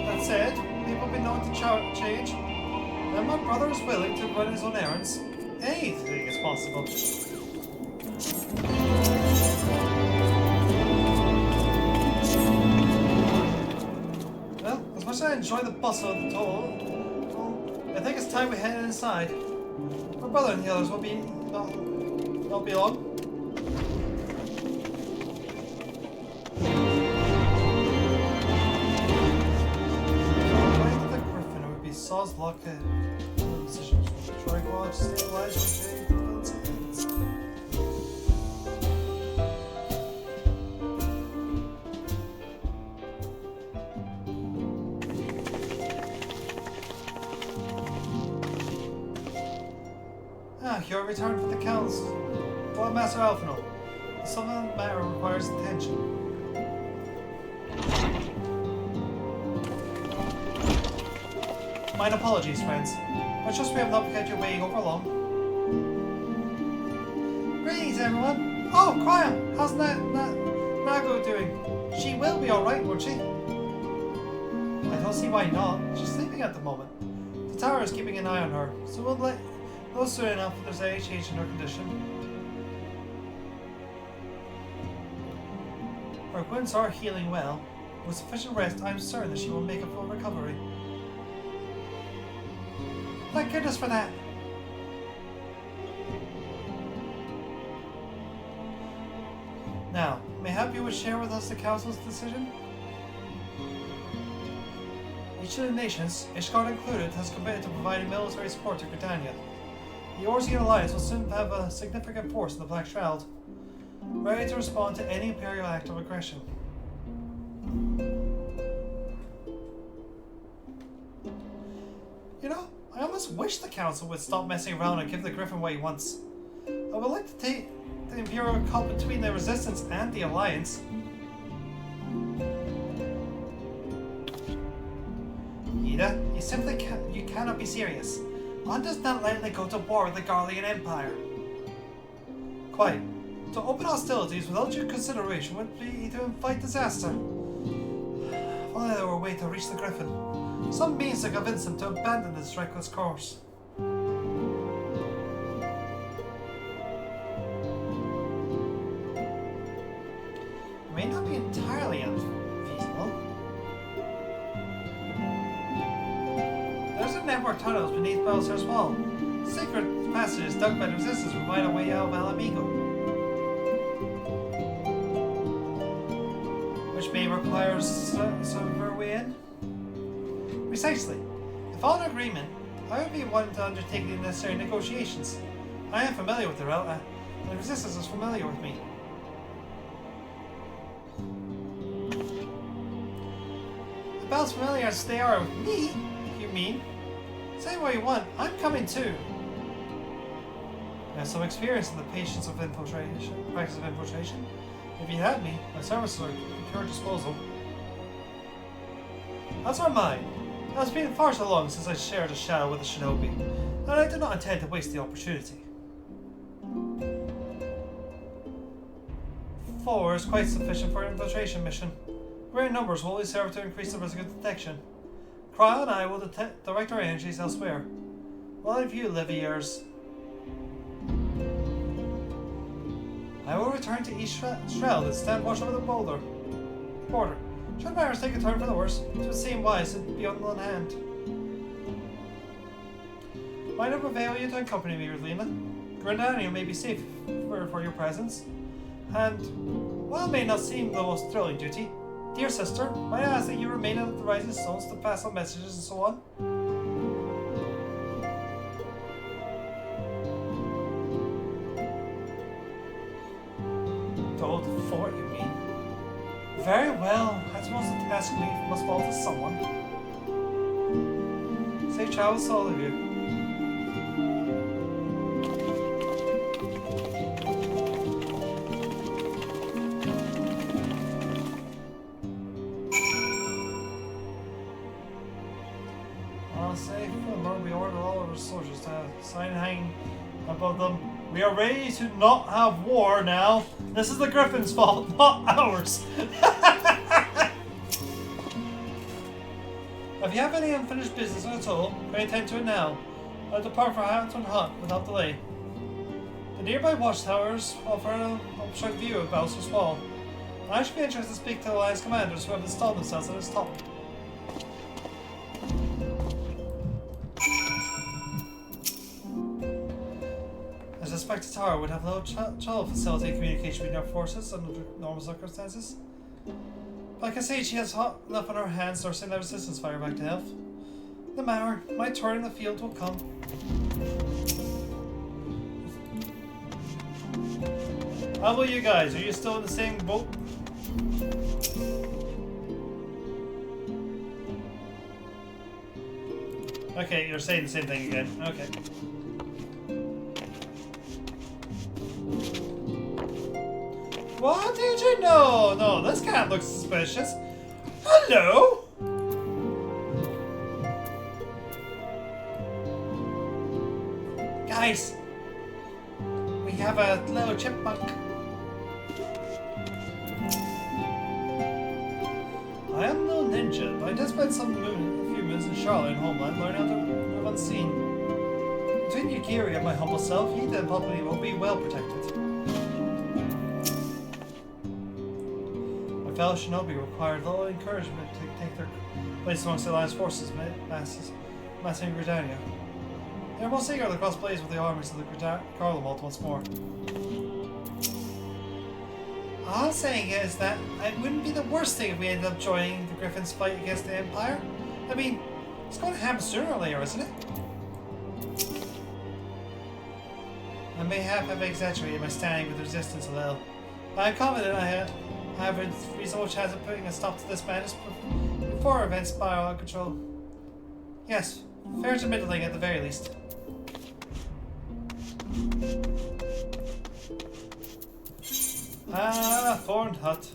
That said, people have been known to change, and my brother is willing to run his own errands. Anything is possible. Well, as much as I enjoy the bustle of the toll, I think it's time we head inside. My brother and the others will be not be long. Right, the Griffin would be Saw's luck decisions. Try to watch, stabilize, with defense events. You're returned from the council. Well, Master Alphino, some of the matter requires attention. My apologies, friends. I trust we have not kept you waiting over long. Greetings, everyone. Oh, Cryon, how's Nago doing? She will be alright, won't she? I don't see why not. She's sleeping at the moment. The tower is keeping an eye on her, so we'll let know soon enough if there's any change in her condition. Her wounds are healing well. With sufficient rest, I am certain that she will make a full recovery. Thank goodness for that. Now, mayhap you would share with us the Council's decision? Each of the nations, Ishgard included, has committed to providing military support to Britannia. The Orsian Alliance will soon have a significant force in the Black Shroud, ready to respond to any Imperial act of aggression. You know, I almost wish the Council would stop messing around and give the Griffin what he wants. I would like to take the Imperial cut between the Resistance and the Alliance. Ida, you simply cannot be serious. One does not lightly go to war with the Garlean Empire. Quite. To open hostilities without due consideration would be to invite disaster. If only there were a way to reach the Griffin. Some means to convince him to abandon this reckless course. It may not be entirely unfeasible. There's a network of tunnels beneath Belser's Wall. Secret passages dug by the Resistance will find a way out of Alamigo. Which may require some way in. Precisely. If all in agreement, I would be one to undertake the necessary negotiations. I am familiar with the route, and the Resistance is familiar with me. About as familiar as they are with me, you mean? Say what you want, I'm coming too. I have some experience in the patience of practice of infiltration. If you had me, my services are at your disposal. That's our mind. It has been far too long since I shared a shadow with a shinobi, and I do not intend to waste the opportunity. 4 is quite sufficient for an infiltration mission. Great numbers will only serve to increase the risk of detection. Cryo and I will direct our energies elsewhere. Well, if you live years. I will return to East Shreld and stand watch over the border. Should matters take a turn for the worse, it would seem wise to be on one hand. Might it prevail you to accompany me, Rosina? Gridania may be safe for your presence. And, while it may not seem the most thrilling duty, dear sister, might I ask that you remain at the Rising Stones to pass on messages and so on? To hold the fort, you mean? Very well, I suppose the task must fall to someone. Safe travels to all of you. We order all of our soldiers to have a sign hanging above them. We are ready to not have war now. This is the Griffin's fault, not ours. If you have any unfinished business at all, pay attention to it now. I'll depart for Hampton Hut without delay. The nearby watchtowers offer an obstruct view of Bowser's Wall. I should be interested to speak to the Alliance commanders who have installed themselves at its top. I suspect the tower would have no trouble facilitating communication between our forces under normal circumstances. But I can say she has enough on her hands to send out resistance fire back to health. No matter, my turn in the field will come. How about you guys? Are you still in the same boat? Okay, you're saying the same thing again. Okay. What did you know? No, this can't look suspicious. Hello? Guys, we have a little chipmunk. I am no ninja, but I did spend a few months in Charlotte and Homeland learning how to move unseen. Between Yukiri and my humble self, he and Poppy will be well protected. My fellow shinobi required little encouragement to take their place amongst the Alliance forces massing Gridania. They are most eager to cross blades with the armies of the Carlomold once more. All I'm saying is that it wouldn't be the worst thing if we ended up joining the Griffin's fight against the Empire. I mean, it's going to happen sooner or later, isn't it? I may have exaggerated my standing with the Resistance a little, but I'm confident I have a reasonable chance of putting a stop to this madness before events spiral out of control. Yes, fair to middling at the very least. Ah, Thorn Hut.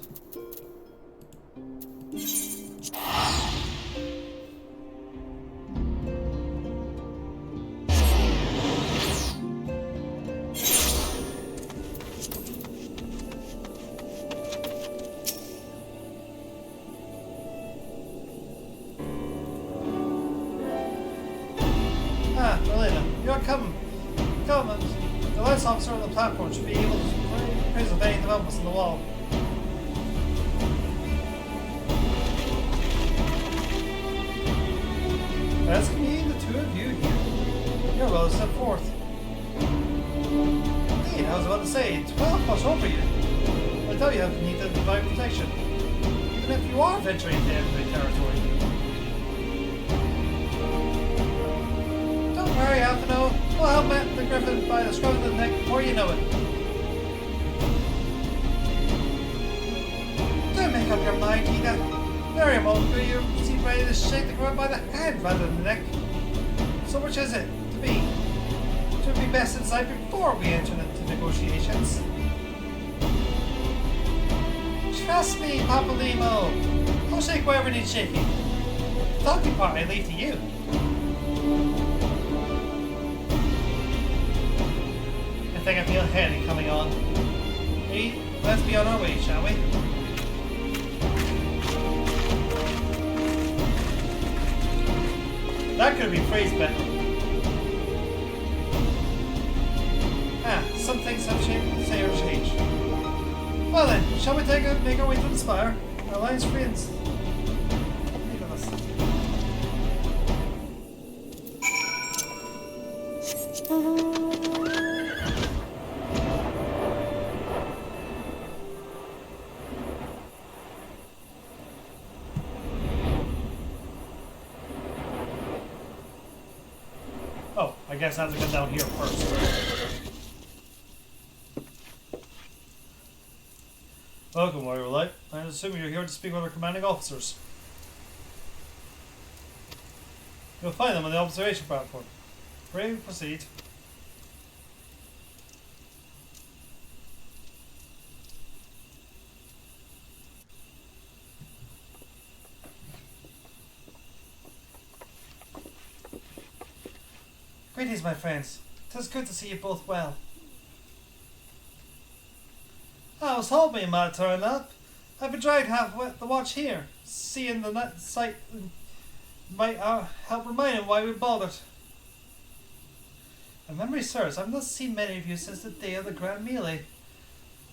Ah, Melina, you're come. Come, the last officer on the platform should be able to appraise of any developments on the wall. Asking me, the two of you here. You're well to step forth. Indeed, I was about to say, 12 plus over you. I tell you have need of divine protection. Even if you are venturing into enemy territory. Don't worry, Alphino. We'll help Matt the Griffin by the scruff of the neck before you know it. Don't make up your mind, Ida. Very moment ago you seemed ready to shake the ground by the hand rather than the neck. So which is it to be? It would be best to decide before we enter into negotiations. Trust me, Papa Limo. I'll shake whatever needs shaking. The talking part I leave to you. I think I feel a headache coming on. Let's be on our way, shall we? That could be phrased better. some things have changed. Well then, shall we make our way to the spire? Our alliance friends. Leave with us. Oh, I guess I have to go down here first. Welcome, Warrior Light. I'm assuming you're here to speak with our commanding officers. You'll find them on the observation platform. Ready to proceed. Greetings, my friends. 'Tis good to see you both well. I was hoping you might turn up. I've enjoyed having the watch here. Seeing the sight might help remind him why we bothered. If memory serves, I've not seen many of you since the day of the Grand Melee.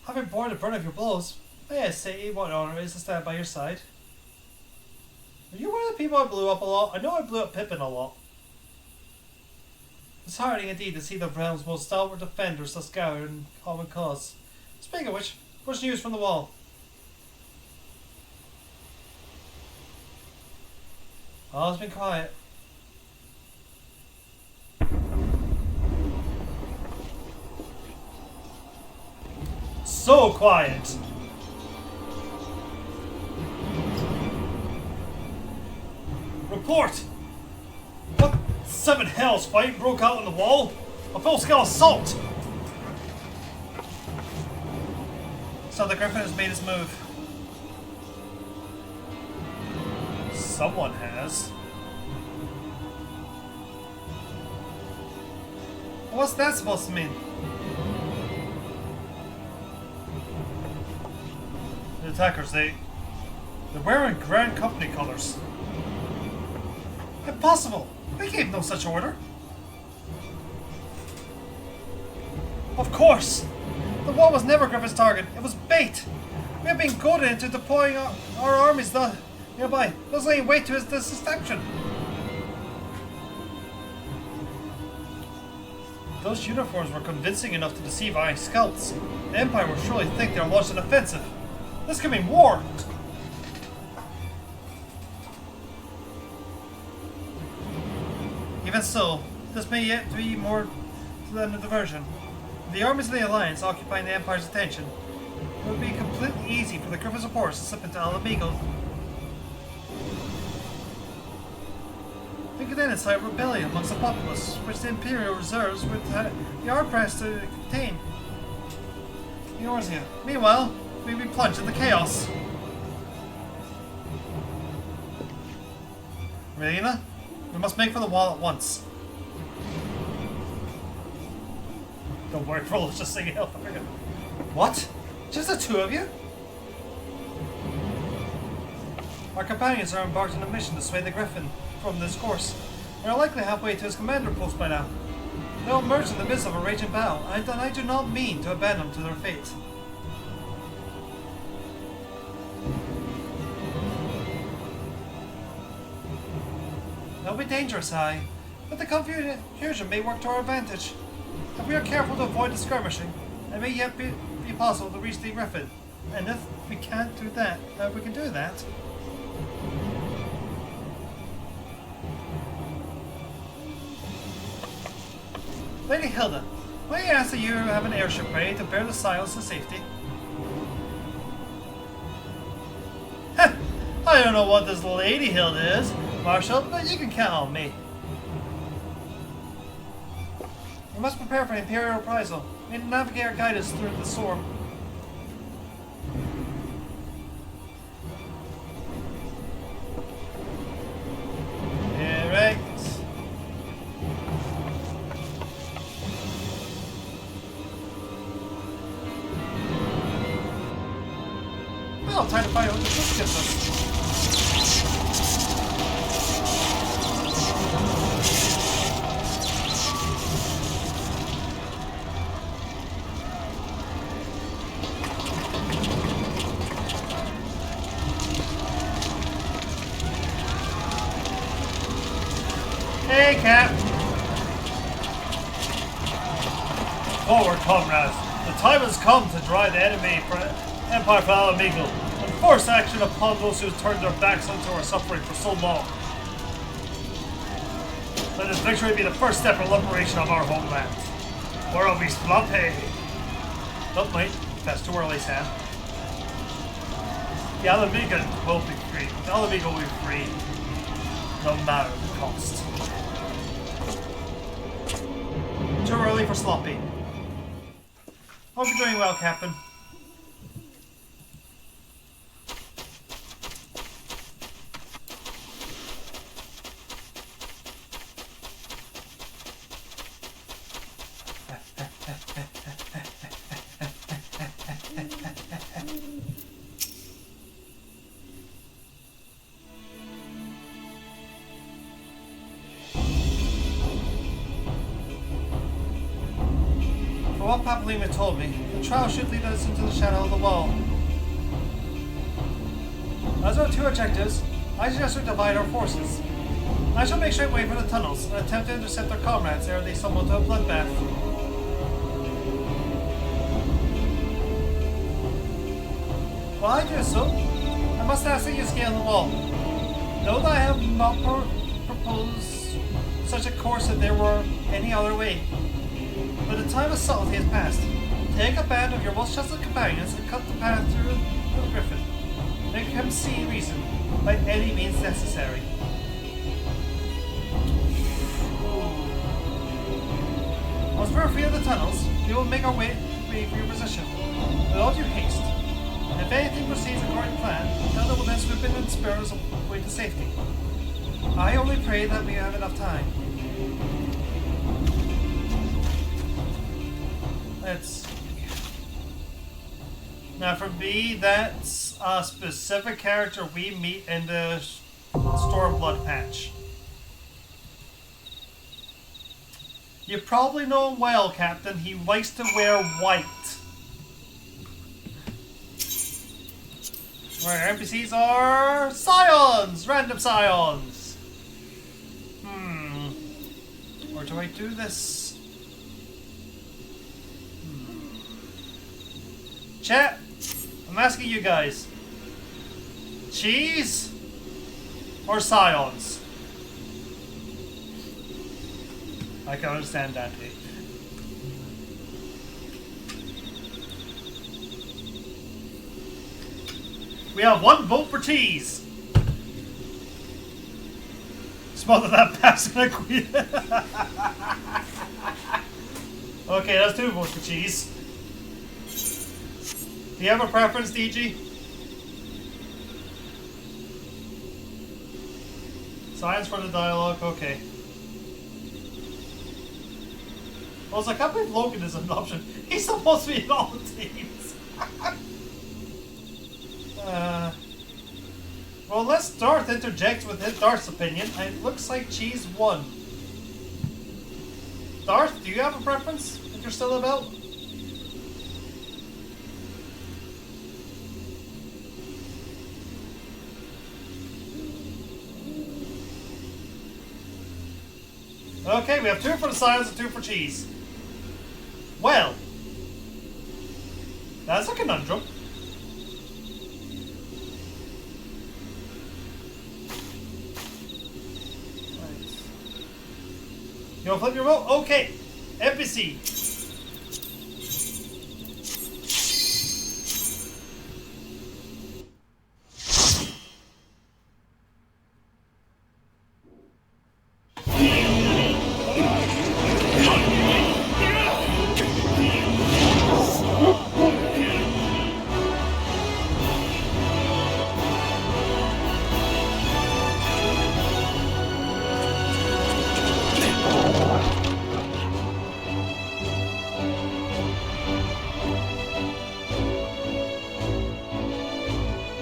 Having borne the brunt of your blows, may I say what honor it is to stand by your side. Are you one of the people I blew up a lot? I know I blew up Pippin a lot. It's heartening indeed to see the realm's most stalwart defenders thus gathered in common cause. Speaking of which, what's news from the wall? All has been quiet. So quiet! Report! What seven hells fight broke out on the wall? A full-scale assault! So the Griffin has made his move. Someone has. What's that supposed to mean? The attackers, they're wearing Grand Company colors. Impossible! They gave no such order. Of course! The wall was never Griffin's target. It was bait. We have been goaded into deploying our armies nearby. Those laying wait to his destruction. Those uniforms were convincing enough to deceive our scouts. The Empire will surely think they're launched an offensive. This could mean war. Even so, this may yet be more than a diversion. The armies of the Alliance occupying the Empire's attention, it would be completely easy for the Griffin's reports to slip into Alamigo. We could then incite a rebellion amongst the populace, which the Imperial reserves would be hard-pressed to contain. Eorzea. Meanwhile, we'd be plunged into chaos. Relina, we must make for the wall at once. Don't worry, Frollo's just singing help. What? Just the two of you? Our companions are embarked on a mission to sway the Griffin from this course. We are likely halfway to his commander post by now. They'll emerge in the midst of a raging battle, and I do not mean to abandon them to their fate. That'll be dangerous, aye, but the confusion may work to our advantage. If we are careful to avoid the skirmishing, it may yet be possible to reach the Griffin. And if we can't do that, if we can do that, Lady Hilda, may I ask that you have an airship ready to bear the silence to safety? Heh, I don't know what this Lady Hilda is, Marshal, but you can count on me. We must prepare for Imperial reprisal. We need to navigate our guidance through the storm. Correct. Well, time to find out what the book gives us. Cap. Forward, comrades. The time has come to drive the enemy for Empire for Alamigo and force action upon those who have turned their backs onto our suffering for so long. Let this victory be the first step in liberation of our homeland. Or we sloppy. Don't wait, that's too early, Sam. The Alamigo will be free. The Alamigo will be free, no matter the cost. Too early for sloppy. Hope you're doing well, Captain. What Papalima told me, the trial should lead us into the shadow of the wall. As our two objectives, I suggest we divide our forces. I shall make straight way for the tunnels and attempt to intercept their comrades ere they stumble into a bloodbath. While I do so, I must ask that you scale the wall. Note that I have not proposed such a course if there were any other way. But the time of subtlety has passed. Take a band of your most trusted companions and cut the path through the griffin. Make him see reason by any means necessary. Once we're free of the tunnels, we will make our way for your position. With all due haste. And if anything proceeds according to plan, Zelda will then swoop in and spur us away to safety. I only pray that we have enough time. Let's see. Now for me, that's a specific character we meet in the Stormblood patch. You probably know him well, Captain. He likes to wear white. Where NPCs are scions! Random scions! Or do I do this? Chat, I'm asking you guys. Cheese or scions? I can understand that. We have one vote for cheese. Smother that passing queen. Okay, that's 2 votes for cheese. Do you have a preference, DG? Science for the dialogue, okay. Also, I can't believe Logan is an option. He's supposed to be in all the teams. Well, let's Darth interject with his Darth's opinion, and it looks like Cheese won. Darth, do you have a preference if you're still about? Okay, we have 2 for the science and 2 for cheese. Well, that's a conundrum. Right. You wanna flip your vote? Okay. NPC.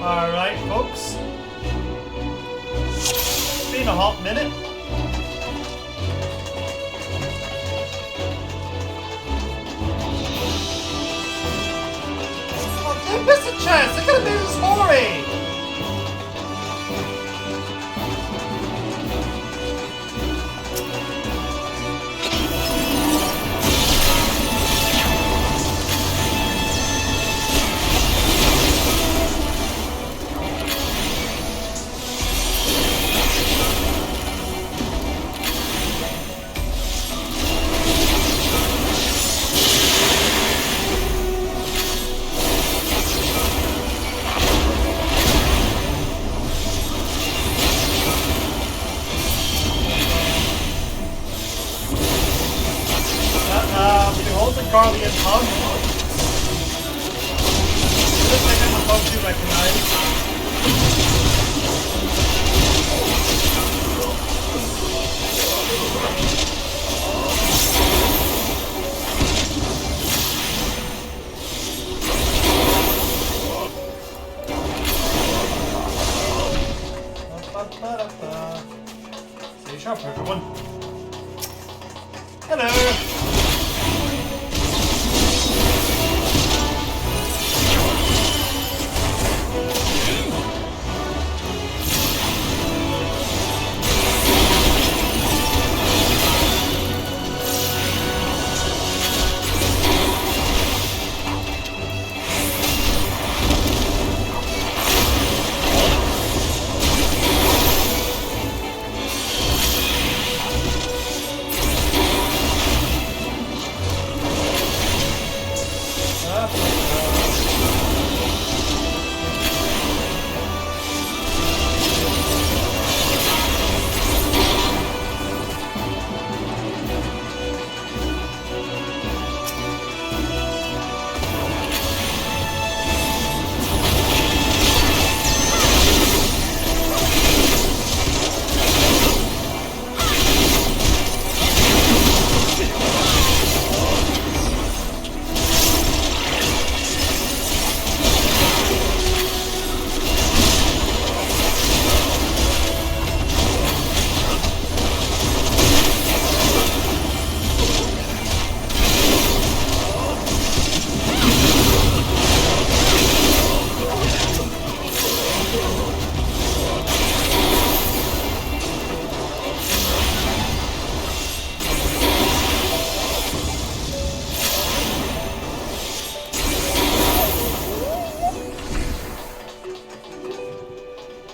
Alright, folks. It's been a hot minute. Oh, they missed a chance! They could have made a story! a Guardian pug. Looks like I'm a pug you recognize. Stay sharp, everyone. Hello.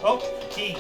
Oh, key.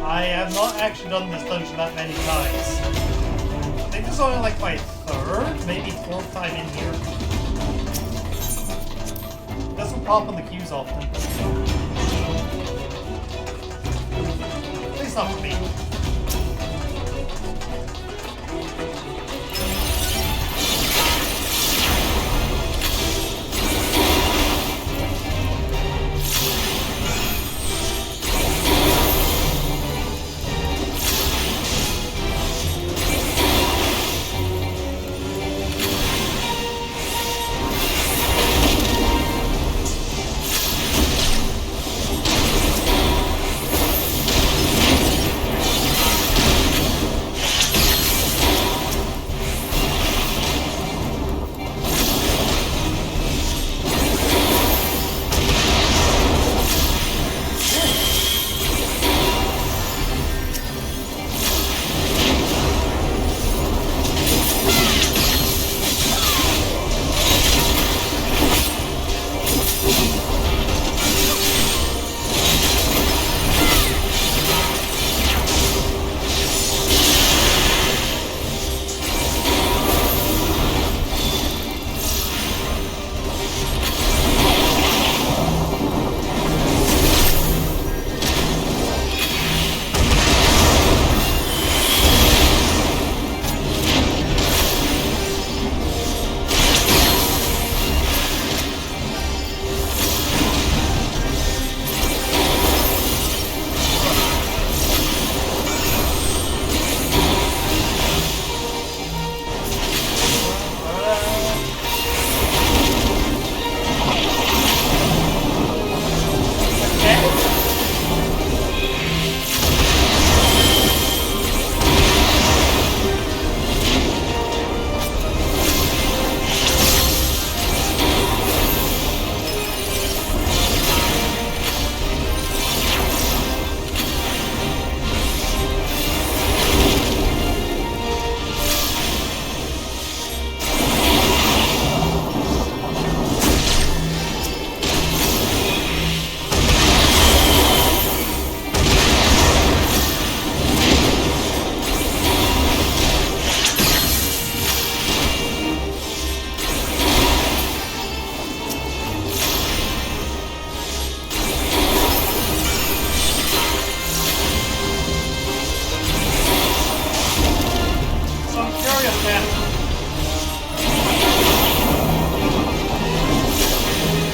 I have not actually done this dungeon that many times. I think this is only like my third, maybe fourth time in here. It doesn't pop on the queues often. At least not for me. Yes, man.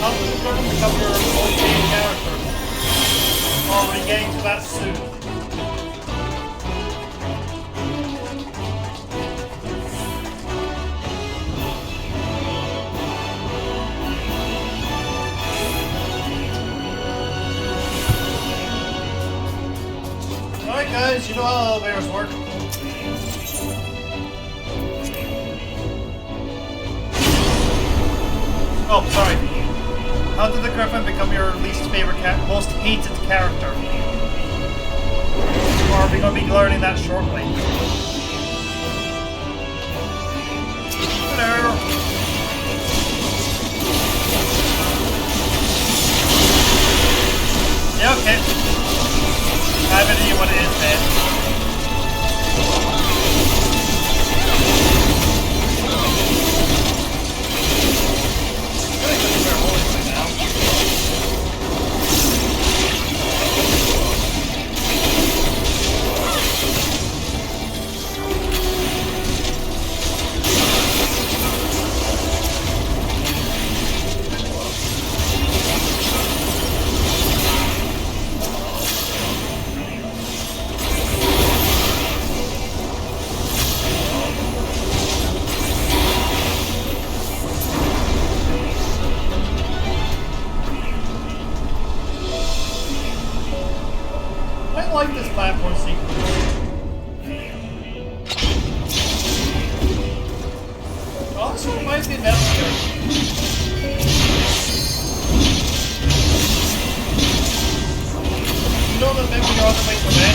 How did the Griffin become your old main character? Already getting to that soon. Alright guys, you know how elevators work. Oh, sorry. How did the Griffin become your least favorite most hated character? Or are we going to be learning that shortly? Hello. Yeah, okay. I have no idea what it is, man. I like this platform sequence. Oh, this one reminds me of Metal Gear. You know that maybe you're on the way to bed?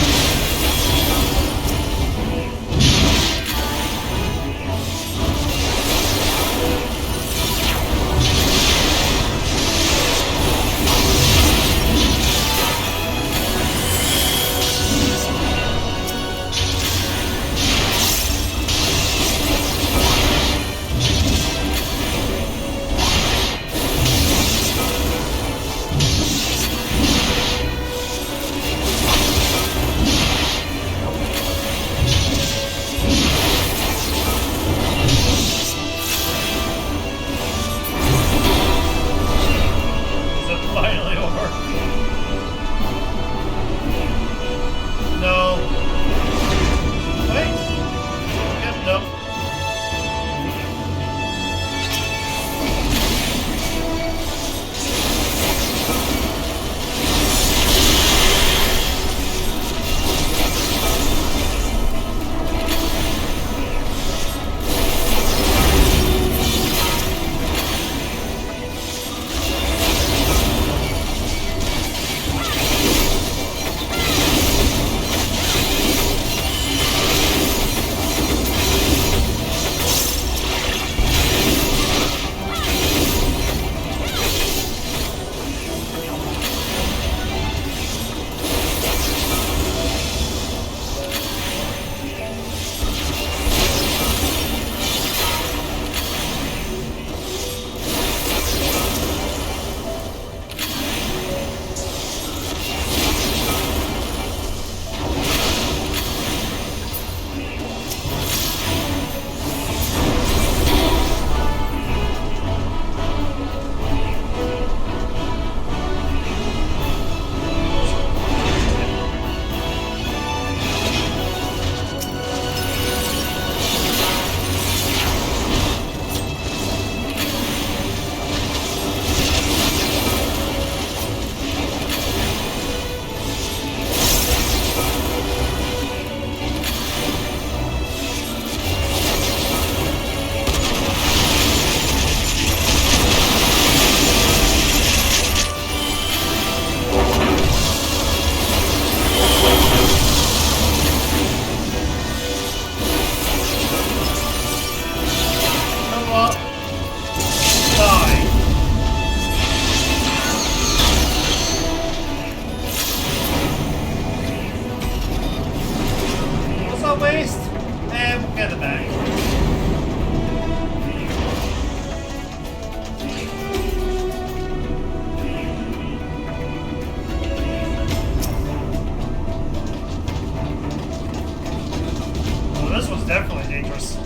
This was definitely dangerous.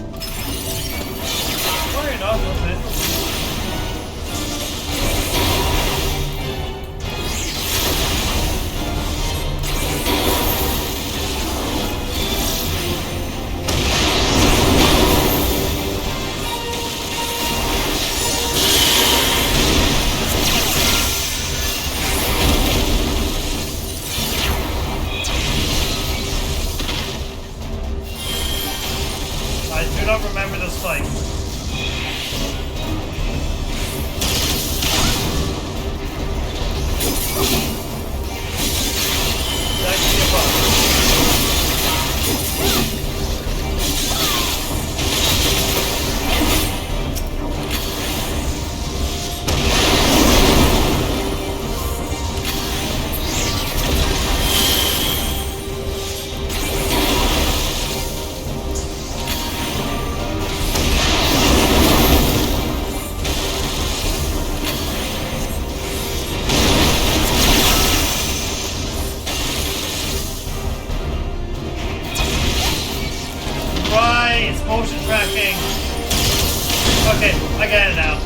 Worry not, okay. I do not remember this fight. That could be a problem. Right, it's motion tracking. Okay, I get it now.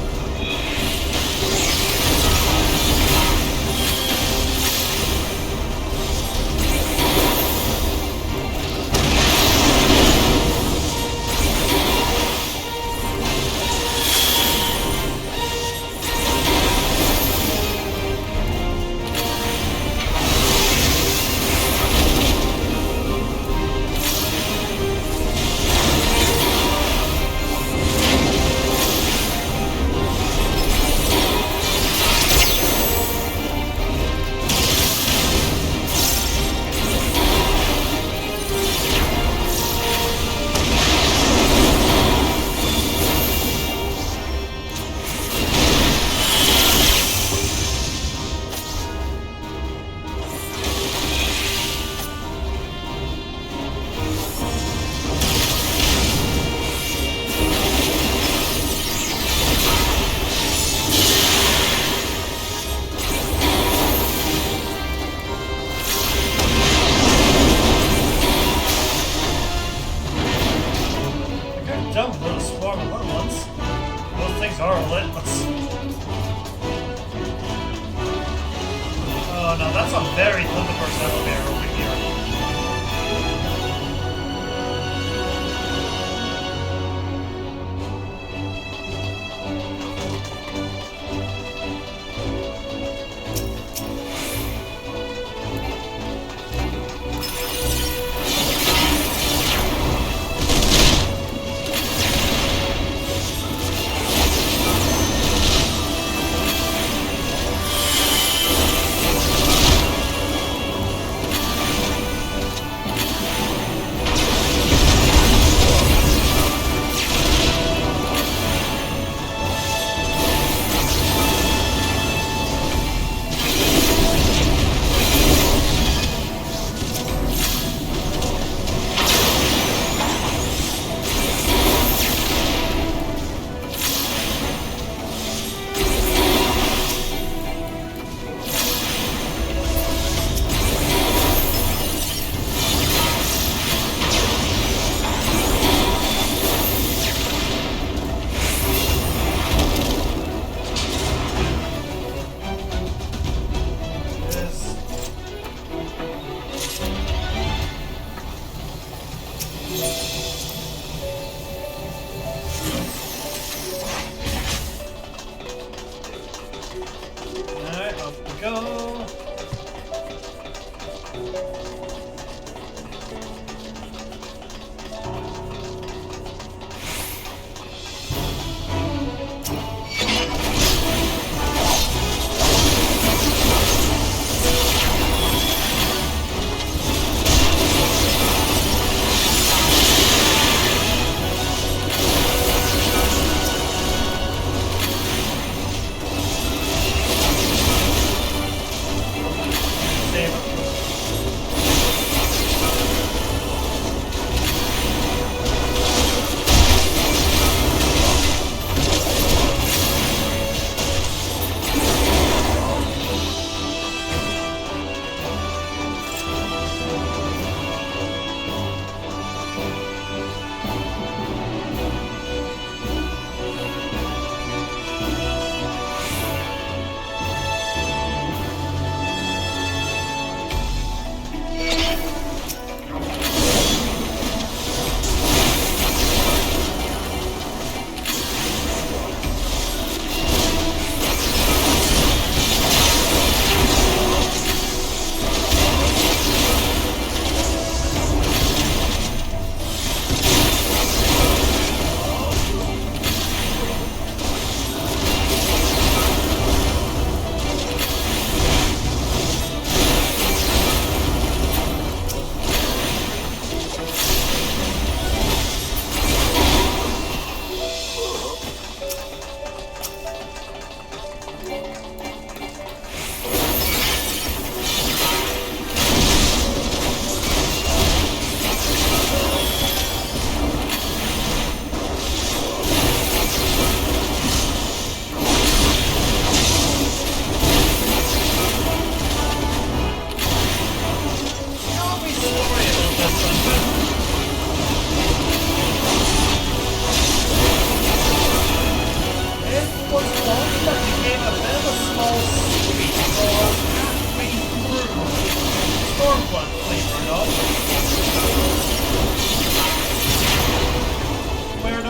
Jump little swarm of little ones. Those things are relentless. Oh no, that's a very Thunderburst elevator over here.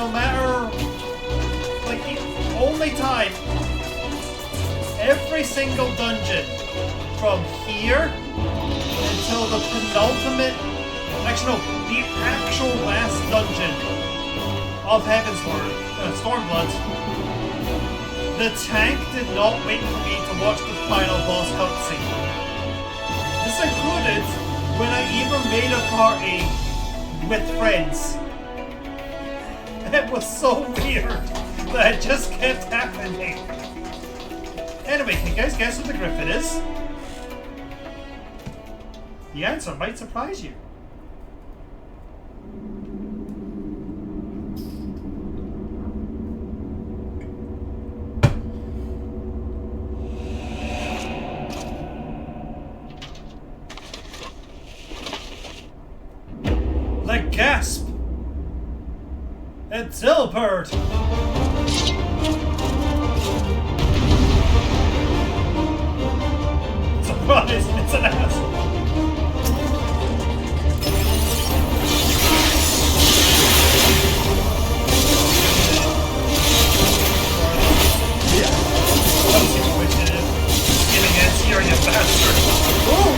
no matter, like, the only time, every single dungeon from here until the penultimate, actually no, the actual last dungeon of Stormblood, the tank did not wait for me to watch the final boss cutscene. This included when I even made a party with friends. It was so weird that it just kept happening. Anyway, can you guys guess what the griffin is? The answer might surprise you. The gasp! It's Zilbert! Surprise! It's an ass! Let's see which it is. Get against here, you bastard! Ooh.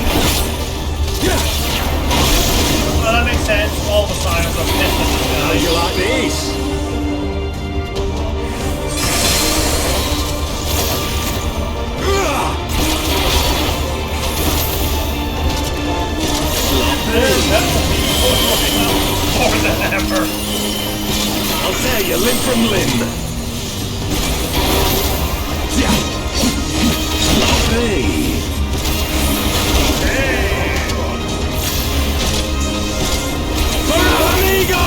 Well, that makes sense. All the signs are pissed at this guy. You like these? More than ever. I'll tear you limb from limb. Sloppy. Amigo!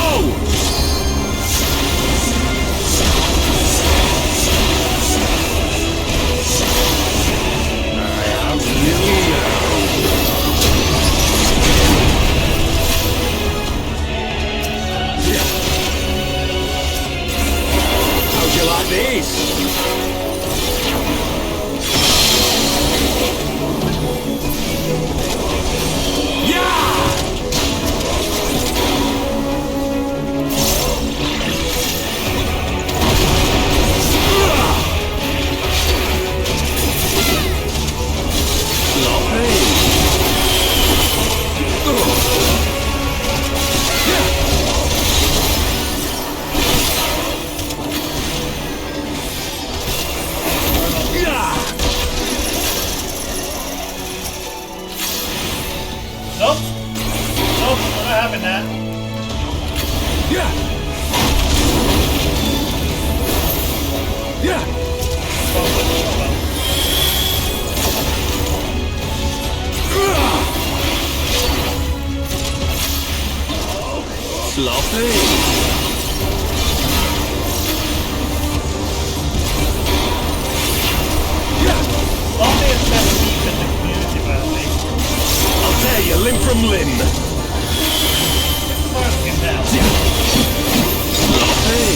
How'd you like these? Nope. Nope, not having that. Yeah. Yeah. Sloppy. Sloppy is best deep in the community, by the way. I'll tear you limb from limb. Sloppy.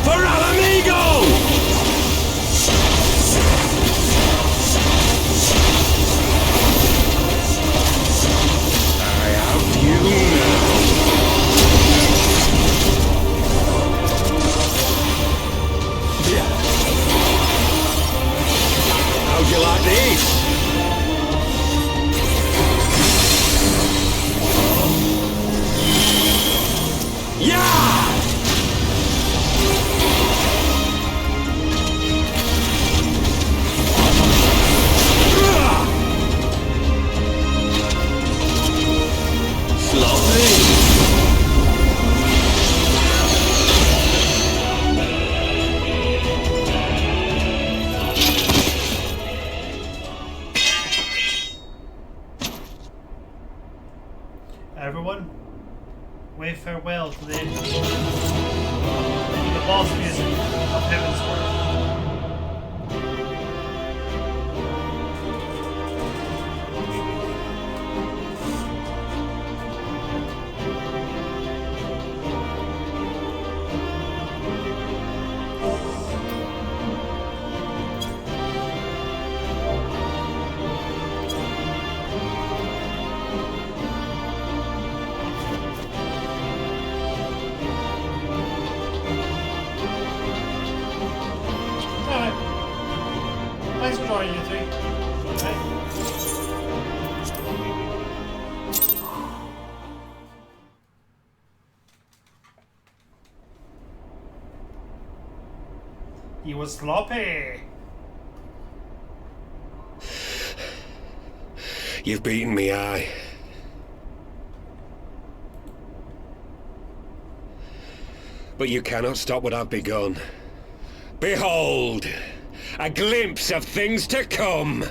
For Al Amigo! I have you now. How'd you like these? Yeah! Sloppy. Everyone, wave farewell to the boss music of Heaven's Word. He was sloppy. You've beaten me, aye. But you cannot stop what I've begun. Behold! A glimpse of things to come!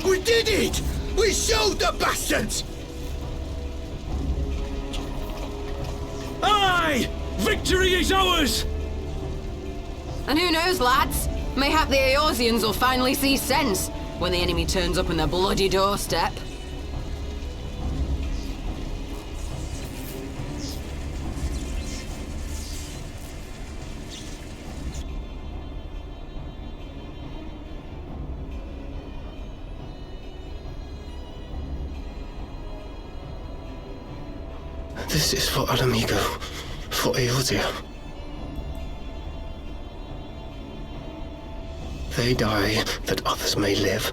We did it! We showed the bastards! Aye! Victory is ours! And who knows, lads? Mayhap the Eorzeans will finally see sense when the enemy turns up on their bloody doorstep. This is for Alamigo, for Eorzea. They die that others may live.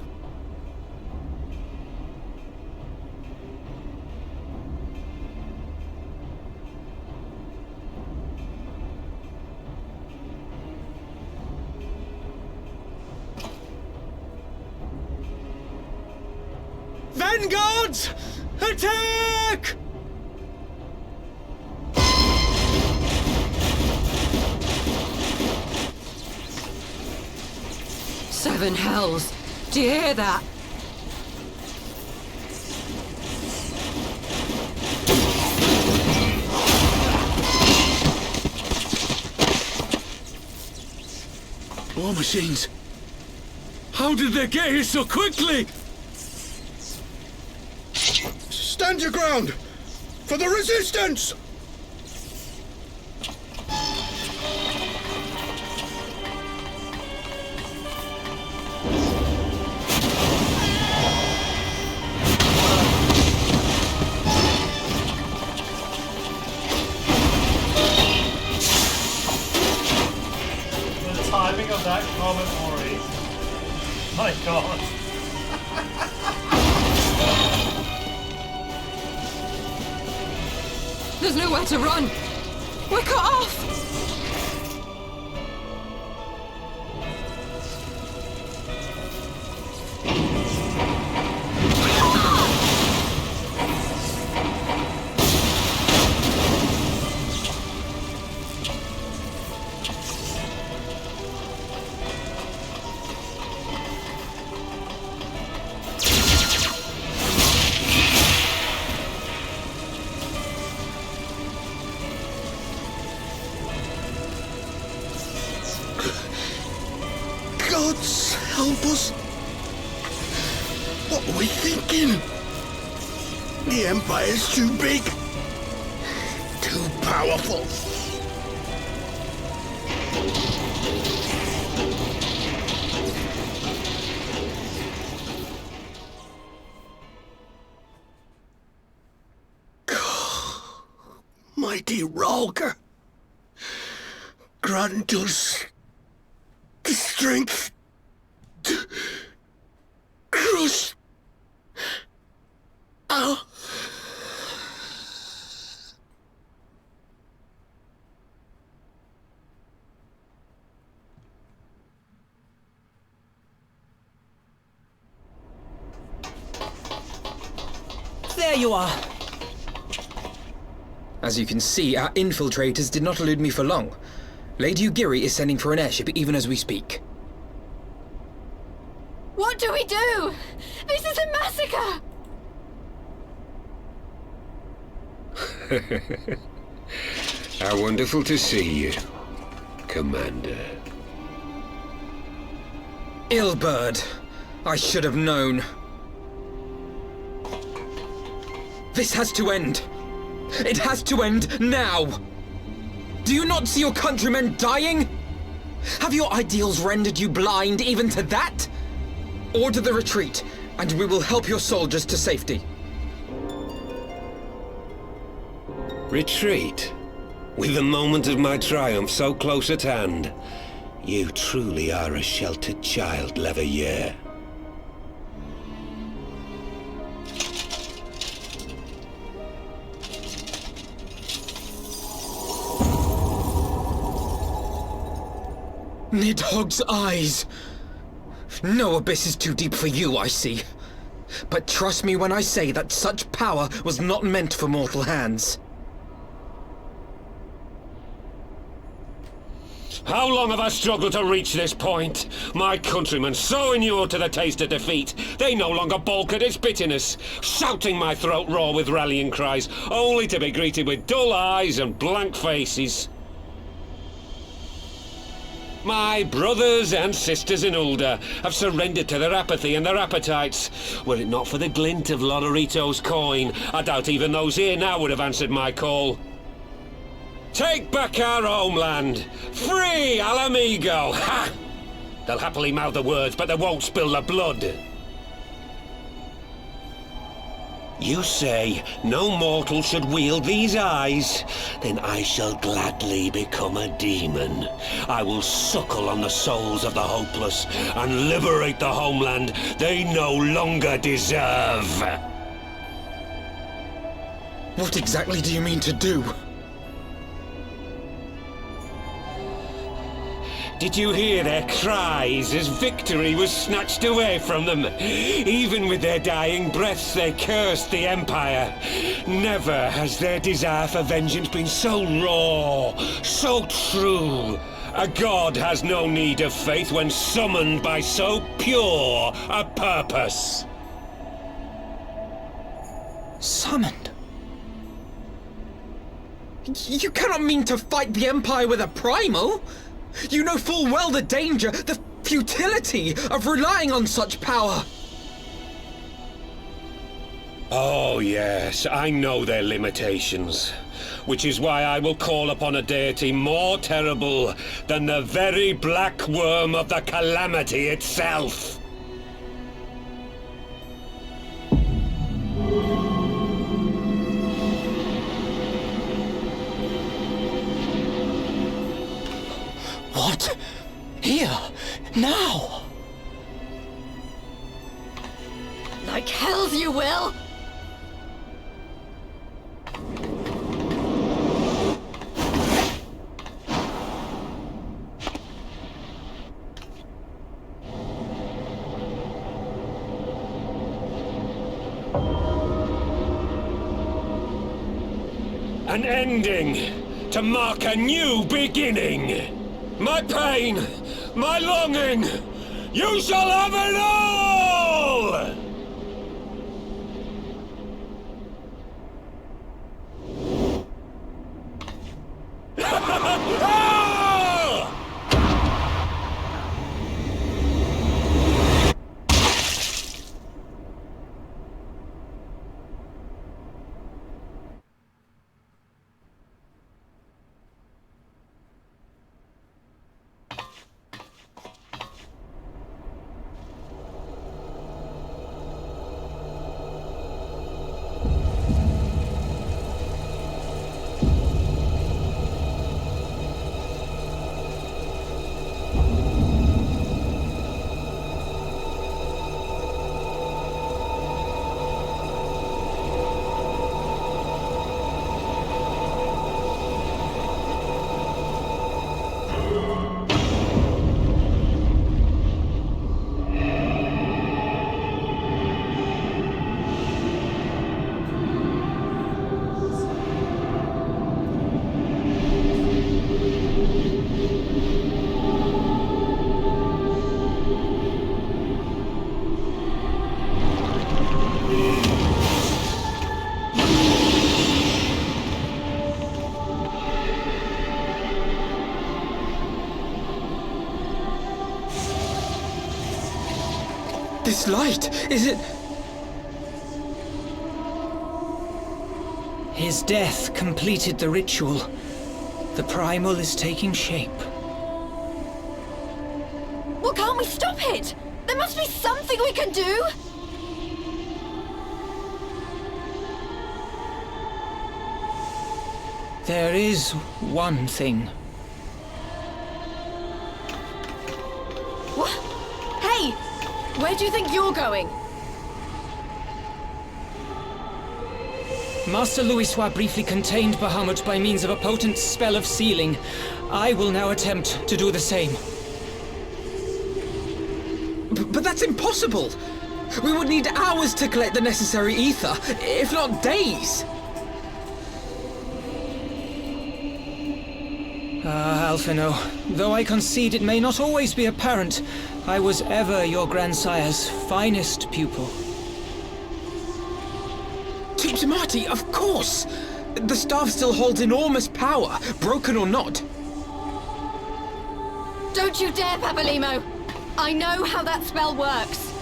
Vanguards! Attack! Seven hells! Do you hear that? War machines! How did they get here so quickly? Stand your ground! For the resistance! The timing of that comment, Ori. My god. There's nowhere to run! We're cut off! Gods help us! What are we thinking? The Empire's too big. Too powerful. Mighty Rhalgr, grant us the strength to crush our... There you are. As you can see, our infiltrators did not elude me for long. Lady Ugiri is sending for an airship even as we speak. What do we do? This is a massacre! How wonderful to see you, Commander. Illbird. I should have known. This has to end. It has to end now! Do you not see your countrymen dying? Have your ideals rendered you blind even to that? Order the retreat, and we will help your soldiers to safety. Retreat? With the moment of my triumph so close at hand? You truly are a sheltered child, Leveilleur. Nidhogg's eyes! No abyss is too deep for you, I see. But trust me when I say that such power was not meant for mortal hands. How long have I struggled to reach this point? My countrymen, so inured to the taste of defeat, they no longer balk at its bitterness, shouting my throat raw with rallying cries, only to be greeted with dull eyes and blank faces. My brothers and sisters in Ulda have surrendered to their apathy and their appetites. Were it not for the glint of Lodorito's coin, I doubt even those here now would have answered my call. Take back our homeland! Free Alamigo! Ha! They'll happily mouth the words, but they won't spill the blood. You say no mortal should wield these eyes? Then I shall gladly become a demon. I will suckle on the souls of the hopeless and liberate the homeland they no longer deserve. What exactly do you mean to do? Did you hear their cries as victory was snatched away from them? Even with their dying breaths, they cursed the Empire. Never has their desire for vengeance been so raw, so true. A god has no need of faith when summoned by so pure a purpose. Summoned? You cannot mean to fight the Empire with a primal! You know full well the danger, the futility of relying on such power! Oh yes, I know their limitations. Which is why I will call upon a deity more terrible than the very black worm of the calamity itself. What? Here? Now? Like hells you will! An ending to mark a new beginning. My pain, my longing, you shall have it all! This light, is it... His death completed the ritual. The primal is taking shape. Well, can't we stop it? There must be something we can do! There is one thing. What? Hey! Where do you think you're going? Master Louisoix briefly contained Bahamut by means of a potent spell of sealing. I will now attempt to do the same. But that's impossible! We would need hours to collect the necessary ether, if not days! Ah, Alphino, though I concede it may not always be apparent, I was ever your grandsire's finest pupil. Tiptimati, of course! The staff still holds enormous power, broken or not. Don't you dare, Papalymo! I know how that spell works.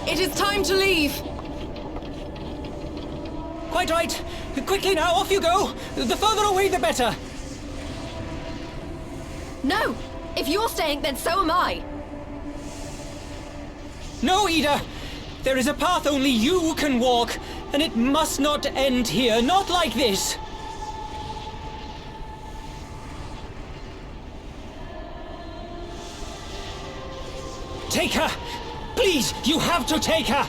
It is time to leave! Quite right! Quickly now, off you go! The further away, the better! No! If you're staying, then so am I! No, Ida! There is a path only you can walk, and it must not end here, not like this! Take her! Please, you have to take her!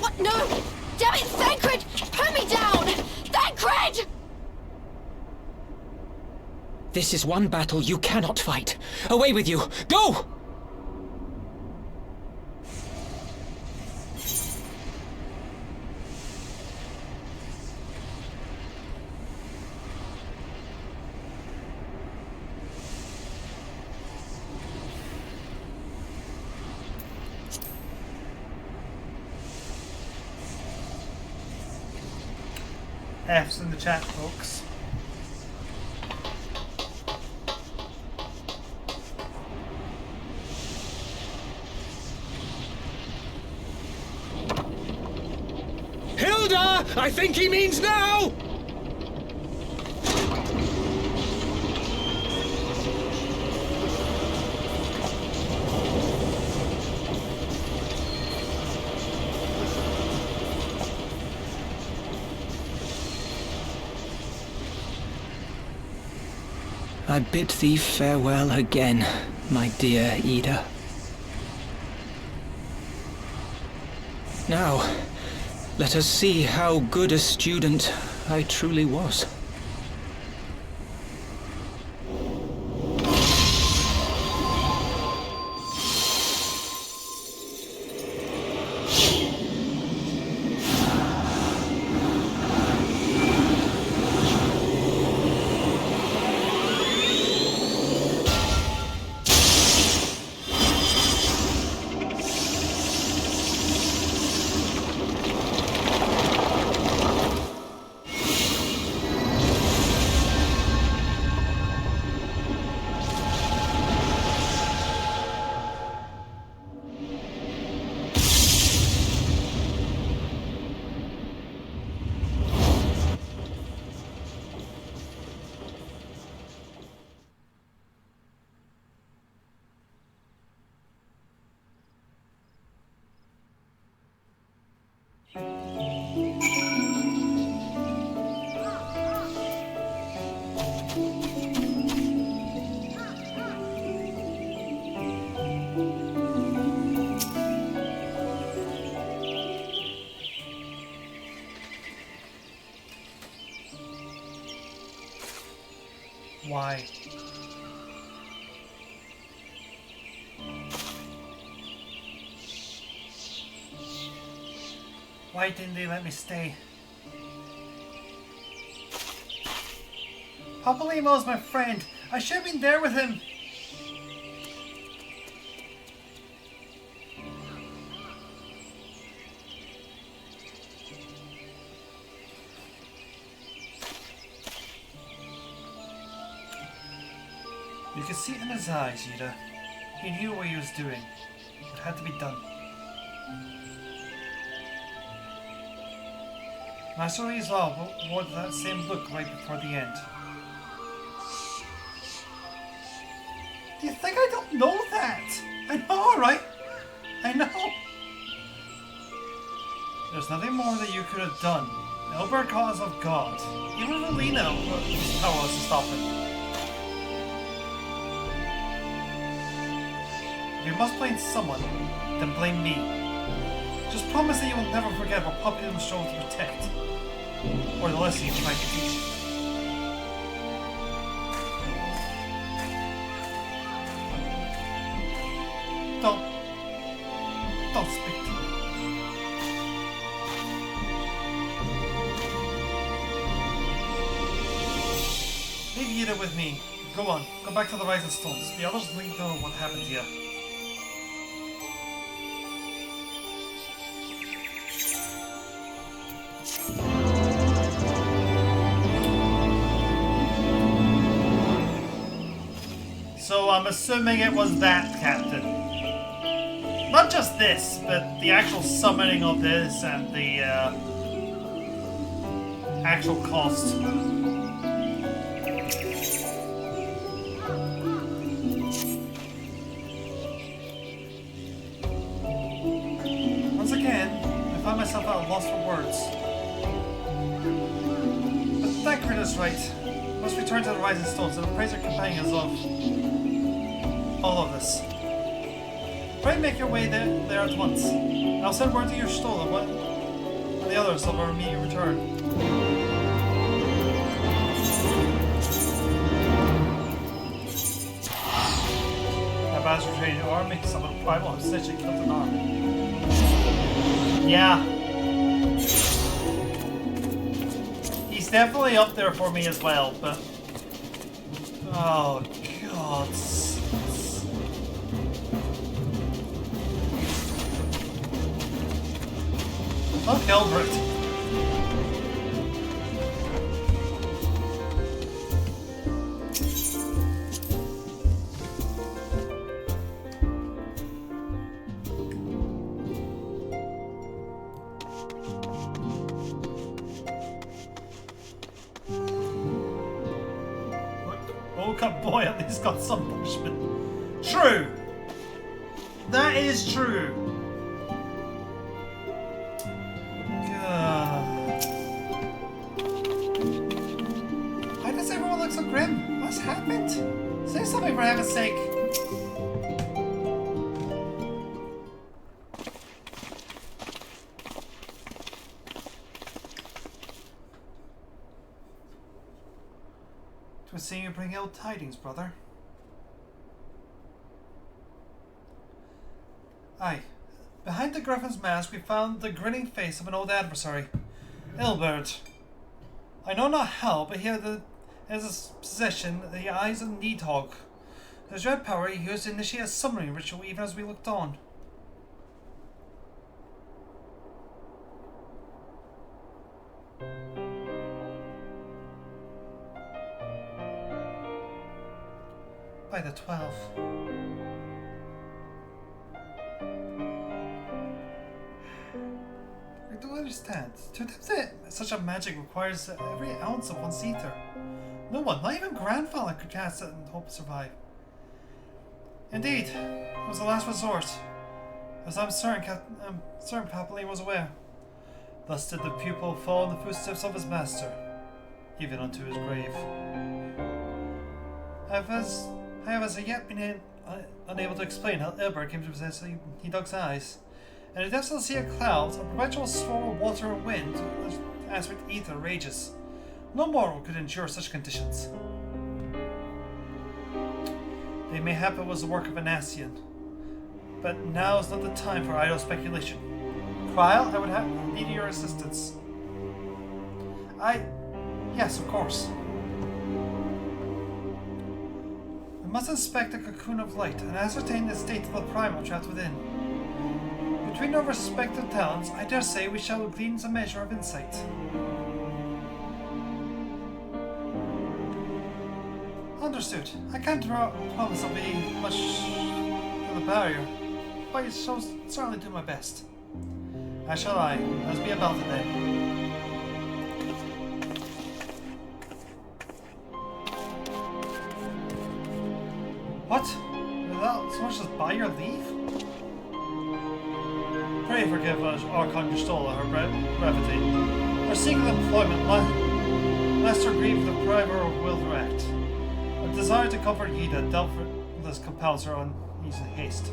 What? No! Damn it, Thancred! Put me down! Thancred! This is one battle you cannot fight. Away with you! Go! F's in the chat, folks. Hilda! I think he means now! I bid thee farewell again, my dear Ida. Now, let us see how good a student I truly was. Why? Why didn't they let me stay? Papalymo's my friend. I should have been there with him. You could see it in his eyes, Yuta. He knew what he was doing. It had to be done. Master Li's law wore that same look right before the end. Do you think I don't know that? I know, right? I know. There's nothing more that you could have done. Elbert cause of God. Even Relina was powerless to stop it. If you must blame someone, then blame me. Just promise that you will never forget what Puppy strove to protect. Or the lesson you tried to teach. Don't speak to me. Leave Yuta with me. Go on. Go back to the Rising Stones. The others need to know what happened to you. So I'm assuming it was that, Captain. Not just this, but the actual summoning of this and the actual cost. Once again, I find myself at a loss for words. But Thancred is right. I must return to the Rising Stones and appraise our companions of all of this. Try and make your way there at once. I'll send word to your stall and the others of our immediate return. That bastard trained the army, some of the primal have essentially killed an army. Yeah. He's definitely up there for me as well, but... Oh, God. Not Gilbert. Oh, good boy, at least got some punishment. True! That is true! Why does everyone look so grim? What's happened? Say something for heaven's sake. Twas seeing you bring ill tidings, brother. Aye. Behind the griffin's mask we found the grinning face of an old adversary, Ilbert. I know not how, but he had in his possession the eyes of Needhog. His dread power he used to initiate a summoning ritual even as we looked on. By the 12. I don't understand. To attempt such a magic requires every ounce of one's ether. No one, not even Grandfather, could cast it and hope to survive. Indeed, it was the last resort, as I'm certain Papaline was aware. Thus did the pupil fall in the footsteps of his master, even unto his grave. I have as yet been unable to explain how Ilbert came to possess Needhog's eyes. And it depths of the sea of clouds, a perpetual storm of water and wind, as with ether rages. No mortal could endure such conditions. They mayhap it was the work of an Asian, but now is not the time for idle speculation. Cryle, I would need your assistance. Yes, of course. We must inspect the cocoon of light and ascertain the state of the primal trapped within. Between our respective talents, I dare say we shall glean some measure of insight. Understood. I can't promise I'll be much for the barrier, but I shall certainly do my best. As shall I. Let's be about it then. What? Without so much as buy your leave? Pray forgive us, Archon Justola, her brevity. Our seeking employment, lest her grieve the priver of will to act. A desire to comfort Yida doubtless compels her uneasy haste.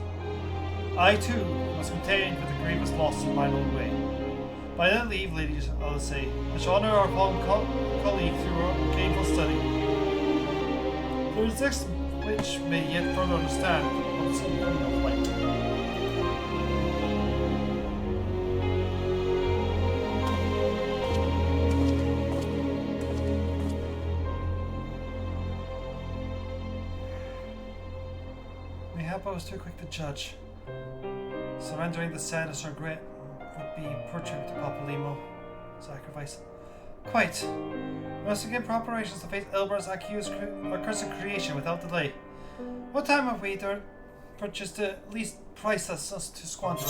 I too was contained with the grievous loss in mine own way. By that leave, ladies, I'll say, I shall honour our fallen colleague through our gainful study. There is this which may yet further understand what is coming of light. Mayhap I was too quick to judge. Surrendering the sadness or regret would be portrait to Papalymo. Sacrifice. Quite. We must begin preparations to face Elber's accused cursed creation without delay. What time have we there purchased the least priceless us to squander it?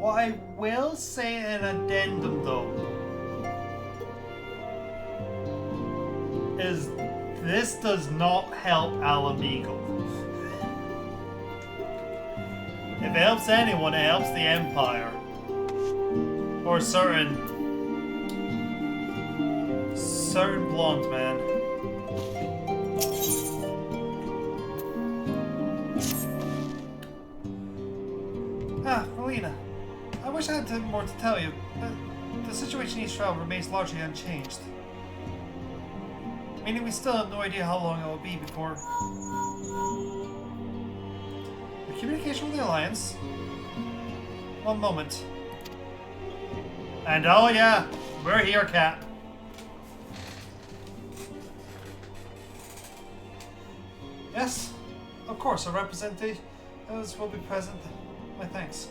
What I will say an addendum though is this does not help Alamigo. If it helps anyone, it helps the Empire. Or certain blonde man. Ah, Melina. I wish I had more to tell you, but the situation in East Travel remains largely unchanged. Meaning we still have no idea how long it will be before... The communication with the Alliance? One moment. And oh yeah, we're here, Cat. Yes, of course, our representatives will be present. My thanks.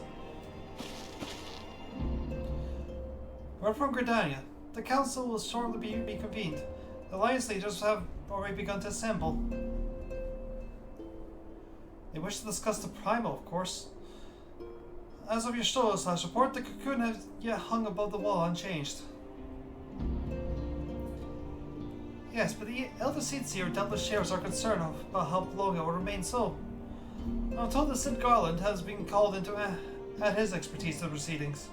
We're from Gridania. The council will shortly be convened. The Alliance leaders have already begun to assemble. They wish to discuss the Primal, of course. As of your / report, the cocoon has yet hung above the wall unchanged. Yes, but the Elder Seedseer doubtless shares our concern about how long it will remain so. I'm told that Sid Garland has been called in to add his expertise to the proceedings.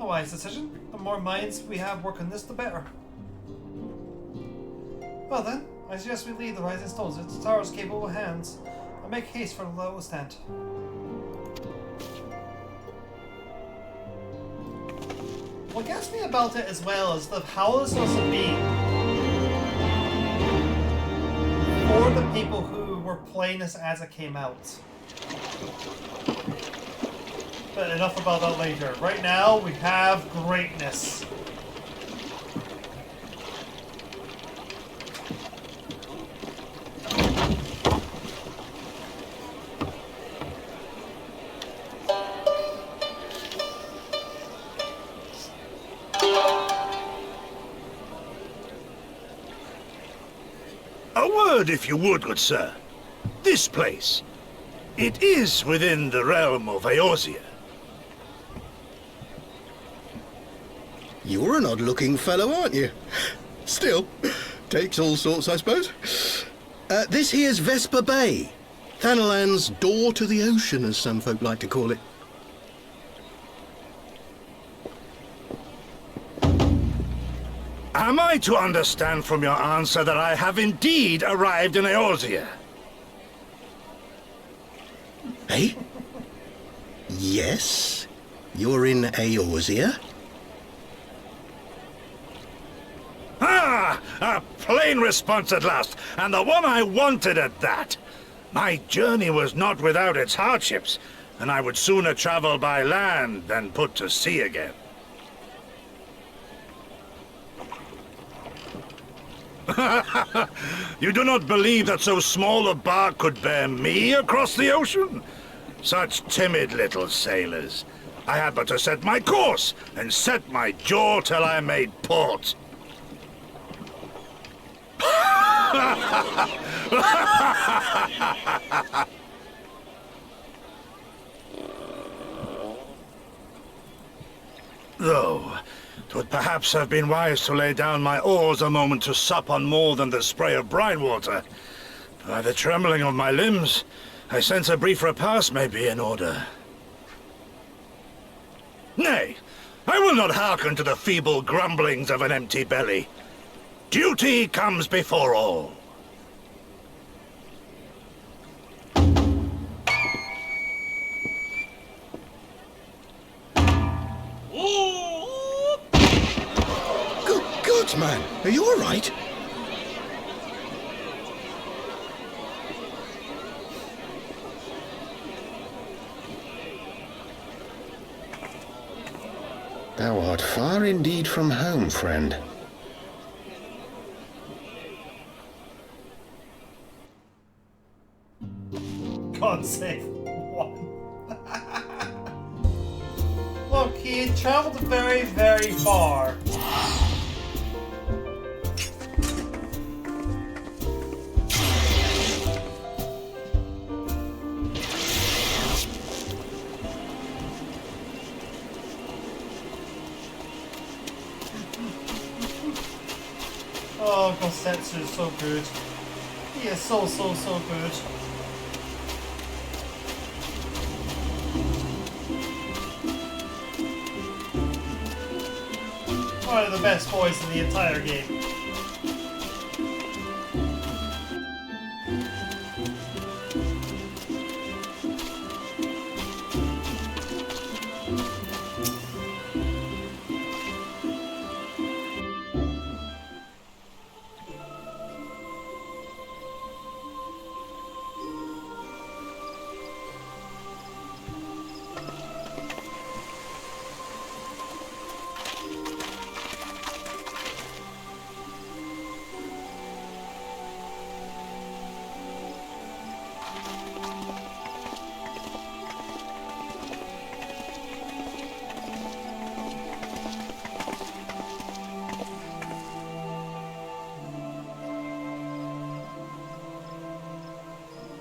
A wise decision. The more minds we have working this, the better. Well then, I suggest we leave the Rising Stones into Tara's capable hands and make haste for the lowest stand. What gets me about it as well is the how this was to be for the people who were playing this as it came out. But enough about that later. Right now, we have greatness. A word, if you would, good sir. This place. It is within the realm of Eorzea. You're an odd-looking fellow, aren't you? Still, takes all sorts, I suppose. This here's Vesper Bay. Thanalan's door to the ocean, as some folk like to call it. Am I to understand from your answer that I have indeed arrived in Eorzea? Eh? Yes, you're in Eorzea. Ah! A plain response at last, and the one I wanted at that. My journey was not without its hardships, and I would sooner travel by land than put to sea again. You do not believe that so small a bark could bear me across the ocean? Such timid little sailors. I had but to set my course and set my jaw till I made port. Though, 'twould perhaps have been wise to lay down my oars a moment to sup on more than the spray of brine water. By the trembling of my limbs, I sense a brief repast may be in order. Nay, I will not hearken to the feeble grumblings of an empty belly. Duty comes before all. Good God, man! Are you all right? Thou art far indeed from home, friend. God save one. Look, he had travelled very, very far. Oh, Gosetsu is so good. He is so good. One of the best boys in the entire game.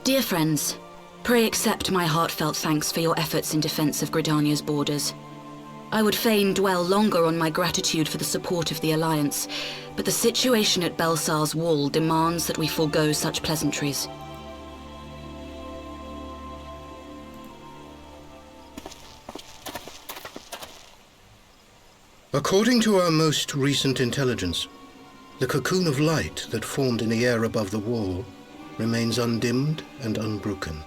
Dear friends, pray accept my heartfelt thanks for your efforts in defense of Gridania's borders. I would fain dwell longer on my gratitude for the support of the Alliance, but the situation at Belsar's Wall demands that we forego such pleasantries. According to our most recent intelligence, the cocoon of light that formed in the air above the wall remains undimmed and unbroken.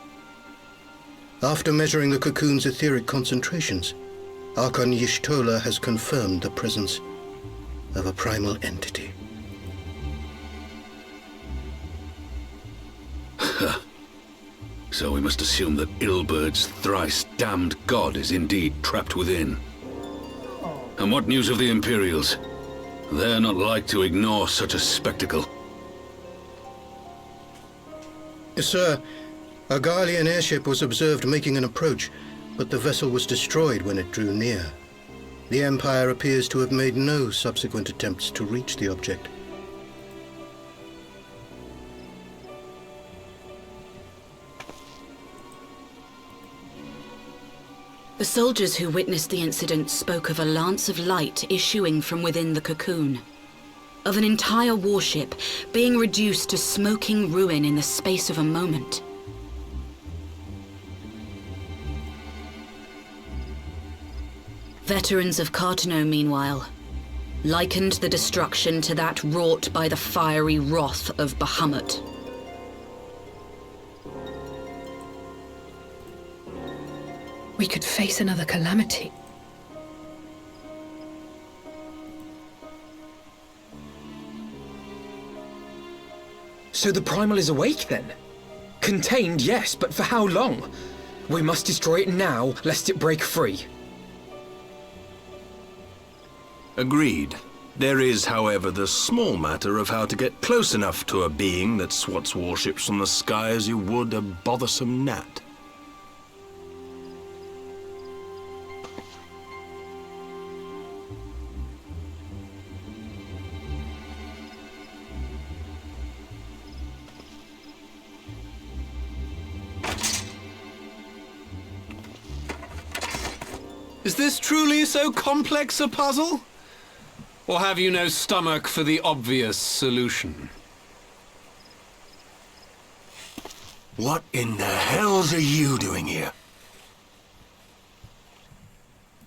After measuring the cocoon's etheric concentrations, Archon Y'shtola has confirmed the presence of a primal entity. So we must assume that Ilbert's thrice damned god is indeed trapped within. And what news of the Imperials? They're not like to ignore such a spectacle. Sir, a Garlean airship was observed making an approach, but the vessel was destroyed when it drew near. The Empire appears to have made no subsequent attempts to reach the object. The soldiers who witnessed the incident spoke of a lance of light issuing from within the cocoon. Of an entire warship being reduced to smoking ruin in the space of a moment. Veterans of Cartano, meanwhile, likened the destruction to that wrought by the fiery wrath of Bahamut. We could face another calamity. So the Primal is awake then? Contained, yes, but for how long? We must destroy it now, lest it break free. Agreed. There is, however, the small matter of how to get close enough to a being that swats warships from the sky as you would a bothersome gnat. Is this truly so complex a puzzle? Or have you no stomach for the obvious solution? What in the hells are you doing here?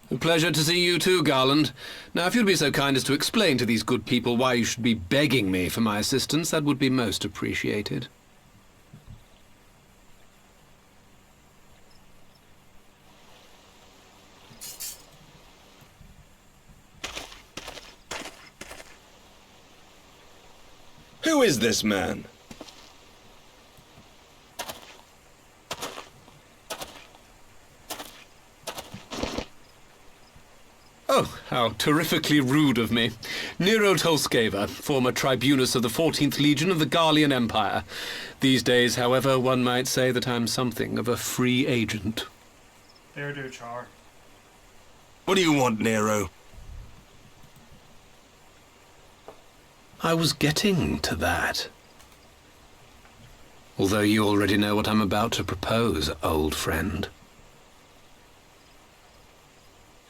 A pleasure to see you too, Garland. Now, if you'd be so kind as to explain to these good people why you should be begging me for my assistance, that would be most appreciated. Who is this man? Oh, how terrifically rude of me. Nero Tolskeva, former tribunus of the 14th Legion of the Garlean Empire. These days, however, one might say that I'm something of a free agent. There do, Char. What do you want, Nero? I was getting to that. Although you already know what I'm about to propose, old friend.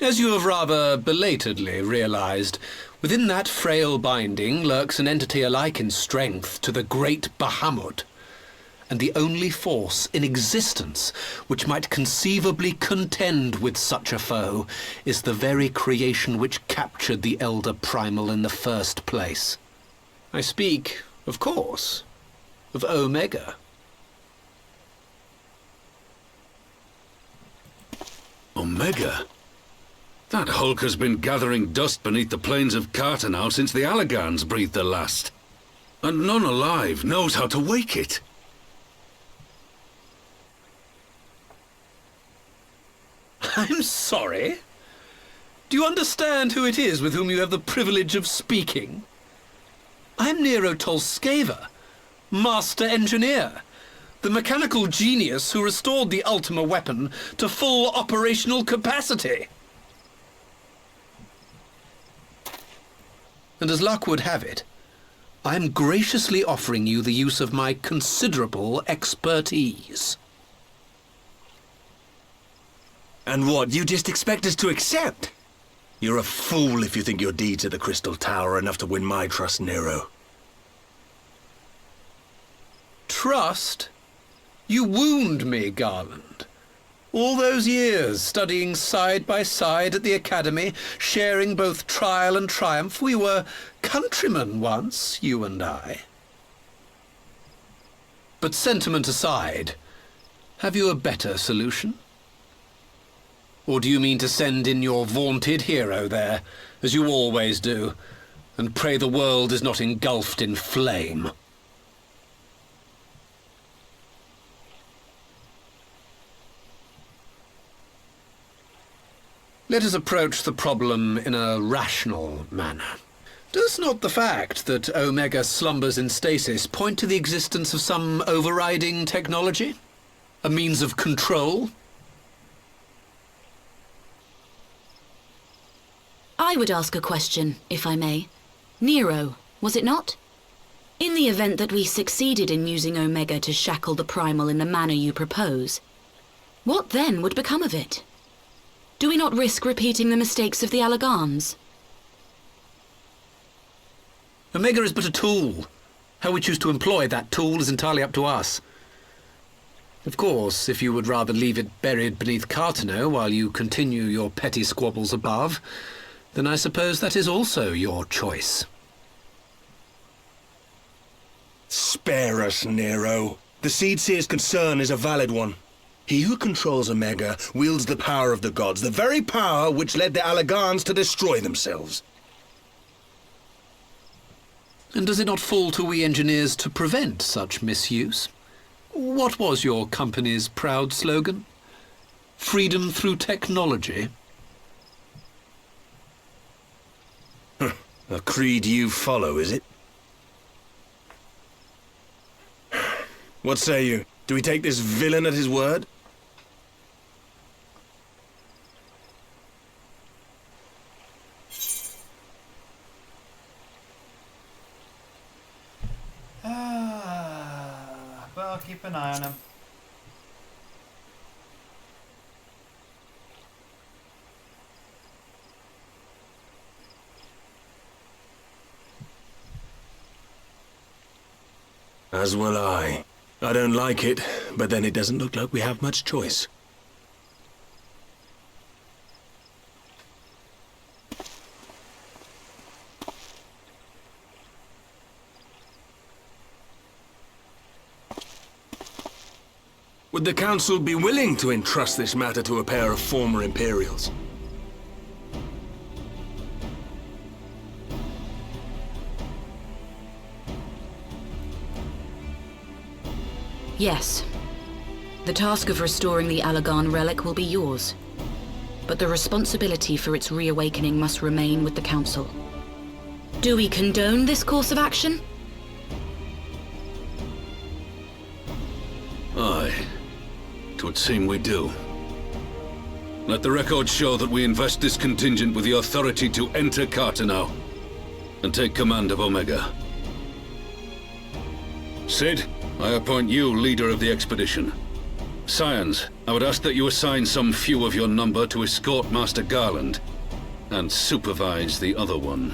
As you have rather belatedly realized, within that frail binding lurks an entity alike in strength to the great Bahamut, and the only force in existence which might conceivably contend with such a foe is the very creation which captured the Elder Primal in the first place. I speak, of course, of Omega. Omega? That hulk has been gathering dust beneath the plains of Cartanau since the Allegans breathed their last. And none alive knows how to wake it. I'm sorry? Do you understand who it is with whom you have the privilege of speaking? I'm Nero Tolskeva, Master Engineer, the mechanical genius who restored the Ultima weapon to full operational capacity. And as luck would have it, I am graciously offering you the use of my considerable expertise. And what, you just expect us to accept? You're a fool if you think your deeds at the Crystal Tower are enough to win my trust, Nero. Trust? You wound me, Garland. All those years, studying side by side at the Academy, sharing both trial and triumph, we were countrymen once, you and I. But sentiment aside, have you a better solution? Or do you mean to send in your vaunted hero there, as you always do, and pray the world is not engulfed in flame? Let us approach the problem in a rational manner. Does not the fact that Omega slumbers in stasis point to the existence of some overriding technology? A means of control? I would ask a question, if I may. Nero, was it not? In the event that we succeeded in using Omega to shackle the Primal in the manner you propose, what then would become of it? Do we not risk repeating the mistakes of the Allegans? Omega is but a tool. How we choose to employ that tool is entirely up to us. Of course, if you would rather leave it buried beneath Cartanau while you continue your petty squabbles above, then I suppose that is also your choice. Spare us, Nero. The Seedseer's concern is a valid one. He who controls Omega wields the power of the gods, the very power which led the Allegans to destroy themselves. And does it not fall to we engineers to prevent such misuse? What was your company's proud slogan? Freedom through technology? A creed you follow, is it? What say you? Do we take this villain at his word? But I'll keep an eye on him. As will I. I don't like it, but then it doesn't look like we have much choice. Would the Council be willing to entrust this matter to a pair of former Imperials? Yes. The task of restoring the Allagan relic will be yours. But the responsibility for its reawakening must remain with the Council. Do we condone this course of action? Aye. It would seem we do. Let the record show that we invest this contingent with the authority to enter Carteneau and take command of Omega. Sid, I appoint you leader of the expedition. Scions, I would ask that you assign some few of your number to escort Master Garland and supervise the other one.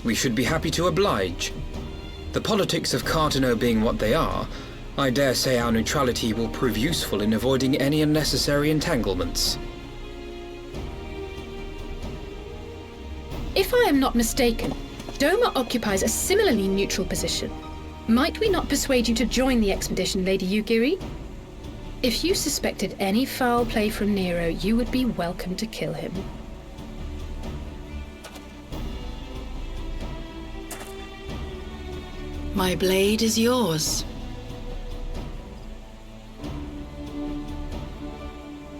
We should be happy to oblige. The politics of Carteneau being what they are, I dare say our neutrality will prove useful in avoiding any unnecessary entanglements. If I am not mistaken, Doma occupies a similarly neutral position. Might we not persuade you to join the expedition, Lady Yugiri? If you suspected any foul play from Nero, you would be welcome to kill him. My blade is yours.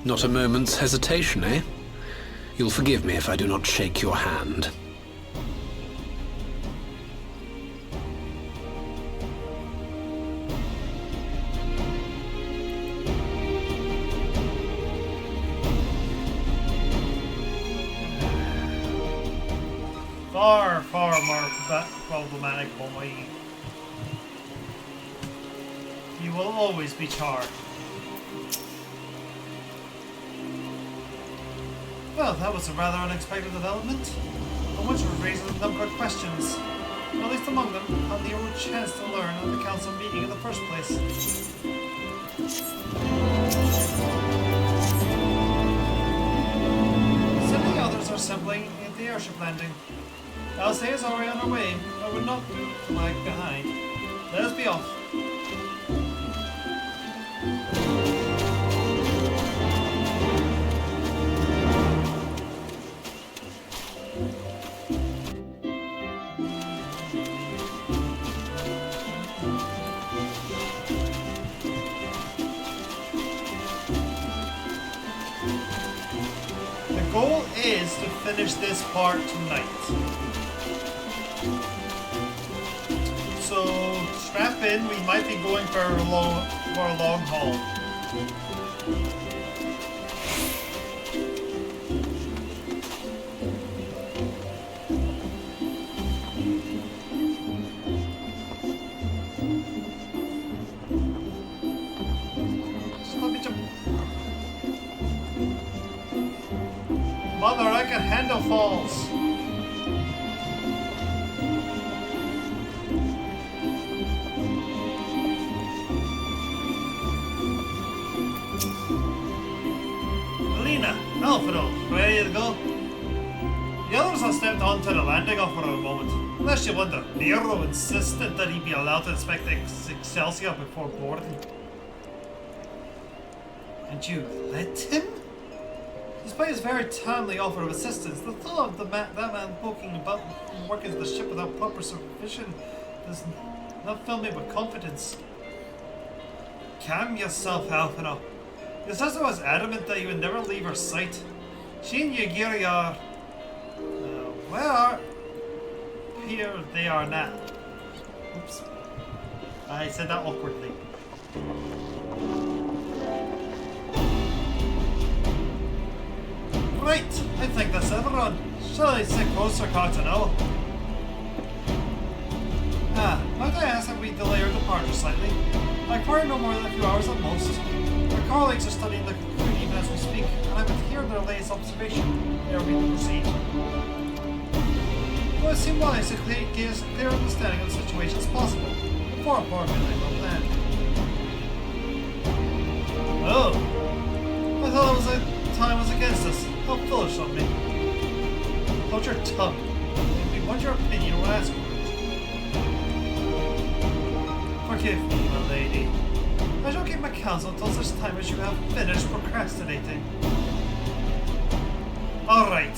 Not a moment's hesitation, eh? You'll forgive me if I do not shake your hand. Far, far more problematic, boy. You will always be charred. Well, that was a rather unexpected development. On which would raise a number of questions. At least among them, how the old chance to learn at the council meeting in the first place. Suddenly others are assembling at the airship landing. Alcea is already on her way, but would not lag behind. Let us be off. The goal is to finish this part tonight. So strap in, we might be going for a long haul. Just let me jump. Mother, I can handle falls. Alfredo, ready to go? The others have stepped onto the landing off for a moment. Unless you wonder, Nero insisted that he be allowed to inspect Excelsior before boarding. And you let him? Despite his very timely offer of assistance, the thought of that man poking about and working the ship without proper supervision does not fill me with confidence. Calm yourself, Alphino. Your sister was adamant that you would never leave her sight. She and Yagiri are... where are... Here they are now. Oops. I said that awkwardly. Right, I think that's everyone. Shall I sit closer, Cardinal? Might I ask that we delay our departure slightly? I require no more than a few hours at most. Our colleagues are studying the cocoon even as we speak, and I would hear their latest observation ere we proceed. It would seem wise to gain as clear understanding of the situation as possible before formulating our plan. Oh, I thought it was time was against us. How foolish of me. Hold your tongue. If we want your opinion, we'll ask for it. Forgive me, my lady. I shall keep my counsel until such time as you have finished procrastinating. Alright.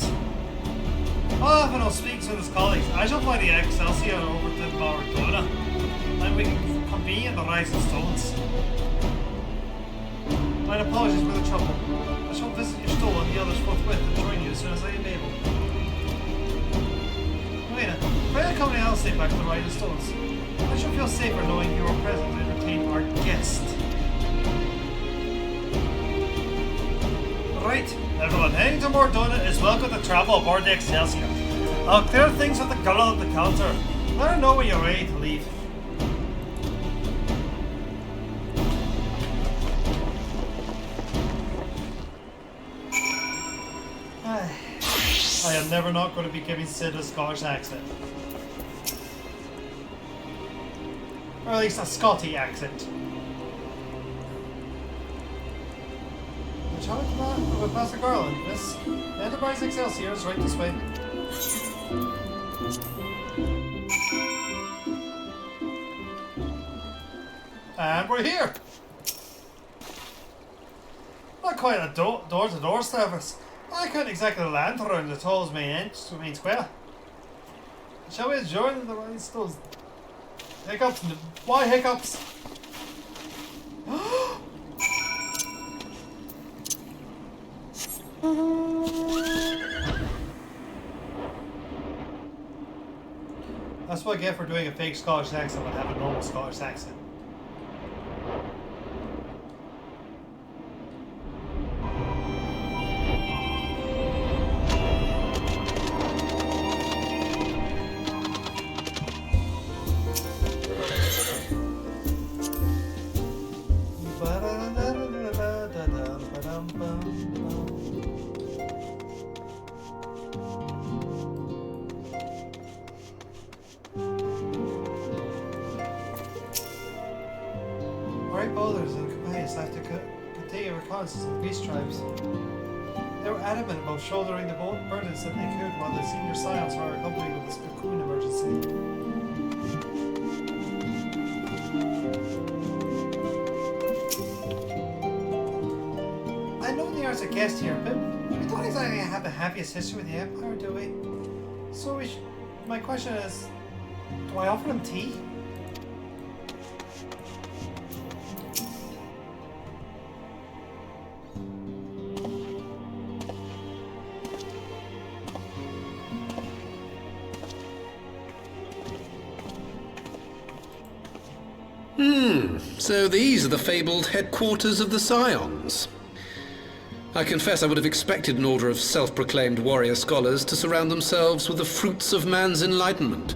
Alphino speaks with his colleagues. I shall fly the Excelsior over to Maradona, and we can convene at the Rising Stones. My apologies for the trouble. I shall visit your stall and the others forthwith and join you as soon as I am able. Elena, pray accompany Alistair back to the Rising Stones. I shall feel safer knowing you are present to entertain our guest. Right, everyone heading to Mordona is welcome to travel aboard the Excelsior. I'll clear things with the girl at the counter. Let her know when you're ready to leave. I am never not going to be giving Sid a Scottish accent. Or at least a Scotty accent. Shall we come on? We'll pass the Garland. Miss, the Enterprise Excelsior is right this way. And we're here! Not quite a door-to-door service. I couldn't exactly land around the tall's main square. Shall we join the Rhinestones? Hiccups? Why hiccups? That's what I get for doing a fake Scottish accent when I have a normal Scottish accent. Beast tribes. They were adamant about shouldering the burdens that they could while the senior scions were accompanied with this cocoon emergency. I know they are a guest here, but we don't exactly have the happiest history with the Empire, do we? So my question is, do I offer them tea? So these are the fabled headquarters of the Scions. I confess I would have expected an order of self-proclaimed warrior scholars to surround themselves with the fruits of man's enlightenment.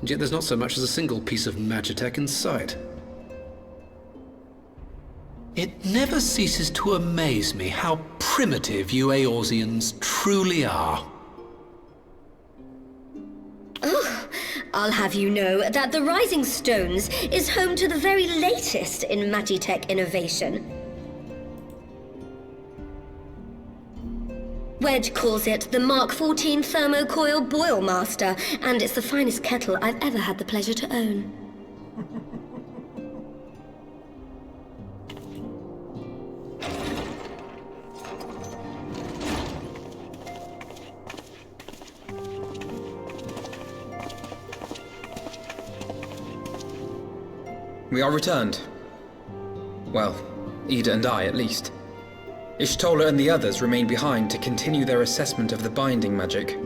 And yet there's not so much as a single piece of magitech in sight. It never ceases to amaze me how primitive you Eorzeans truly are. I'll have you know that the Rising Stones is home to the very latest in magitech innovation. Wedge calls it the Mark 14 Thermocoil Boil Master, and it's the finest kettle I've ever had the pleasure to own. We are returned. Well, Ida and I, at least. Ishtola and the others remain behind to continue their assessment of the binding magic.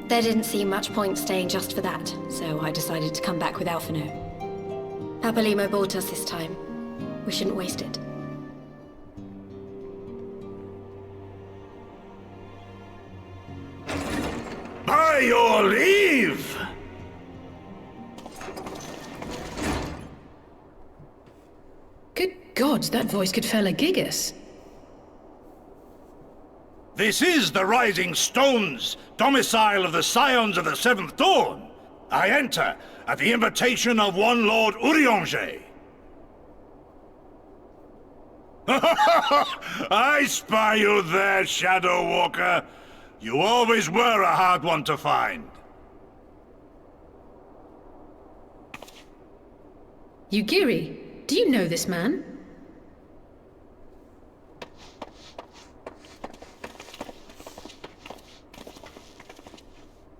There didn't seem much point staying just for that, so I decided to come back with Alphino. Papalimo bought us this time. We shouldn't waste it. By your leave! Good God, that voice could fell a gigas. This is the Rising Stones, domicile of the Scions of the Seventh Dawn. I enter at the invitation of one Lord Urianger. I spy you there, Shadow Walker. You always were a hard one to find. Yugiri, do you know this man?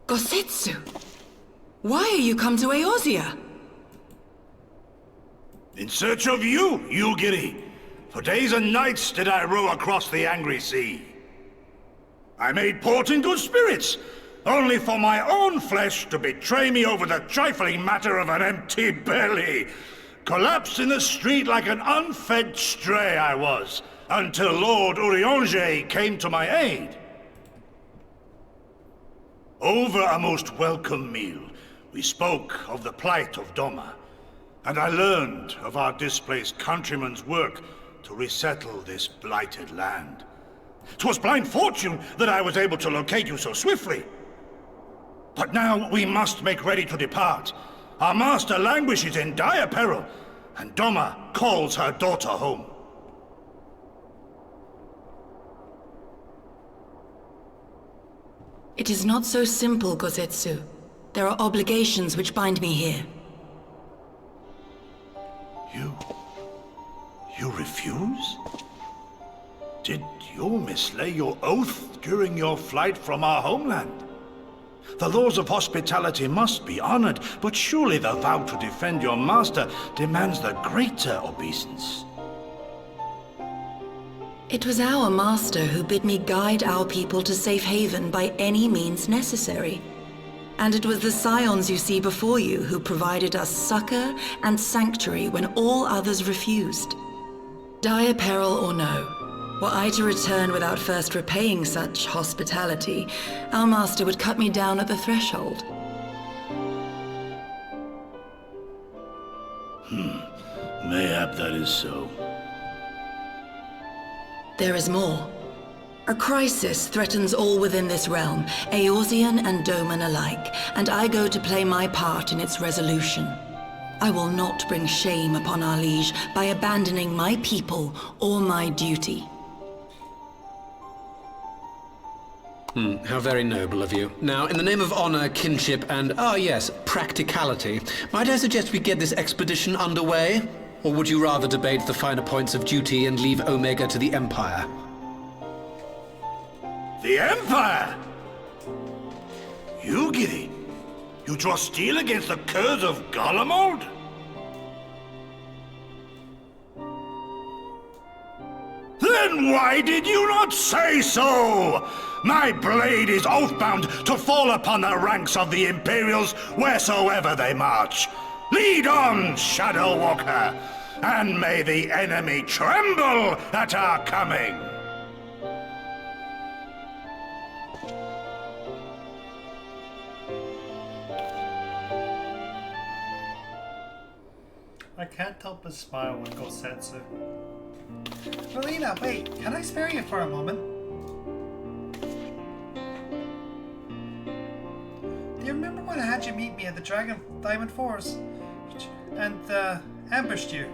Gosetsu! Why are you come to Eorzea? In search of you, Yugiri. For days and nights did I row across the angry sea. I made port in good spirits, only for my own flesh to betray me over the trifling matter of an empty belly. Collapsed in the street like an unfed stray I was, until Lord Urianger came to my aid. Over a most welcome meal, we spoke of the plight of Doma, and I learned of our displaced countrymen's work to resettle this blighted land. 'Twas blind fortune that I was able to locate you so swiftly. But now we must make ready to depart. Our master languishes in dire peril, and Doma calls her daughter home. It is not so simple, Gosetsu. There are obligations which bind me here. You refuse? Did you mislay your oath during your flight from our homeland? The laws of hospitality must be honored, but surely the vow to defend your master demands the greater obeisance. It was our master who bid me guide our people to safe haven by any means necessary. And it was the Scions you see before you who provided us succor and sanctuary when all others refused. Dire peril or no, were I to return without first repaying such hospitality, our master would cut me down at the threshold. Mayhap that is so. There is more. A crisis threatens all within this realm, Eorzean and Doman alike, and I go to play my part in its resolution. I will not bring shame upon our liege by abandoning my people or my duty. How very noble of you. Now, in the name of honor, kinship, and, yes, practicality, might I suggest we get this expedition underway? Or would you rather debate the finer points of duty and leave Omega to the Empire? The Empire? Yugiri, you draw steel against the curse of Garlemald? Then why did you not say so? My blade is oathbound to fall upon the ranks of the Imperials wheresoever they march. Lead on, Shadow Walker, and may the enemy tremble at our coming. I can't help but smile when Gosetsu. Melina, wait, can I spare you for a moment? Do you remember when I had you meet me at the Diamond Force and ambushed you?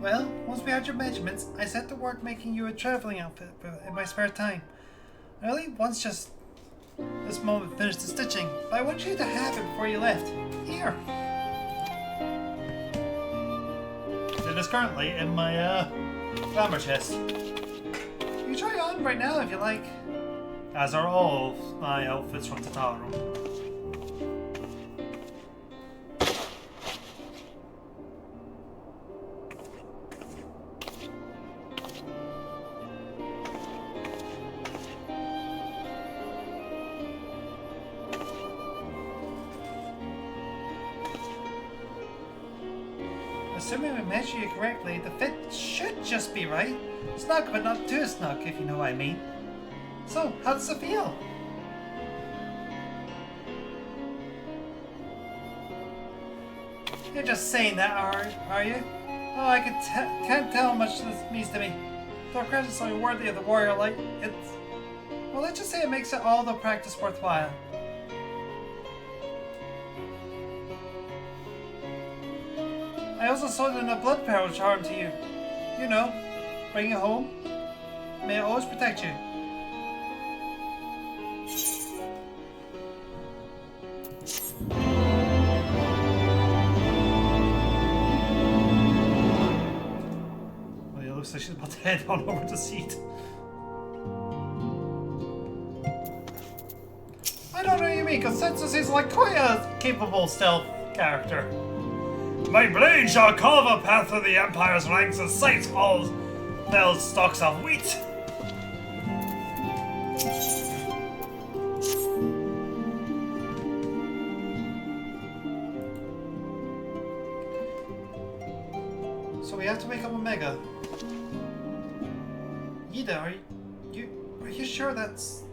Well, once we had your measurements, I set to work making you a traveling outfit in my spare time. I only once just this moment finished the stitching, but I want you to have it before you left. Here. It is currently in my glamour chest. You can try it on right now if you like. As are all of my outfits from Tataro. Assuming we measure you correctly, the fit should just be right. Snug, but not too snug, if you know what I mean. So, how does it feel? You're just saying that, are you? Oh, I can't tell how much this means to me. Though credit's so worthy of the warrior light, it's... Well, let's just say it makes it all the practice worthwhile. I also sold in a blood power charm to you. You know, bring it home. May it always protect you. Well, it looks like she's about to head on over the seat. I don't know what you mean, Consensus is like quite a capable stealth character. My blade shall carve a path through the Empire's ranks as sights falls fell stalks of wheat. So we have to wake up Omega. Yida, are you sure that's...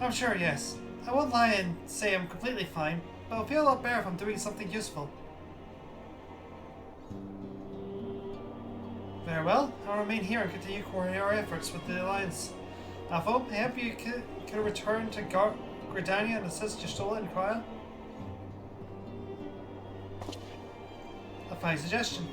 I'm sure, yes. I won't lie and say I'm completely fine. But I'll feel a lot better if I'm doing something useful. Very well, I'll remain here and continue coordinating our efforts with the Alliance. Alpha, I hope you can return to Gridania and assist your stolen trial. A fine suggestion.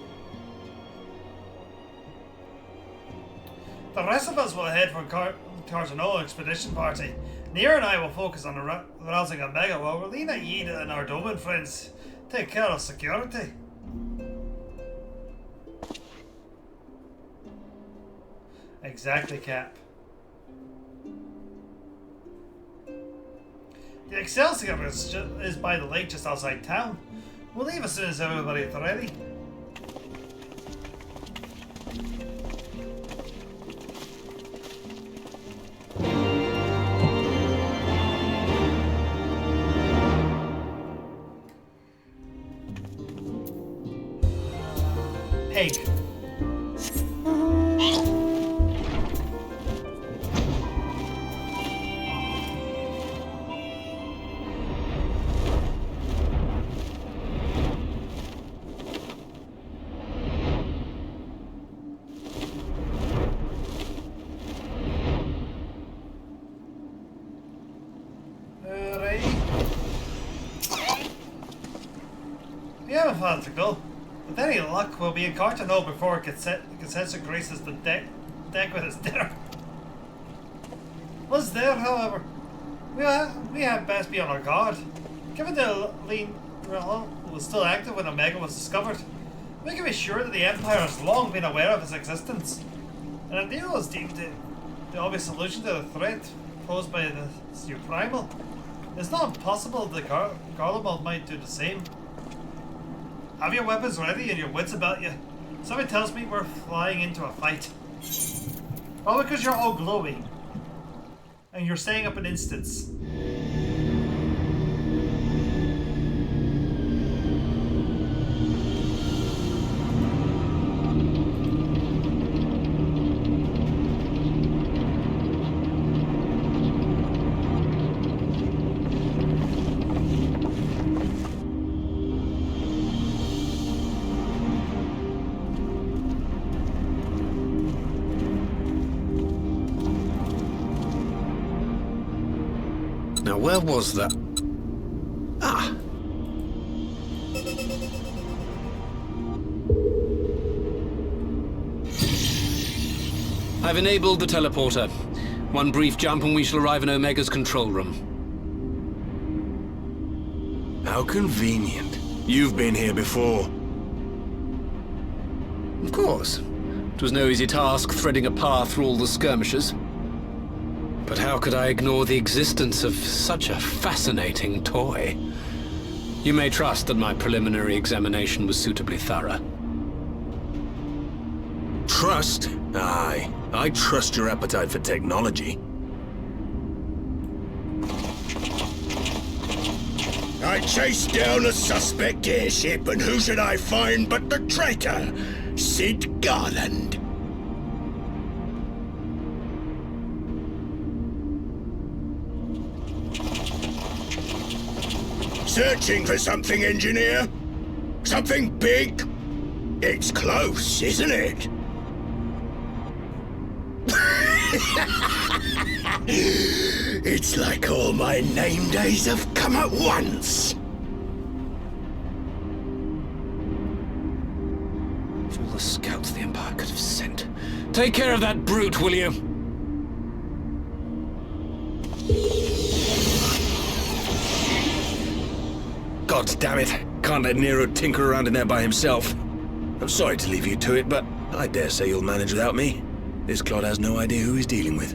The rest of us will head for Cartanola expedition party. Nir and I will focus on rousing Omega while Relina, Yida and our Doman friends take care of security. Exactly, Cap. The Excelsior is by the lake just outside town. We'll leave as soon as everybody's ready. Egg. We haven't far to go. With any luck, we'll be in Cartano before Consensus graces the deck with its dinner. Once there, however, we had best be on our guard. Given the lean was still active when Omega was discovered, we can be sure that the Empire has long been aware of its existence. And Adiro is deemed the obvious solution to the threat posed by this new primal. It's not impossible that Garlemald might do the same. Have your weapons ready and your wits about you. Something tells me we're flying into a fight. Probably because you're all glowing. And you're staying up an instance. Now, where was that? Ah! I've enabled the teleporter. One brief jump and we shall arrive in Omega's control room. How convenient. You've been here before. Of course. It was no easy task threading a path through all the skirmishers. But how could I ignore the existence of such a fascinating toy? You may trust that my preliminary examination was suitably thorough. Trust? Aye. I trust your appetite for technology. I chased down a suspect airship, and who should I find but the traitor, Sid Garland. Searching for something, engineer? Something big? It's close, isn't it? It's like all my name days have come at once. Of all the scouts the Empire could have sent. Take care of that brute, will you? God damn it. Can't let Nero tinker around in there by himself. I'm sorry to leave you to it, but I dare say you'll manage without me. This clod has no idea who he's dealing with.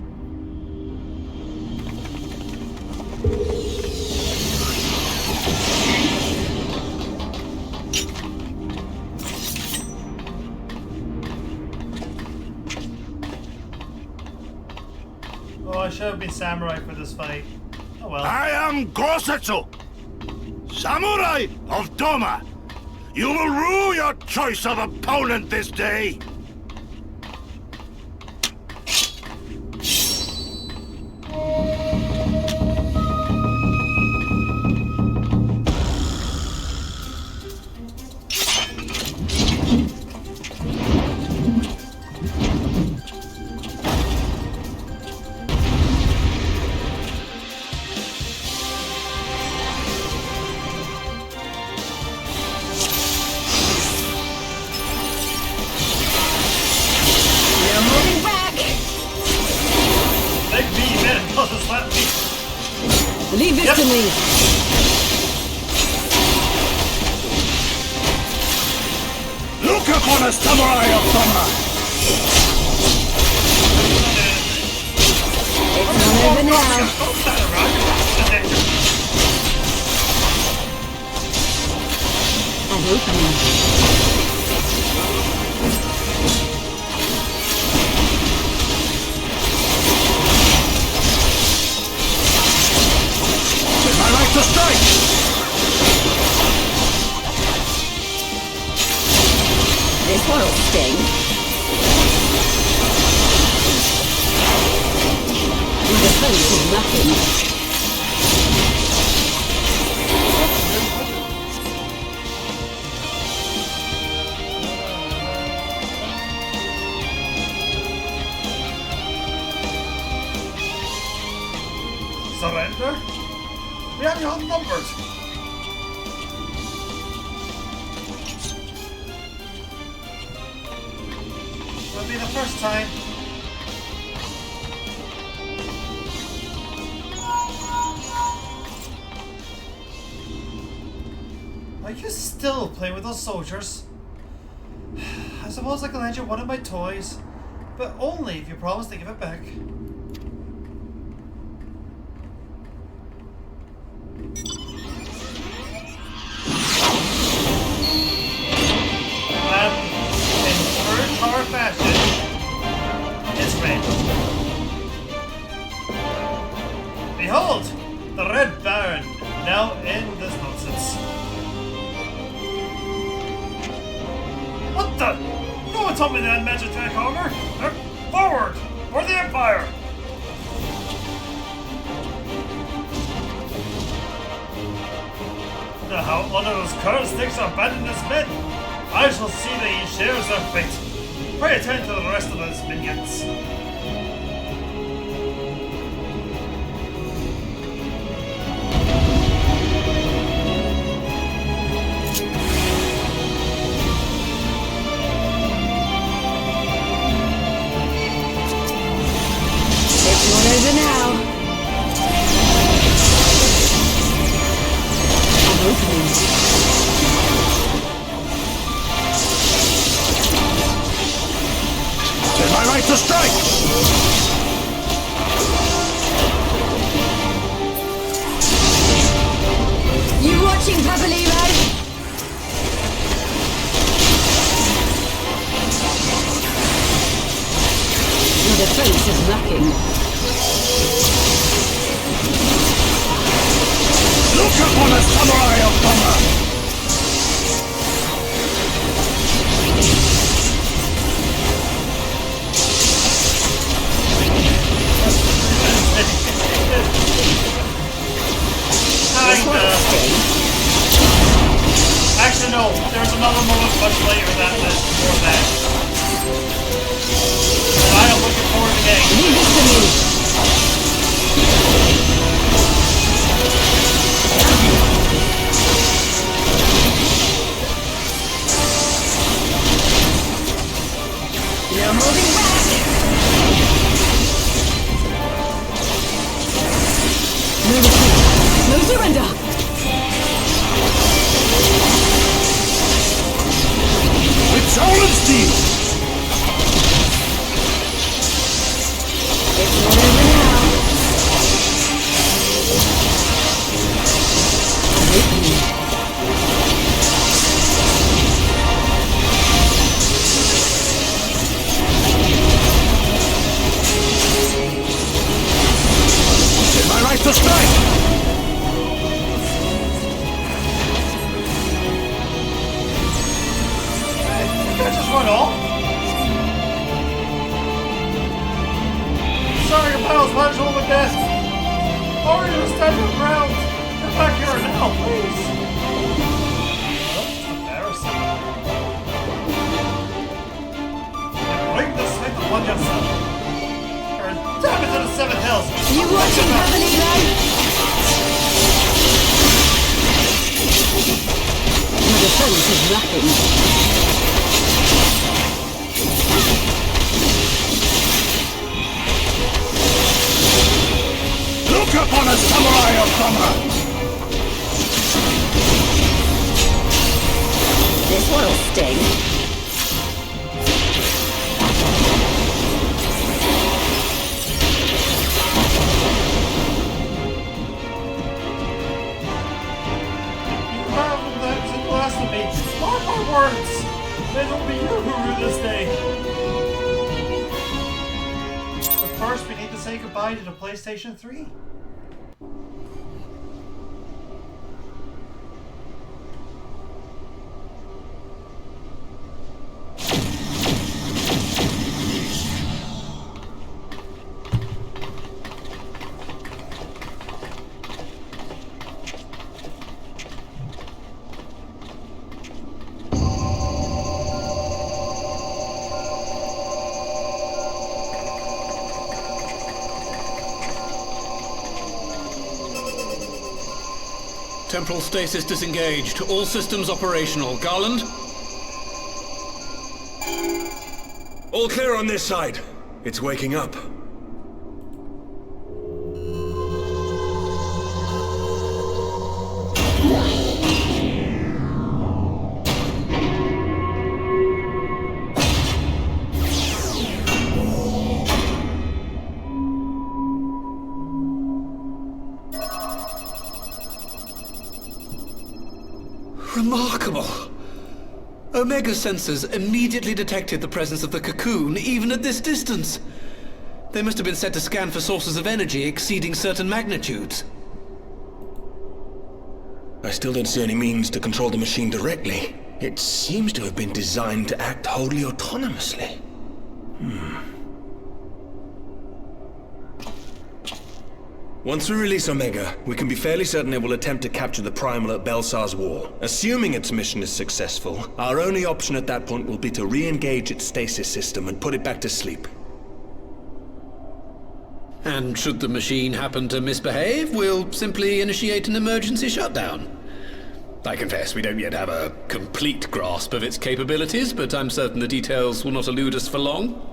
Oh, I should have been samurai for this fight. Oh well. I am Gosetsu, Samurai of Doma. You will rue your choice of opponent this day. Leave this to me. Look upon a samurai of Doma. It's not over now. An opening. I like to strike! This one'll sting. The defense is nothing. Surrender? We have you outnumbered. Will be the first time. Are you still playing with those soldiers? I suppose I can lend you one of my toys, but only if you promise to give it back. Fashion is red. Behold, the Red Baron. Now end this nonsense. What the? No one told me that magic take over. Forward for the Empire. The how one of those current sticks abandoned his men. I shall see that he shares their fate. Pray attend to the rest of those minions. It's not over now. An opening. It's my right to strike! watching, Papalimo? Your defense is lacking. Look upon a samurai of Bama! Actually, no. There's another moment much later than this before that. And I am looking forward to getting. Leave this to me. You're moving back. No retreat. No surrender. It's Olenstein! It's not over now. Is my right to strike? Just run off. Sorry, pals, why did you hold my desk? Or are you gonna stand your ground? Get back here now, please. That's embarrassing. Bring this thing to one yourself. Or damn it to the seventh hills. You watching, Papalino? Your defense is lacking. Look upon a samurai of Bama! This one'll sting. You have that to last of me. Mark my words. It'll be you who rue this day. But first, we need to say goodbye to the PlayStation 3. Temporal stasis disengaged. All systems operational. Garland? All clear on this side. It's waking up. Remarkable. Omega sensors immediately detected the presence of the cocoon, even at this distance. They must have been set to scan for sources of energy exceeding certain magnitudes. I still don't see any means to control the machine directly. It seems to have been designed to act wholly autonomously. Once we release Omega, we can be fairly certain it will attempt to capture the Primal at Belsar's Wall. Assuming its mission is successful, our only option at that point will be to re-engage its stasis system and put it back to sleep. And should the machine happen to misbehave, we'll simply initiate an emergency shutdown. I confess we don't yet have a complete grasp of its capabilities, but I'm certain the details will not elude us for long.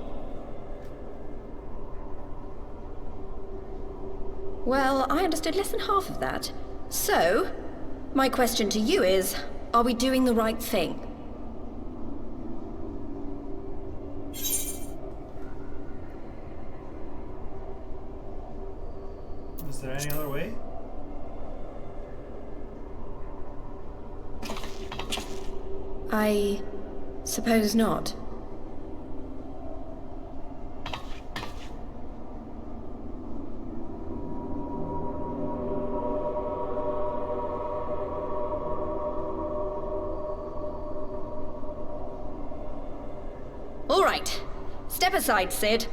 Well, I understood less than half of that. So, my question to you is, are we doing the right thing? Is there any other way? I suppose not. All right. Step aside, Sid.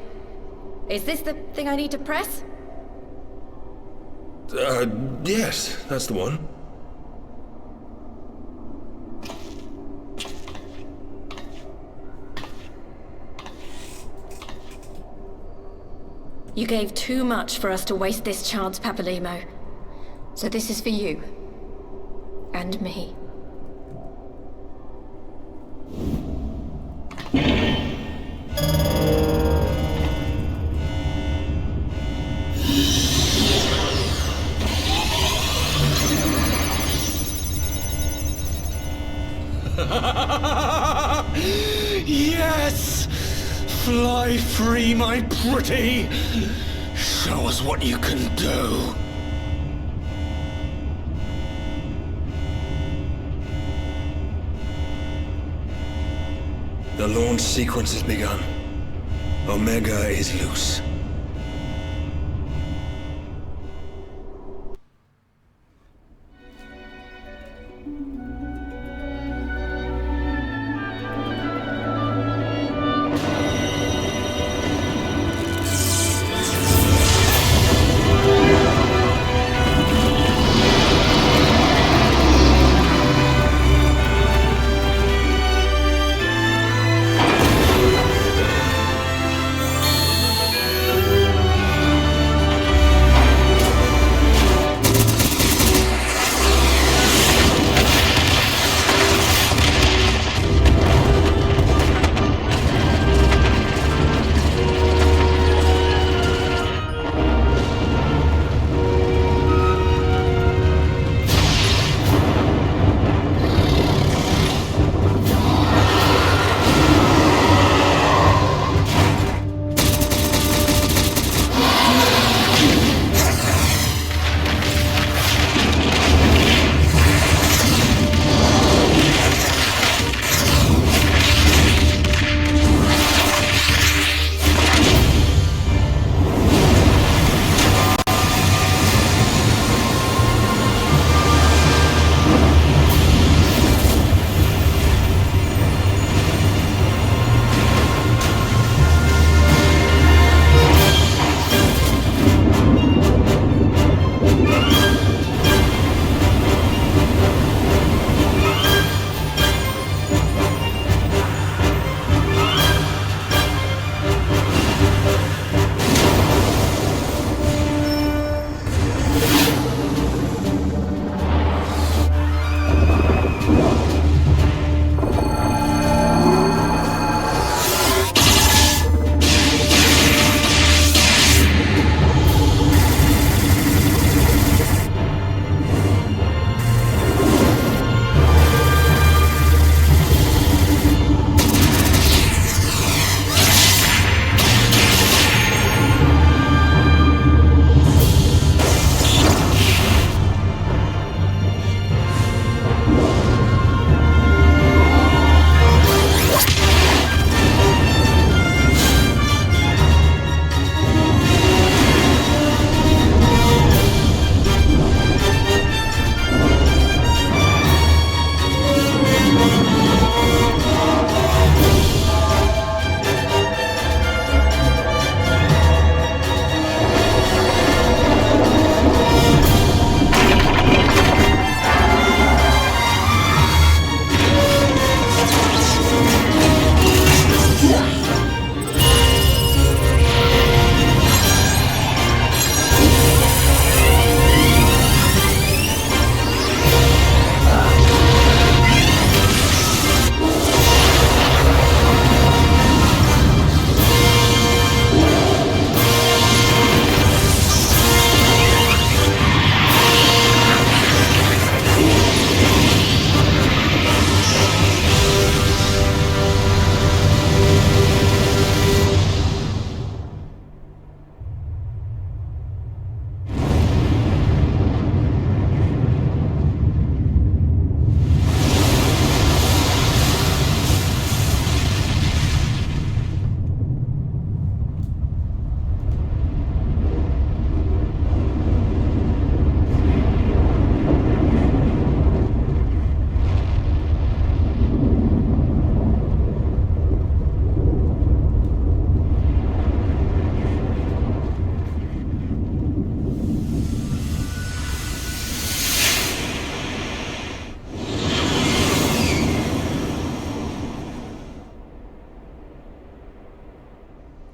Is this the thing I need to press? Yes, that's the one. You gave too much for us to waste this chance, Papalimo. So this is for you. And me. Yes! Fly free, my pretty! Show us what you can do. The launch sequence has begun. Omega is loose.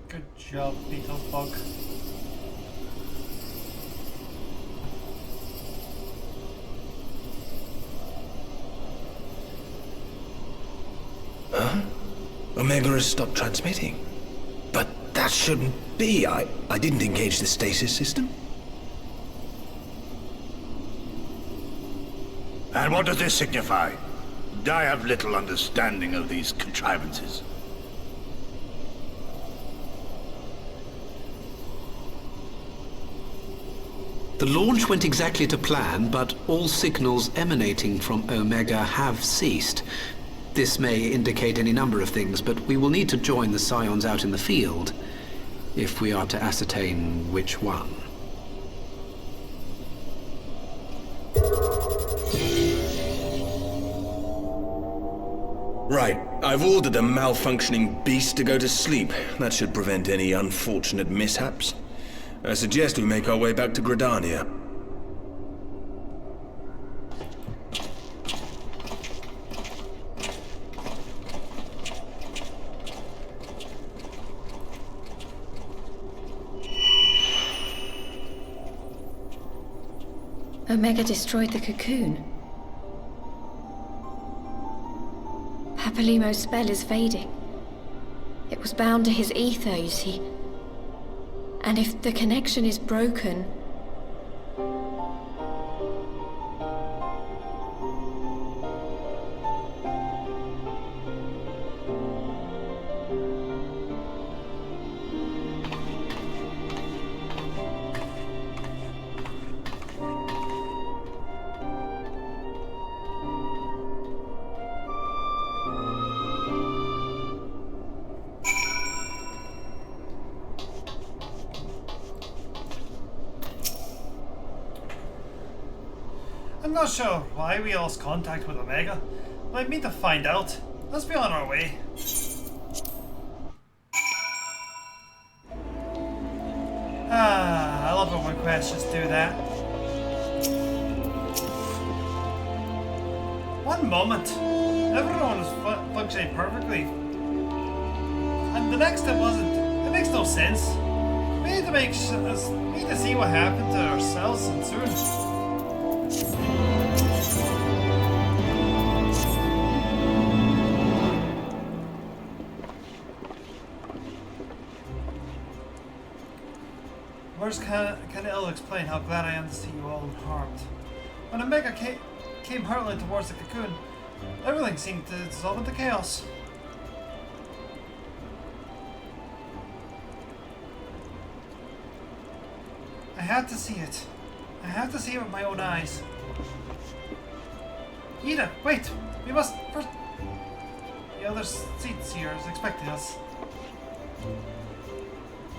Good job, Beetle Bug. Huh? Omega has stopped transmitting. But that shouldn't be. I didn't engage the stasis system. And what does this signify? I have little understanding of these contrivances. The launch went exactly to plan, but all signals emanating from Omega have ceased. This may indicate any number of things, but we will need to join the Scions out in the field if we are to ascertain which one. Right. I've ordered the malfunctioning beast to go to sleep. That should prevent any unfortunate mishaps. I suggest we make our way back to Gridania. Omega destroyed the cocoon. Papalymo's spell is fading. It was bound to his ether, you see. And if the connection is broken... I'm not sure why we lost contact with Omega, but I mean to find out. Let's be on our way. I love it when questions do that. One moment, everyone was functioning perfectly, and the next it wasn't. It makes no sense. We need to see what happened to ourselves and soon. Where's can ill explain how glad I am to see you all unharmed. When Omega came hurtling towards the cocoon, everything seemed to dissolve into chaos. I had to see it. I had to see it with my own eyes. Ida, wait! We must first... The other seats here is expecting us.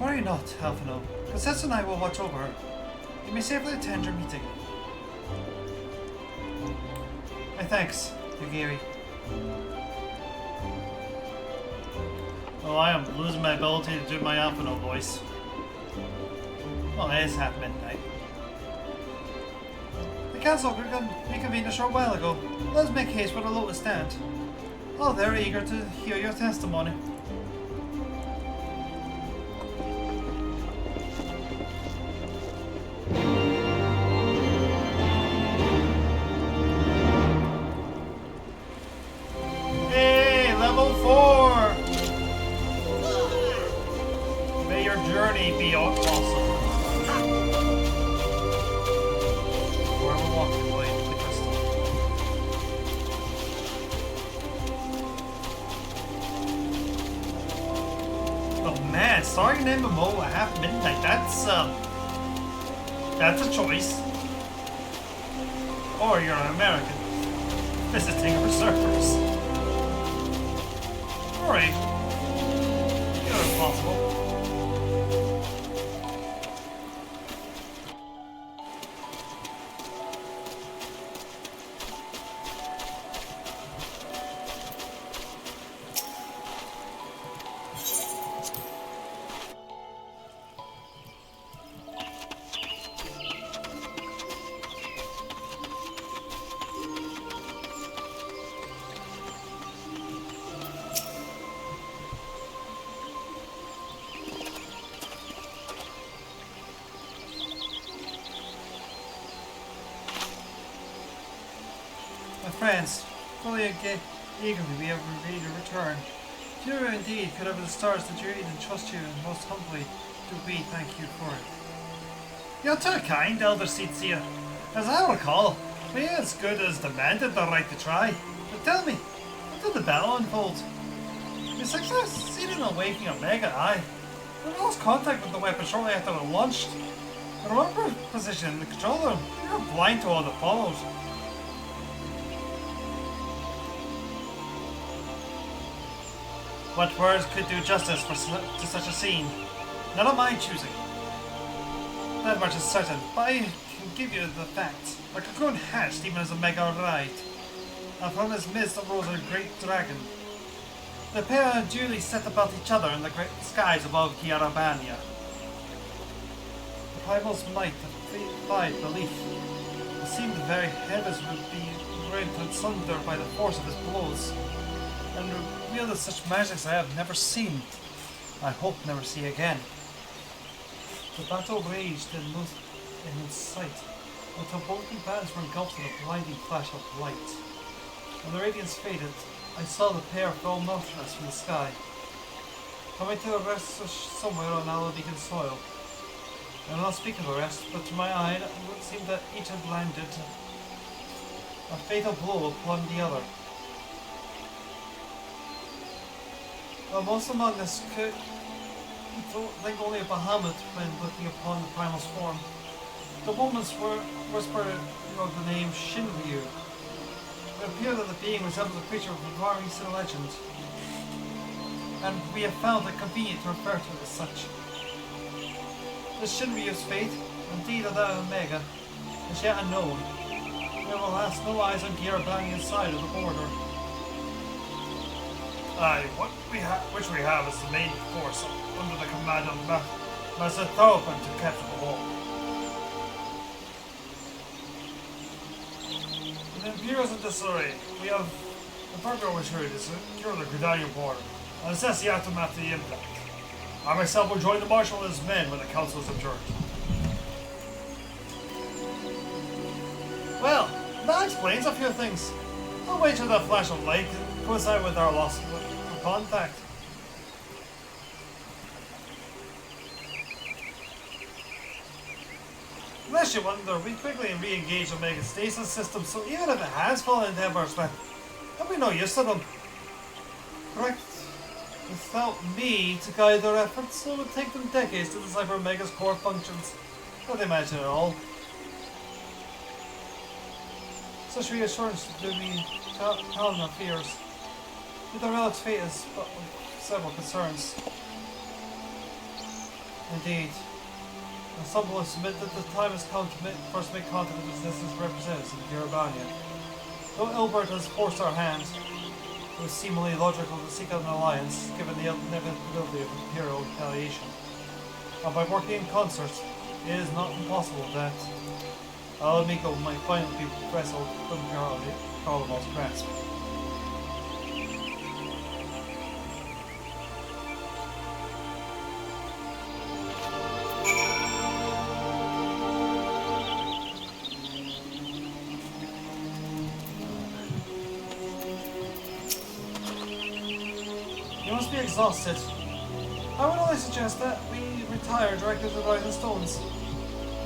Worry not, Alphino. Princess and I will watch over her. You may safely attend your meeting. My thanks, Yugiri. Oh, I am losing my ability to do my Alphino voice. Well, it is half midnight. The council reconvened a short while ago. Let's make haste with a lotus stand. Oh, they're eager to hear your testimony. Hey, level 4! May your journey be awesome. Wherever walking away to the crystal. Oh man, starting an MMO at half midnight, that's a choice. Or you're an American visiting our servers. Alright. You're impossible. friends, fully eagerly we have ready to return. If you indeed could have the stars that you eat and trust you, and most humbly do we thank you for it. You're too kind, Elder Seatsia. As I recall, we as good as demanded the right to try. But tell me, how did the battle unfold? Your success succeeded in awakening Omega Eye. We lost contact with the weapon shortly after it launched. I remember its position in the control room. You were blind to all that followed. What words could do justice to such a scene? None of my choosing. That much is certain, but I can give you the facts. A cocoon hatched even as Omega arrived, and from its midst arose a great dragon. The pair duly set about each other in the great skies above Kiarabania. The primal's might defied belief. It seemed the very heavens would be rent asunder by the force of his blows, and revealed such magics I have never seen. I hope never see again. The battle raged in its sight, until both combatants were engulfed in a blinding flash of light. When the radiance faded, I saw the pair fall motionless from the sky, coming to a rest somewhere on Alabegan soil. I will not speak of the rest, but to my eye it would seem that each had landed a fatal blow upon the other. While most among us could think only of Bahamut when looking upon the primal's form, the moments whispered of the name Shinryu. It appeared that the being resembles a creature from Far Eastern legend, and we have found it convenient to refer to it as such. This Shinryu's fate, indeed of that of Omega, is yet unknown. There will last no eyes on Kiarabanian side of the border. Aye, which we have is the main force under the command of Master Taupan to capture the wall. In the Imperials in disarray, we have the burger which heard to secure the Gridanian border and assess the aftermath of the impact. I myself will join the Marshal and his men when the council is adjourned. Well, that explains a few things. I'll wait till the flash of light can coincide with our loss of contact. Unless you wonder, we quickly re-engaged Omega's stasis system, so even if it has fallen into Ember's lap, there'll be no use to them. Correct? Without me to guide their efforts, it would take them decades to decipher Omega's core functions. Not imagine at all. Such reassurance do me calm our fears. With the relic's fate is but several concerns. Indeed. And some will submit that the time has come to first make contact with resistance representatives in Kiarabania. Though Ilbert has forced our hand, it was seemingly logical to seek out an alliance, given the inevitability of imperial retaliation. And by working in concert, it is not impossible that Alamigo might finally be wrestled from Carnival's grasp. You must be exhausted. I would only suggest that we retire directly to the Rising Stones.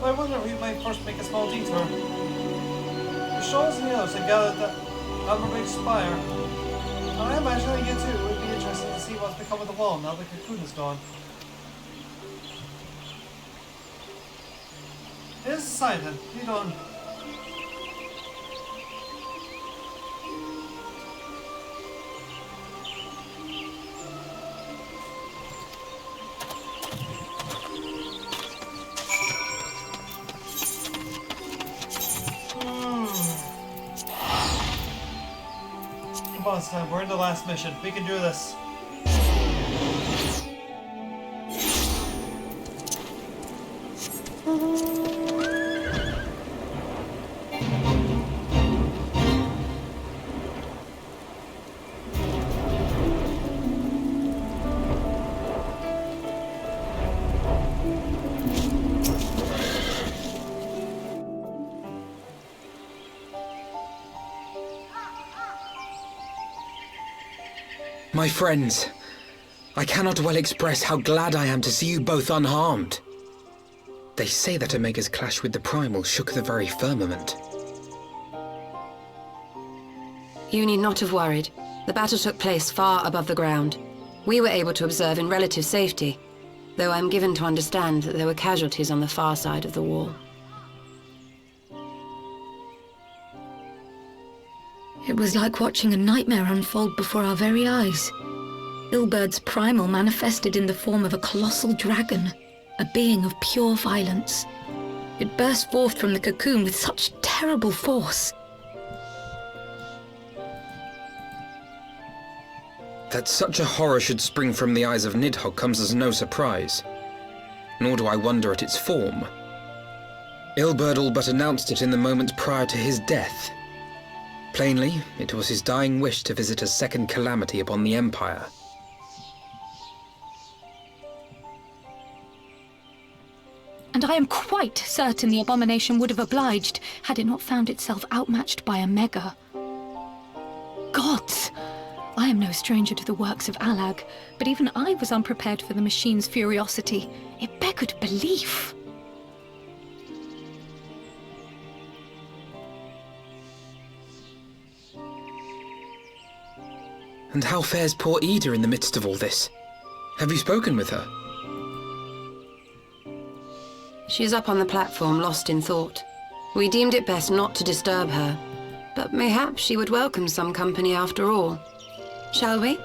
But I wonder if we might first make a small detour. The Shaws and the others have gathered at Almerbridge Spire, and I imagine that you too would be interested to see what's become of the wall now the cocoon is gone. It is a sign then. Lead on. Come on, Sam, we're in the last mission. We can do this. My friends, I cannot well express how glad I am to see you both unharmed. They say that Omega's clash with the Primal shook the very firmament. You need not have worried. The battle took place far above the ground. We were able to observe in relative safety, though I'm given to understand that there were casualties on the far side of the wall. It was like watching a nightmare unfold before our very eyes. Ilbert's primal manifested in the form of a colossal dragon, a being of pure violence. It burst forth from the cocoon with such terrible force. That such a horror should spring from the eyes of Nidhogg comes as no surprise, nor do I wonder at its form. Ilberd all but announced it in the moments prior to his death. Plainly, it was his dying wish to visit a second calamity upon the Empire. And I am quite certain the abomination would have obliged had it not found itself outmatched by Omega. Gods! I am no stranger to the works of Alag, but even I was unprepared for the machine's furiosity. It beggared belief. And how fares poor Ida in the midst of all this? Have you spoken with her? She is up on the platform, lost in thought. We deemed it best not to disturb her, but mayhaps she would welcome some company after all. Shall we?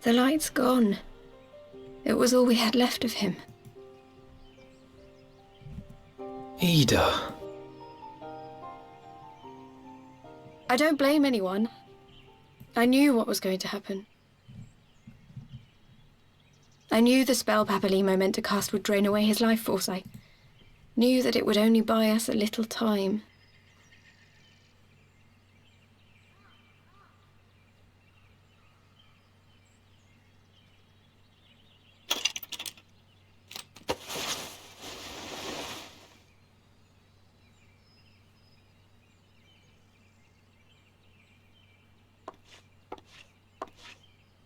The light's gone. It was all we had left of him. Ida. I don't blame anyone. I knew what was going to happen. I knew the spell Papalimo meant to cast would drain away his life force. I knew that it would only buy us a little time.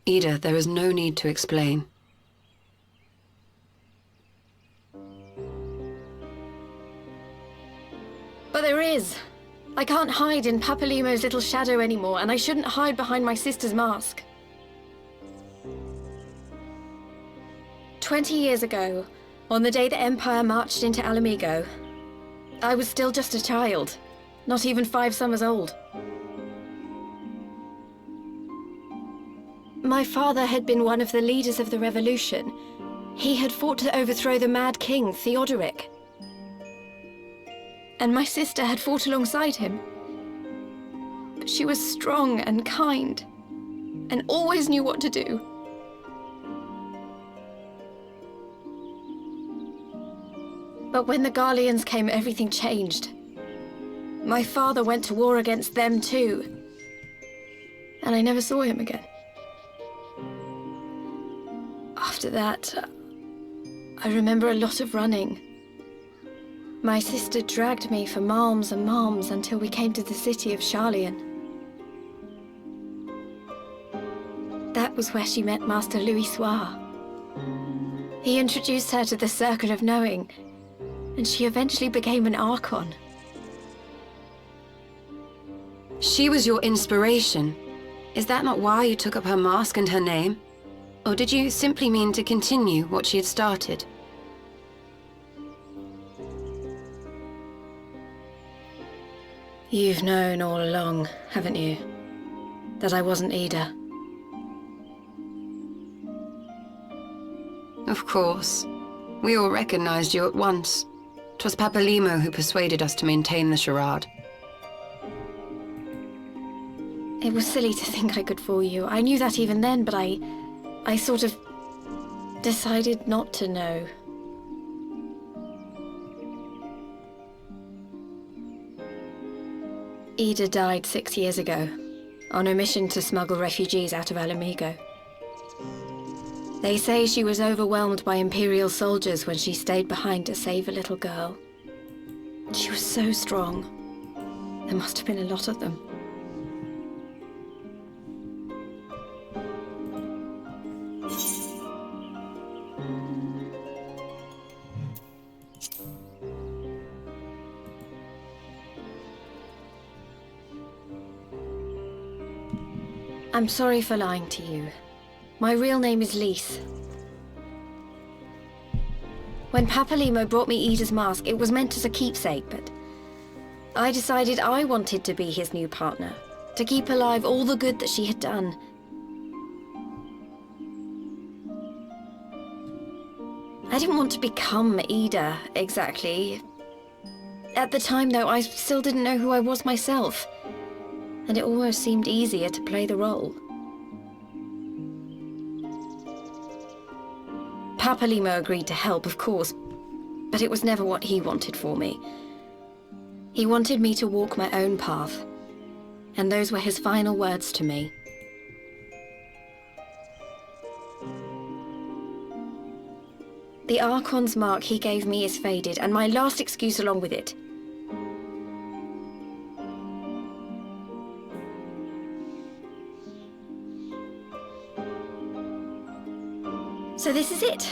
Ida, there is no need to explain. But there is. I can't hide in Papalimo's little shadow anymore, and I shouldn't hide behind my sister's mask. 20 years ago, on the day the Empire marched into Alamigo, I was still just a child, not even 5 summers old. My father had been one of the leaders of the revolution. He had fought to overthrow the Mad King, Theodoric. And my sister had fought alongside him. But she was strong and kind, and always knew what to do. But when the Garleans came, everything changed. My father went to war against them too, and I never saw him again. After that, I remember a lot of running. My sister dragged me for malms and malms until we came to the city of Sharlayan. That was where she met Master Louis Soir. He introduced her to the Circle of Knowing, and she eventually became an Archon. She was your inspiration. Is that not why you took up her mask and her name? Or did you simply mean to continue what she had started? You've known all along, haven't you? That I wasn't Ida. Of course. We all recognized you at once. 'Twas Papalimo who persuaded us to maintain the charade. It was silly to think I could fool you. I knew that even then, but I sort of decided not to know. Ida died 6 years ago, on a mission to smuggle refugees out of Alamigo. They say she was overwhelmed by Imperial soldiers when she stayed behind to save a little girl. She was so strong. There must have been a lot of them. I'm sorry for lying to you. My real name is Lise. When Papalimo brought me Ida's mask, it was meant as a keepsake, but I decided I wanted to be his new partner, to keep alive all the good that she had done. I didn't want to become Ida, exactly. At the time, though, I still didn't know who I was myself, and it almost seemed easier to play the role. Papalimo agreed to help, of course, but it was never what he wanted for me. He wanted me to walk my own path, and those were his final words to me. The Archon's mark he gave me is faded, and my last excuse along with it. So this is it.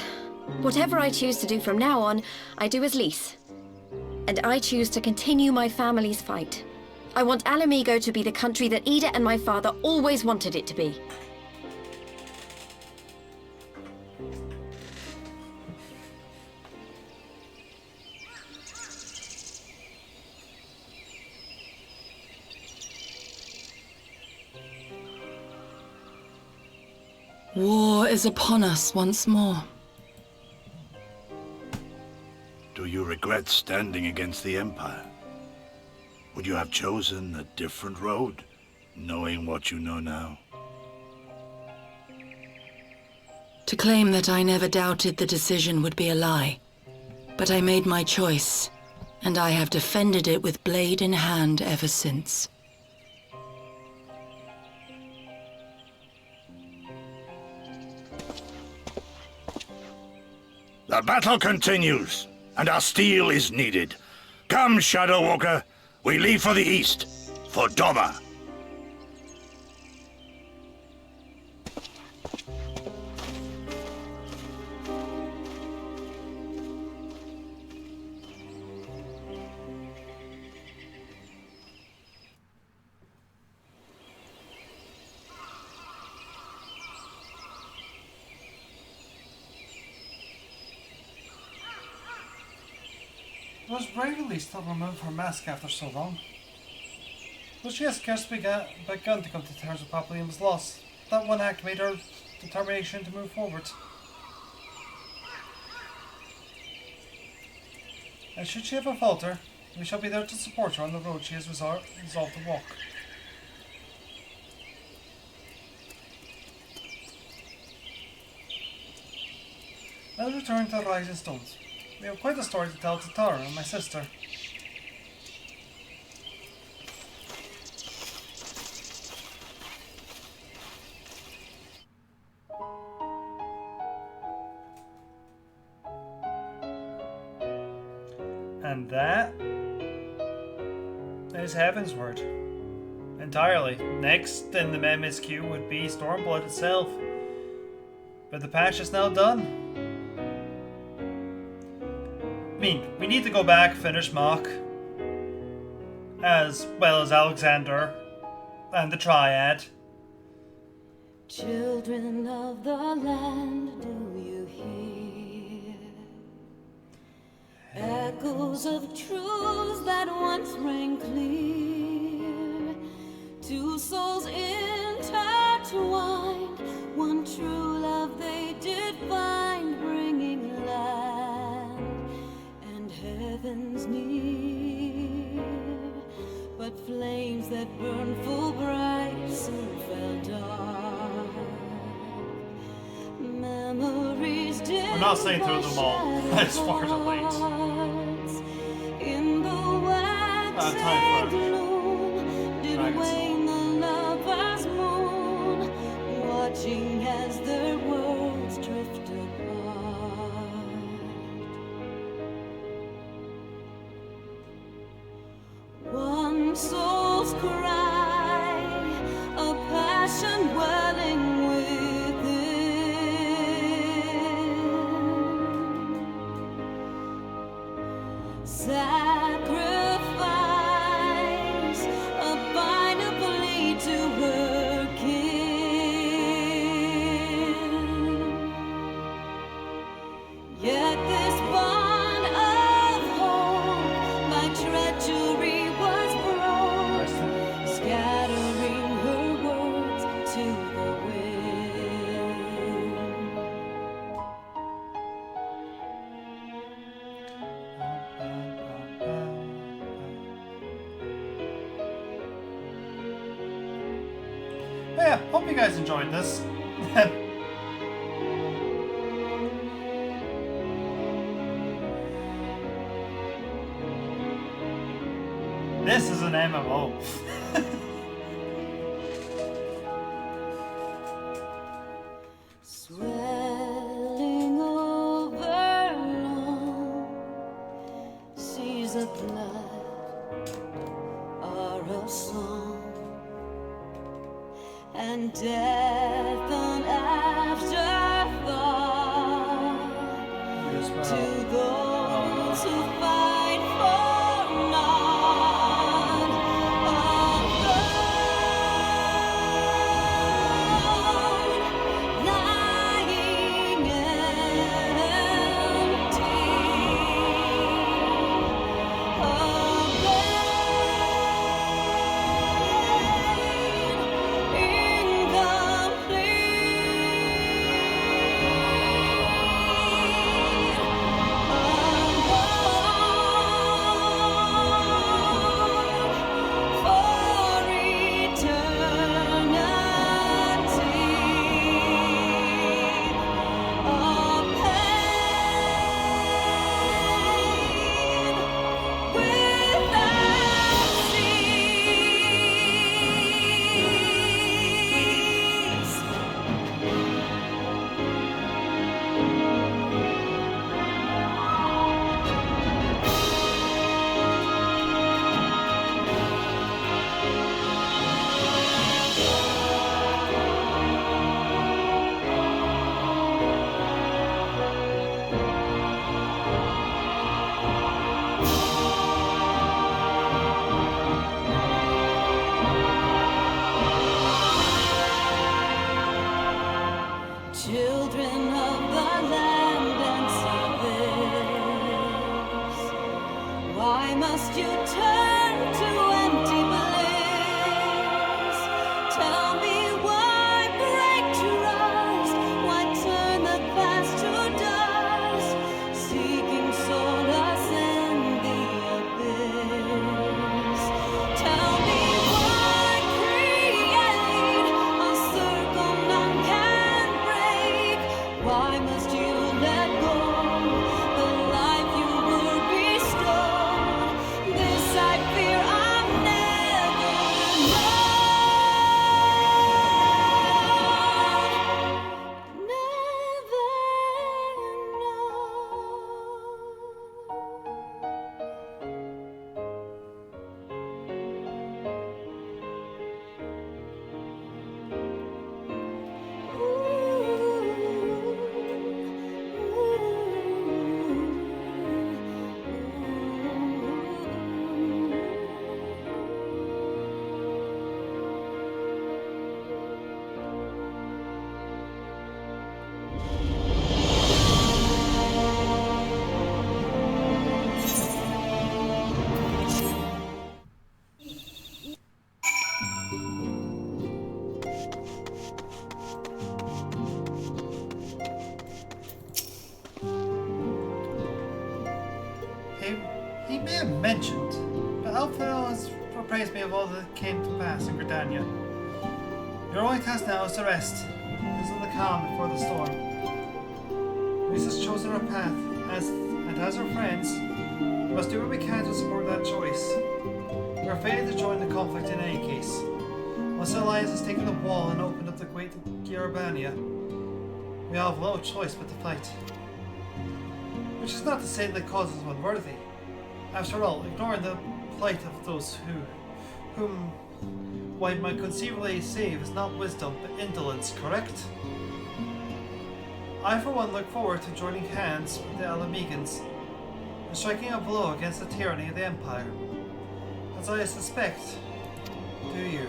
Whatever I choose to do from now on, I do as Lise. And I choose to continue my family's fight. I want Alamigo to be the country that Ida and my father always wanted it to be. War is upon us once more. Do you regret standing against the Empire? Would you have chosen a different road, knowing what you know now? To claim that I never doubted the decision would be a lie. But I made my choice, and I have defended it with blade in hand ever since. The battle continues, and our steel is needed. Come, Shadow Walker, we leave for the east, for Doma. It was brave at least to remove her mask after so long. But she has scarcely begun to come to terms with Papalimo's loss. That one act made her determination to move forward. And should she ever falter, we shall be there to support her on the road she has resolved to walk. Let us return to the Rising Stones. We have quite a story to tell to Tara and my sister. And that is Heavensward. Entirely. Next in the Mem's queue would be Stormblood itself. But the patch is now done. I mean, we need to go back, finish Mach, as well as Alexander and the Triad. Children of the land, do you hear echoes of truths that once rang clear? Two souls intertwined, one true love they did find, bringing land and heavens near. But flames that burned full bright soon fell dark. Memories dim. We're not saying through them all. It's far too late. In the waxy gloom, passion welling within. Sacrifice a final plea to her kin. Yet this bond of hope by treachery was broke, scattering her words to the wind. But yeah, hope you guys enjoyed this. This is an MMO. Swelling over long seas of blood are a song, and death an afterthought to those who fight for naught. Lying children of the land and service, why must you turn to empty bliss? Tell me why break trust, why turn the past to dust, seeking solace in the abyss. Tell me why create a circle none can break. Why must you let go the life you were bestowed? This I fear I'll never know. He may have mentioned, but Alpha has appraised me of all that came to pass in Gridania. Your only task now is to rest. This is the calm before the storm. Reese has chosen our path, and as our friends, we must do what we can to support that choice. We are fated to join the conflict in any case. Once the Alliance has taken the wall and opened up the Great Girabania, we have no choice but to fight. Which is not to say that the cause is unworthy. After all, ignoring the plight of those whom Why my conceivably save is not wisdom but indolence, correct? I for one look forward to joining hands with the Alamegans and striking a blow against the tyranny of the Empire. As I suspect, do you.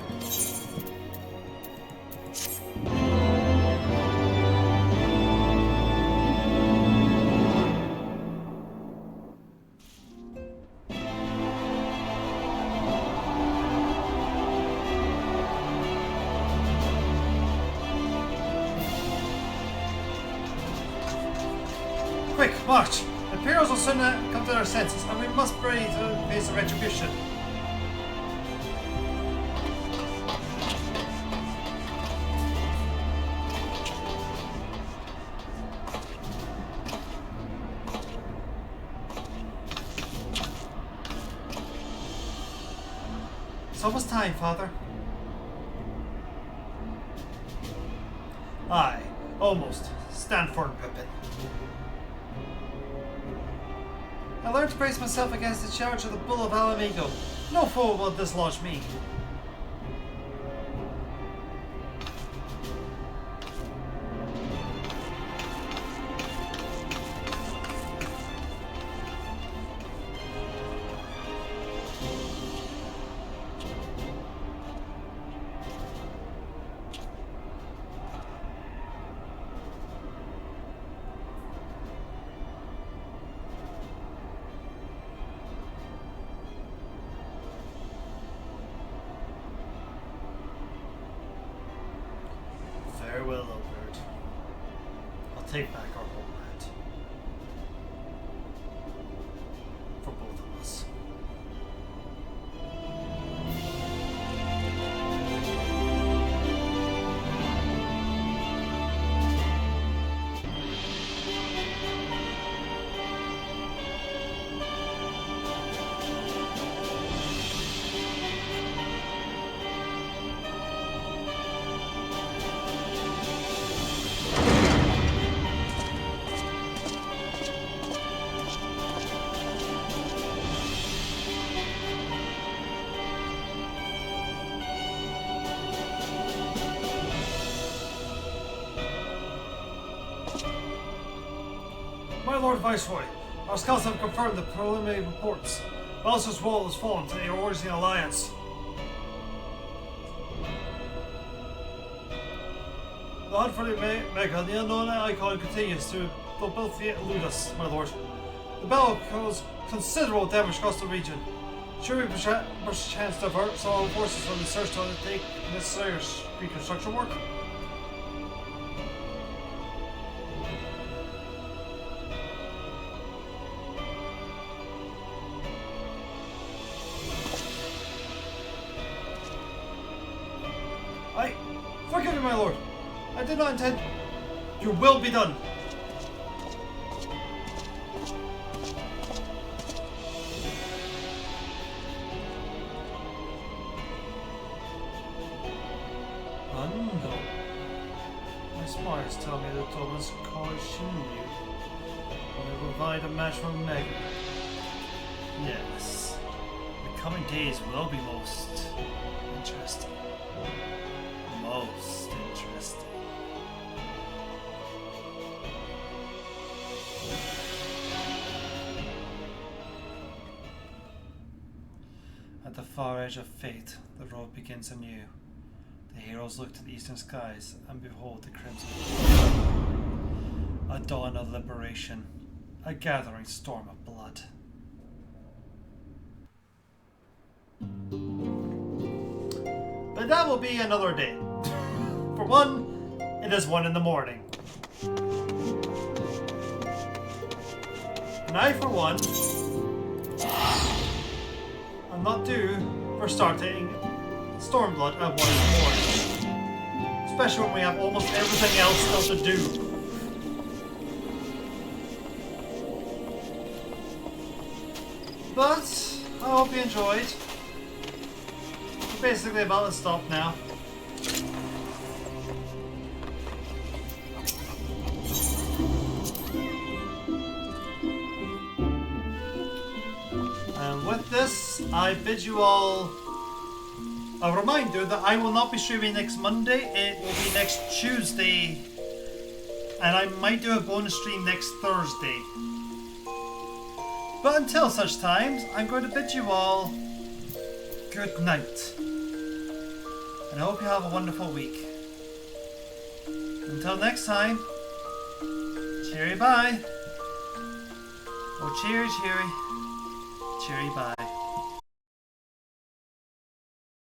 Quick, march! The Imperials will soon come to their senses, and we must be ready to face the retribution. It's almost time, Father. Aye, almost. Stand firm, Pippin. I learned to brace myself against the charge of the Bull of Alamigo. No foe will dislodge me. Farewell, Albert. I'll take back our homeland. For both of us. My Lord Viceroy, our scouts have confirmed the preliminary reports. Balsa's wall has fallen to the Eorzean Alliance. The hunt for the Mega, the unknown icon, continues to both elude us, my lord. The battle caused considerable damage across the region. Should we push a chance to divert some of our forces from the search to undertake necessary reconstruction work? Forgive me, my lord. I did not intend. Your will be done. Unknown. My spies tell me that Thomas calls Shinryu will provide a match for Mega. Yes. The coming days will be most interesting. Most interesting. At the far edge of fate, the road begins anew. The heroes look to the eastern skies and behold the crimson. A dawn of liberation, a gathering storm of blood. But that will be another day. For one, it is 1 in the morning. And I, for one, am not due for starting Stormblood at 1 in the morning. Especially when we have almost everything else still to do. But I hope you enjoyed. We're basically about to stop now. And with this, I bid you all A reminder that I will not be streaming next Monday, it will be next Tuesday, and I might do a bonus stream next Thursday. But until such times, I'm going to bid you all good night. And I hope you have a wonderful week. Until next time, cheery bye. Oh, cheery, cheery. Cheery bye.